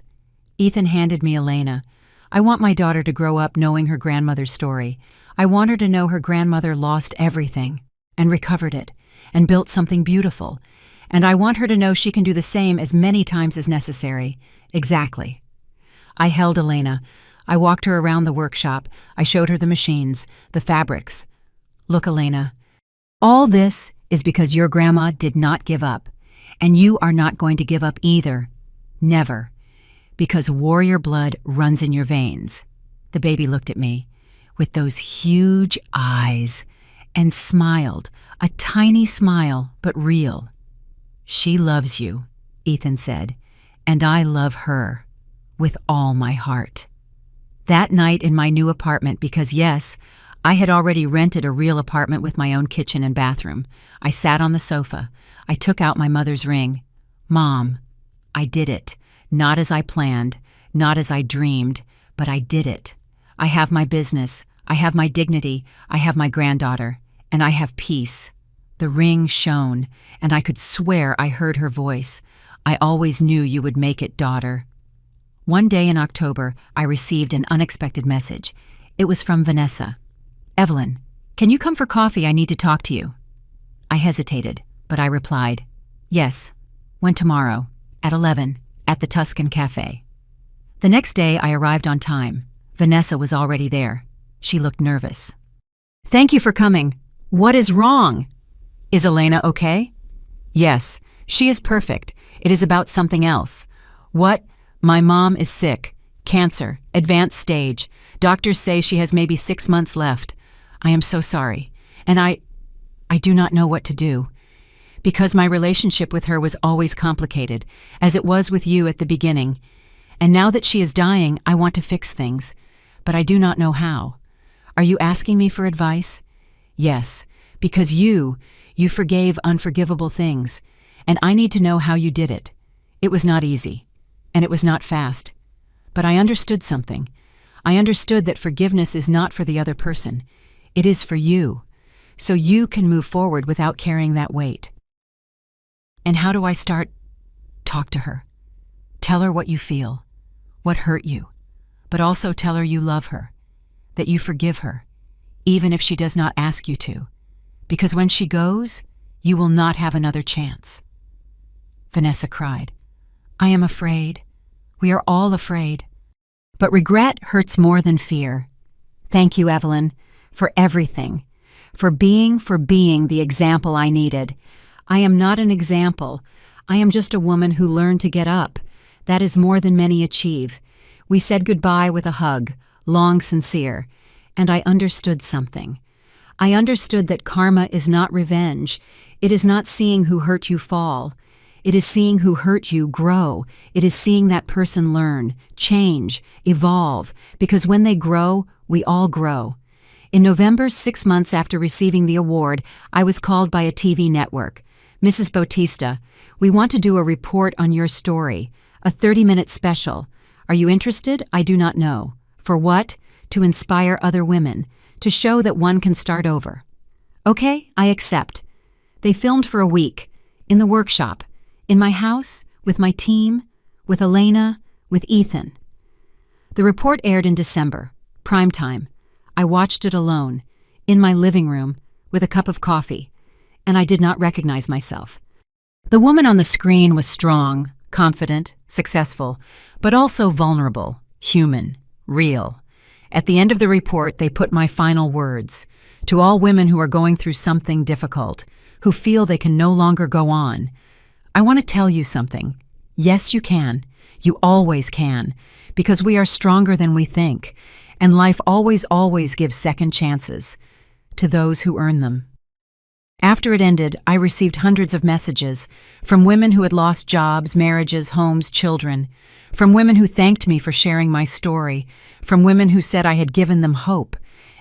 Ethan handed me Elena. "I want my daughter to grow up knowing her grandmother's story. I want her to know her grandmother lost everything, and recovered it, and built something beautiful. And I want her to know she can do the same as many times as necessary." "Exactly." I held Elena. I walked her around the workshop. I showed her the machines, the fabrics. "Look, Elena, all this is because your grandma did not give up, and you are not going to give up either. Never. Because warrior blood runs in your veins." The baby looked at me with those huge eyes and smiled, a tiny smile, but real. "She loves you," Ethan said, "and I love her with all my heart." That night in my new apartment, because yes, I had already rented a real apartment with my own kitchen and bathroom, I sat on the sofa. I took out my mother's ring. "Mom, I did it. Not as I planned, not as I dreamed, but I did it. I have my business, I have my dignity, I have my granddaughter, and I have peace." The ring shone, and I could swear I heard her voice. "I always knew you would make it, daughter." One day in October, I received an unexpected message. It was from Vanessa. "Evelyn, can you come for coffee? I need to talk to you." I hesitated, but I replied, "Yes, when tomorrow, at 11, at the Tuscan Cafe." The next day, I arrived on time. Vanessa was already there. She looked nervous. "Thank you for coming. What is wrong?" "Is Elena okay?" "Yes, she is perfect. It is about something else." "What?" "My mom is sick. Cancer, advanced stage. Doctors say she has maybe 6 months left. I am so sorry. And I do not know what to do. Because my relationship with her was always complicated, as it was with you at the beginning. And now that she is dying, I want to fix things. But I do not know how. Are you asking me for advice?" "Yes, because you forgave unforgivable things, and I need to know how you did it. It was not easy, and it was not fast. But I understood something. I understood that forgiveness is not for the other person. It is for you, so you can move forward without carrying that weight." "And how do I start?" "Talk to her. Tell her what you feel, what hurt you, but also tell her you love her, that you forgive her, even if she does not ask you to, because when she goes, you will not have another chance." Vanessa cried. "I am afraid. We are all afraid. But regret hurts more than fear. Thank you, Evelyn, for everything. For being the example I needed. I am not an example. I am just a woman who learned to get up. That is more than many achieve. We said goodbye with a hug, long, sincere, and I understood something. I understood that karma is not revenge. It is not seeing who hurt you fall. It is seeing who hurt you grow. It is seeing that person learn, change, evolve, because when they grow, we all grow. In November, 6 months after receiving the award, I was called by a TV network. Mrs. Bautista, we want to do a report on your story, a 30-minute special. Are you interested? I do not know. For what? To inspire other women, to show that one can start over. Okay, I accept. They filmed for a week, in the workshop, in my house, with my team, with Elena, with Ethan. The report aired in December, prime time. I watched it alone, in my living room, with a cup of coffee, and I did not recognize myself. The woman on the screen was strong, confident, successful, but also vulnerable, human, real. At the end of the report, they put my final words. To all women who are going through something difficult, who feel they can no longer go on, I want to tell you something. Yes, you can. You always can, because we are stronger than we think, and life always gives second chances to those who earn them. After it ended, I received hundreds of messages from women who had lost jobs, marriages, homes, children, from women who thanked me for sharing my story, from women who said I had given them hope.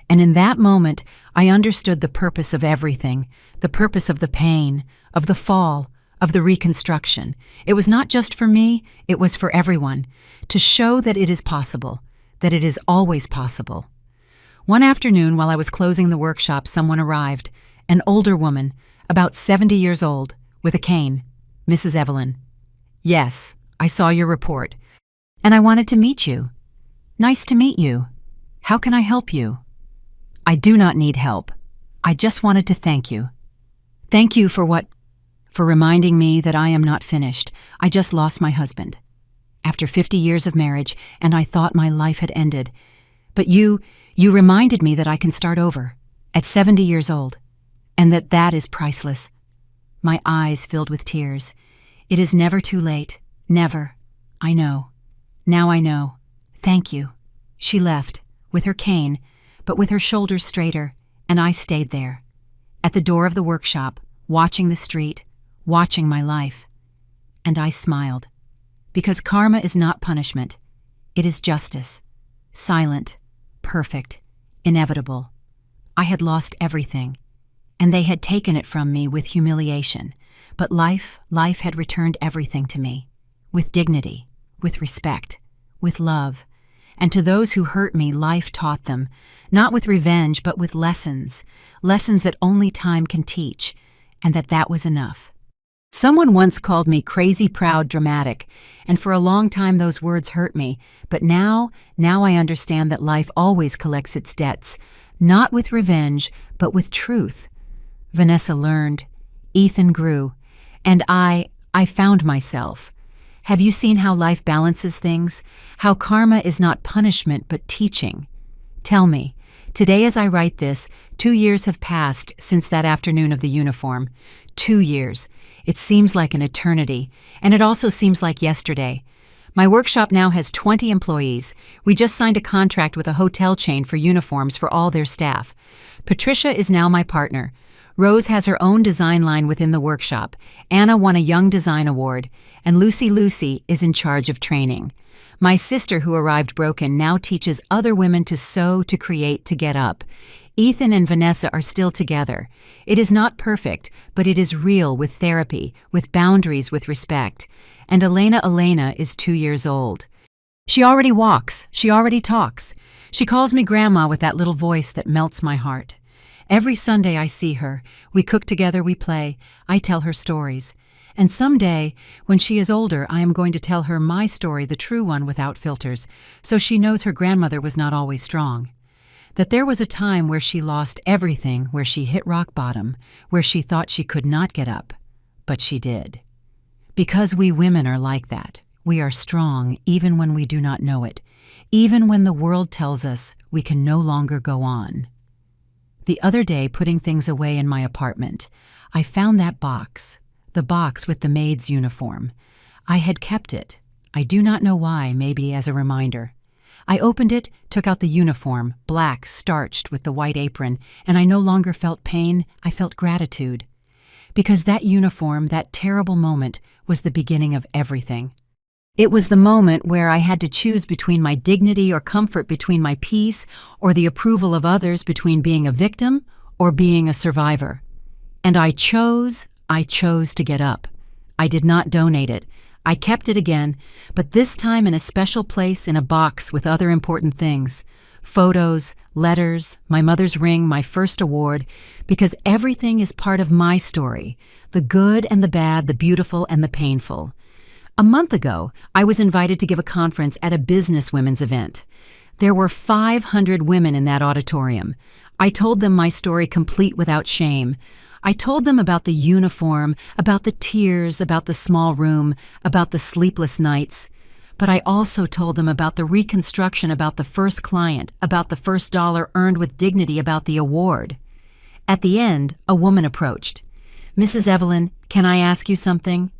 And in that moment, I understood the purpose of everything, the purpose of the pain, of the fall, of the reconstruction. It was not just for me, it was for everyone, to show that it is possible, that it is always possible. One afternoon, while I was closing the workshop, someone arrived, an older woman, about 70 years old, with a cane. Mrs. Evelyn. Yes, I saw your report, and I wanted to meet you. Nice to meet you. How can I help you? I do not need help. I just wanted to thank you. Thank you for what? For reminding me that I am not finished. I just lost my husband. After 50 years of marriage, and I thought my life had ended. But you reminded me that I can start over, at 70 years old, and that is priceless. My eyes filled with tears. It is never too late. Never. I know. Now I know. Thank you. She left, with her cane, but with her shoulders straighter, and I stayed there, at the door of the workshop, watching the street, watching my life. And I smiled, because karma is not punishment. It is justice. Silent, perfect, inevitable. I had lost everything, and they had taken it from me with humiliation. But life had returned everything to me, with dignity, with respect, with love. And to those who hurt me, life taught them, not with revenge, but with lessons that only time can teach, and that was enough. Someone once called me crazy, proud, dramatic, and for a long time those words hurt me, but now I understand that life always collects its debts, not with revenge, but with truth. Vanessa learned, Ethan grew, and I found myself. Have you seen how life balances things? How karma is not punishment, but teaching? Tell me, today as I write this, 2 years have passed since that afternoon of the uniform. 2 years. It seems like an eternity, and it also seems like yesterday. My workshop now has 20 employees. We just signed a contract with a hotel chain for uniforms for all their staff. Patricia is now my partner. Rose has her own design line within the workshop. Anna won a Young Design Award, and Lucy is in charge of training. My sister, who arrived broken, now teaches other women to sew, to create, to get up. Ethan and Vanessa are still together. It is not perfect, but it is real, with therapy, with boundaries, with respect. And Elena is 2 years old. She already walks. She already talks. She calls me Grandma with that little voice that melts my heart. Every Sunday I see her. We cook together, we play. I tell her stories. And someday, when she is older, I am going to tell her my story, the true one, without filters, so she knows her grandmother was not always strong. That there was a time where she lost everything, where she hit rock bottom, where she thought she could not get up. But she did. Because we women are like that. We are strong even when we do not know it, even when the world tells us we can no longer go on. The other day, putting things away in my apartment, I found that box, the box with the maid's uniform. I had kept it. I do not know why, maybe as a reminder. I opened it, took out the uniform, black, starched with the white apron, and I no longer felt pain, I felt gratitude. Because that uniform, that terrible moment, was the beginning of everything. It was the moment where I had to choose between my dignity or comfort, between my peace or the approval of others, between being a victim or being a survivor. And I chose to get up. I did not donate it. I kept it again, but this time in a special place in a box with other important things. Photos, letters, my mother's ring, my first award, because everything is part of my story, the good and the bad, the beautiful and the painful. A month ago, I was invited to give a conference at a business women's event. There were 500 women in that auditorium. I told them my story complete without shame. I told them about the uniform, about the tears, about the small room, about the sleepless nights. But I also told them about the reconstruction, about the first client, about the first dollar earned with dignity, about the award. At the end, a woman approached. "Mrs. Evelyn, can I ask you something?"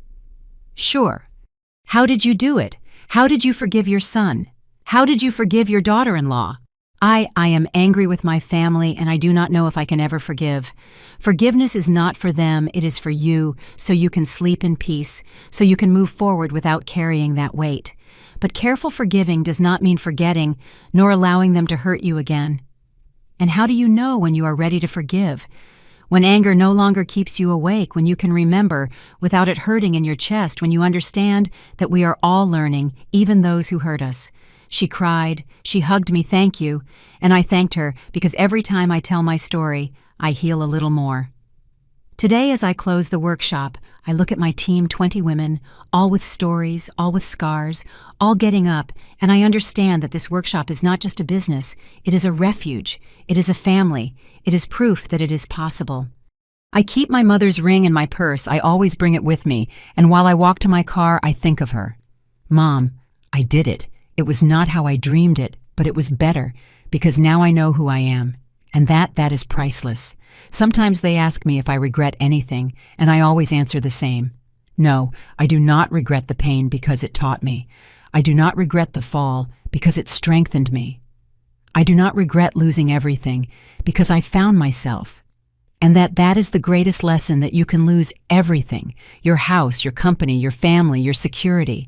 "Sure." "How did you do it? How did you forgive your son? How did you forgive your daughter-in-law?" I am angry with my family, and I do not know if I can ever forgive. Forgiveness is not for them, it is for you, so you can sleep in peace, so you can move forward without carrying that weight. But careful forgiving does not mean forgetting, nor allowing them to hurt you again. And how do you know when you are ready to forgive? When anger no longer keeps you awake, when you can remember without it hurting in your chest, when you understand that we are all learning, even those who hurt us. She cried, she hugged me, thank you, and I thanked her because every time I tell my story, I heal a little more. Today, as I close the workshop, I look at my team, 20 women, all with stories, all with scars, all getting up, and I understand that this workshop is not just a business, it is a refuge, it is a family, it is proof that it is possible. I keep my mother's ring in my purse, I always bring it with me, and while I walk to my car, I think of her. Mom, I did it. It was not how I dreamed it, but it was better, because now I know who I am. And that is priceless. Sometimes they ask me if I regret anything, and I always answer the same. No, I do not regret the pain because it taught me. I do not regret the fall because it strengthened me. I do not regret losing everything because I found myself. And that is the greatest lesson, that you can lose everything, your house, your company, your family, your security.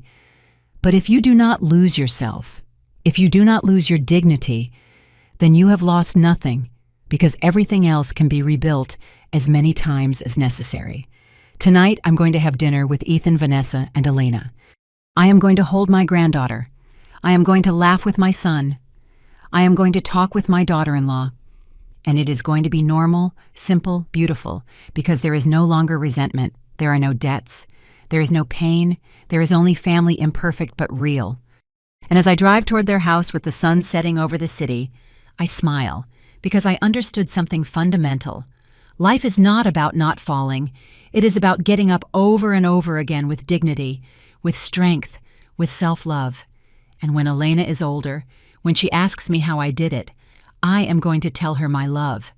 But if you do not lose yourself, if you do not lose your dignity, then you have lost nothing, because everything else can be rebuilt as many times as necessary. Tonight, I'm going to have dinner with Ethan, Vanessa, and Elena. I am going to hold my granddaughter. I am going to laugh with my son. I am going to talk with my daughter-in-law. And it is going to be normal, simple, beautiful, because there is no longer resentment. There are no debts. There is no pain. There is only family, imperfect but real. And as I drive toward their house with the sun setting over the city, I smile, because I understood something fundamental. Life is not about not falling. It is about getting up over and over again with dignity, with strength, with self-love. And when Elena is older, when she asks me how I did it, I am going to tell her my love.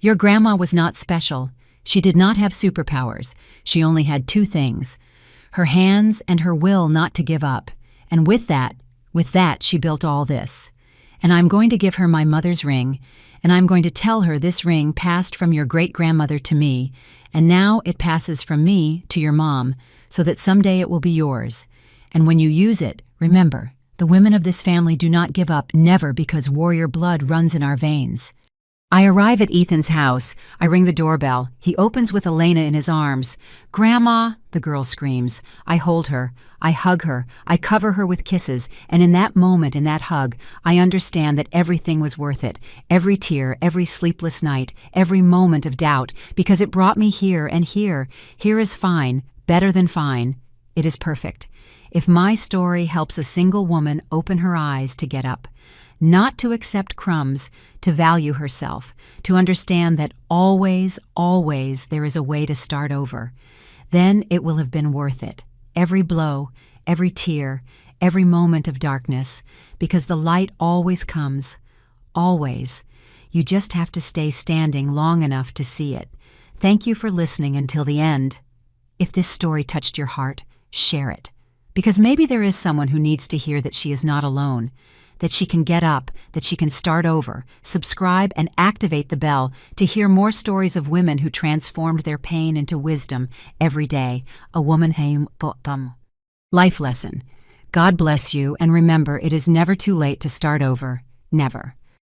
Your grandma was not special. She did not have superpowers. She only had two things: her hands and her will not to give up. And with that, she built all this. And I'm going to give her my mother's ring, and I'm going to tell her this ring passed from your great-grandmother to me, and now it passes from me to your mom, so that someday it will be yours. And when you use it, remember, the women of this family do not give up, never, because warrior blood runs in our veins. I arrive at Ethan's house. I ring the doorbell. He opens with Elena in his arms. "Grandma," the girl screams. I hold her. I hug her. I cover her with kisses. And in that moment, in that hug, I understand that everything was worth it. Every tear, every sleepless night, every moment of doubt, because it brought me here, and here. Here is fine, better than fine. It is perfect. If my story helps a single woman open her eyes to get up, not to accept crumbs, to value herself, to understand that always, always there is a way to start over, then it will have been worth it. Every blow, every tear, every moment of darkness, because the light always comes. Always. You just have to stay standing long enough to see it. Thank you for listening until the end. If this story touched your heart, share it. Because maybe there is someone who needs to hear that she is not alone, that she can get up, that she can start over. Subscribe and activate the bell to hear more stories of women who transformed their pain into wisdom every day. A woman haim them. Life lesson. God bless you, and remember, it is never too late to start over. Never.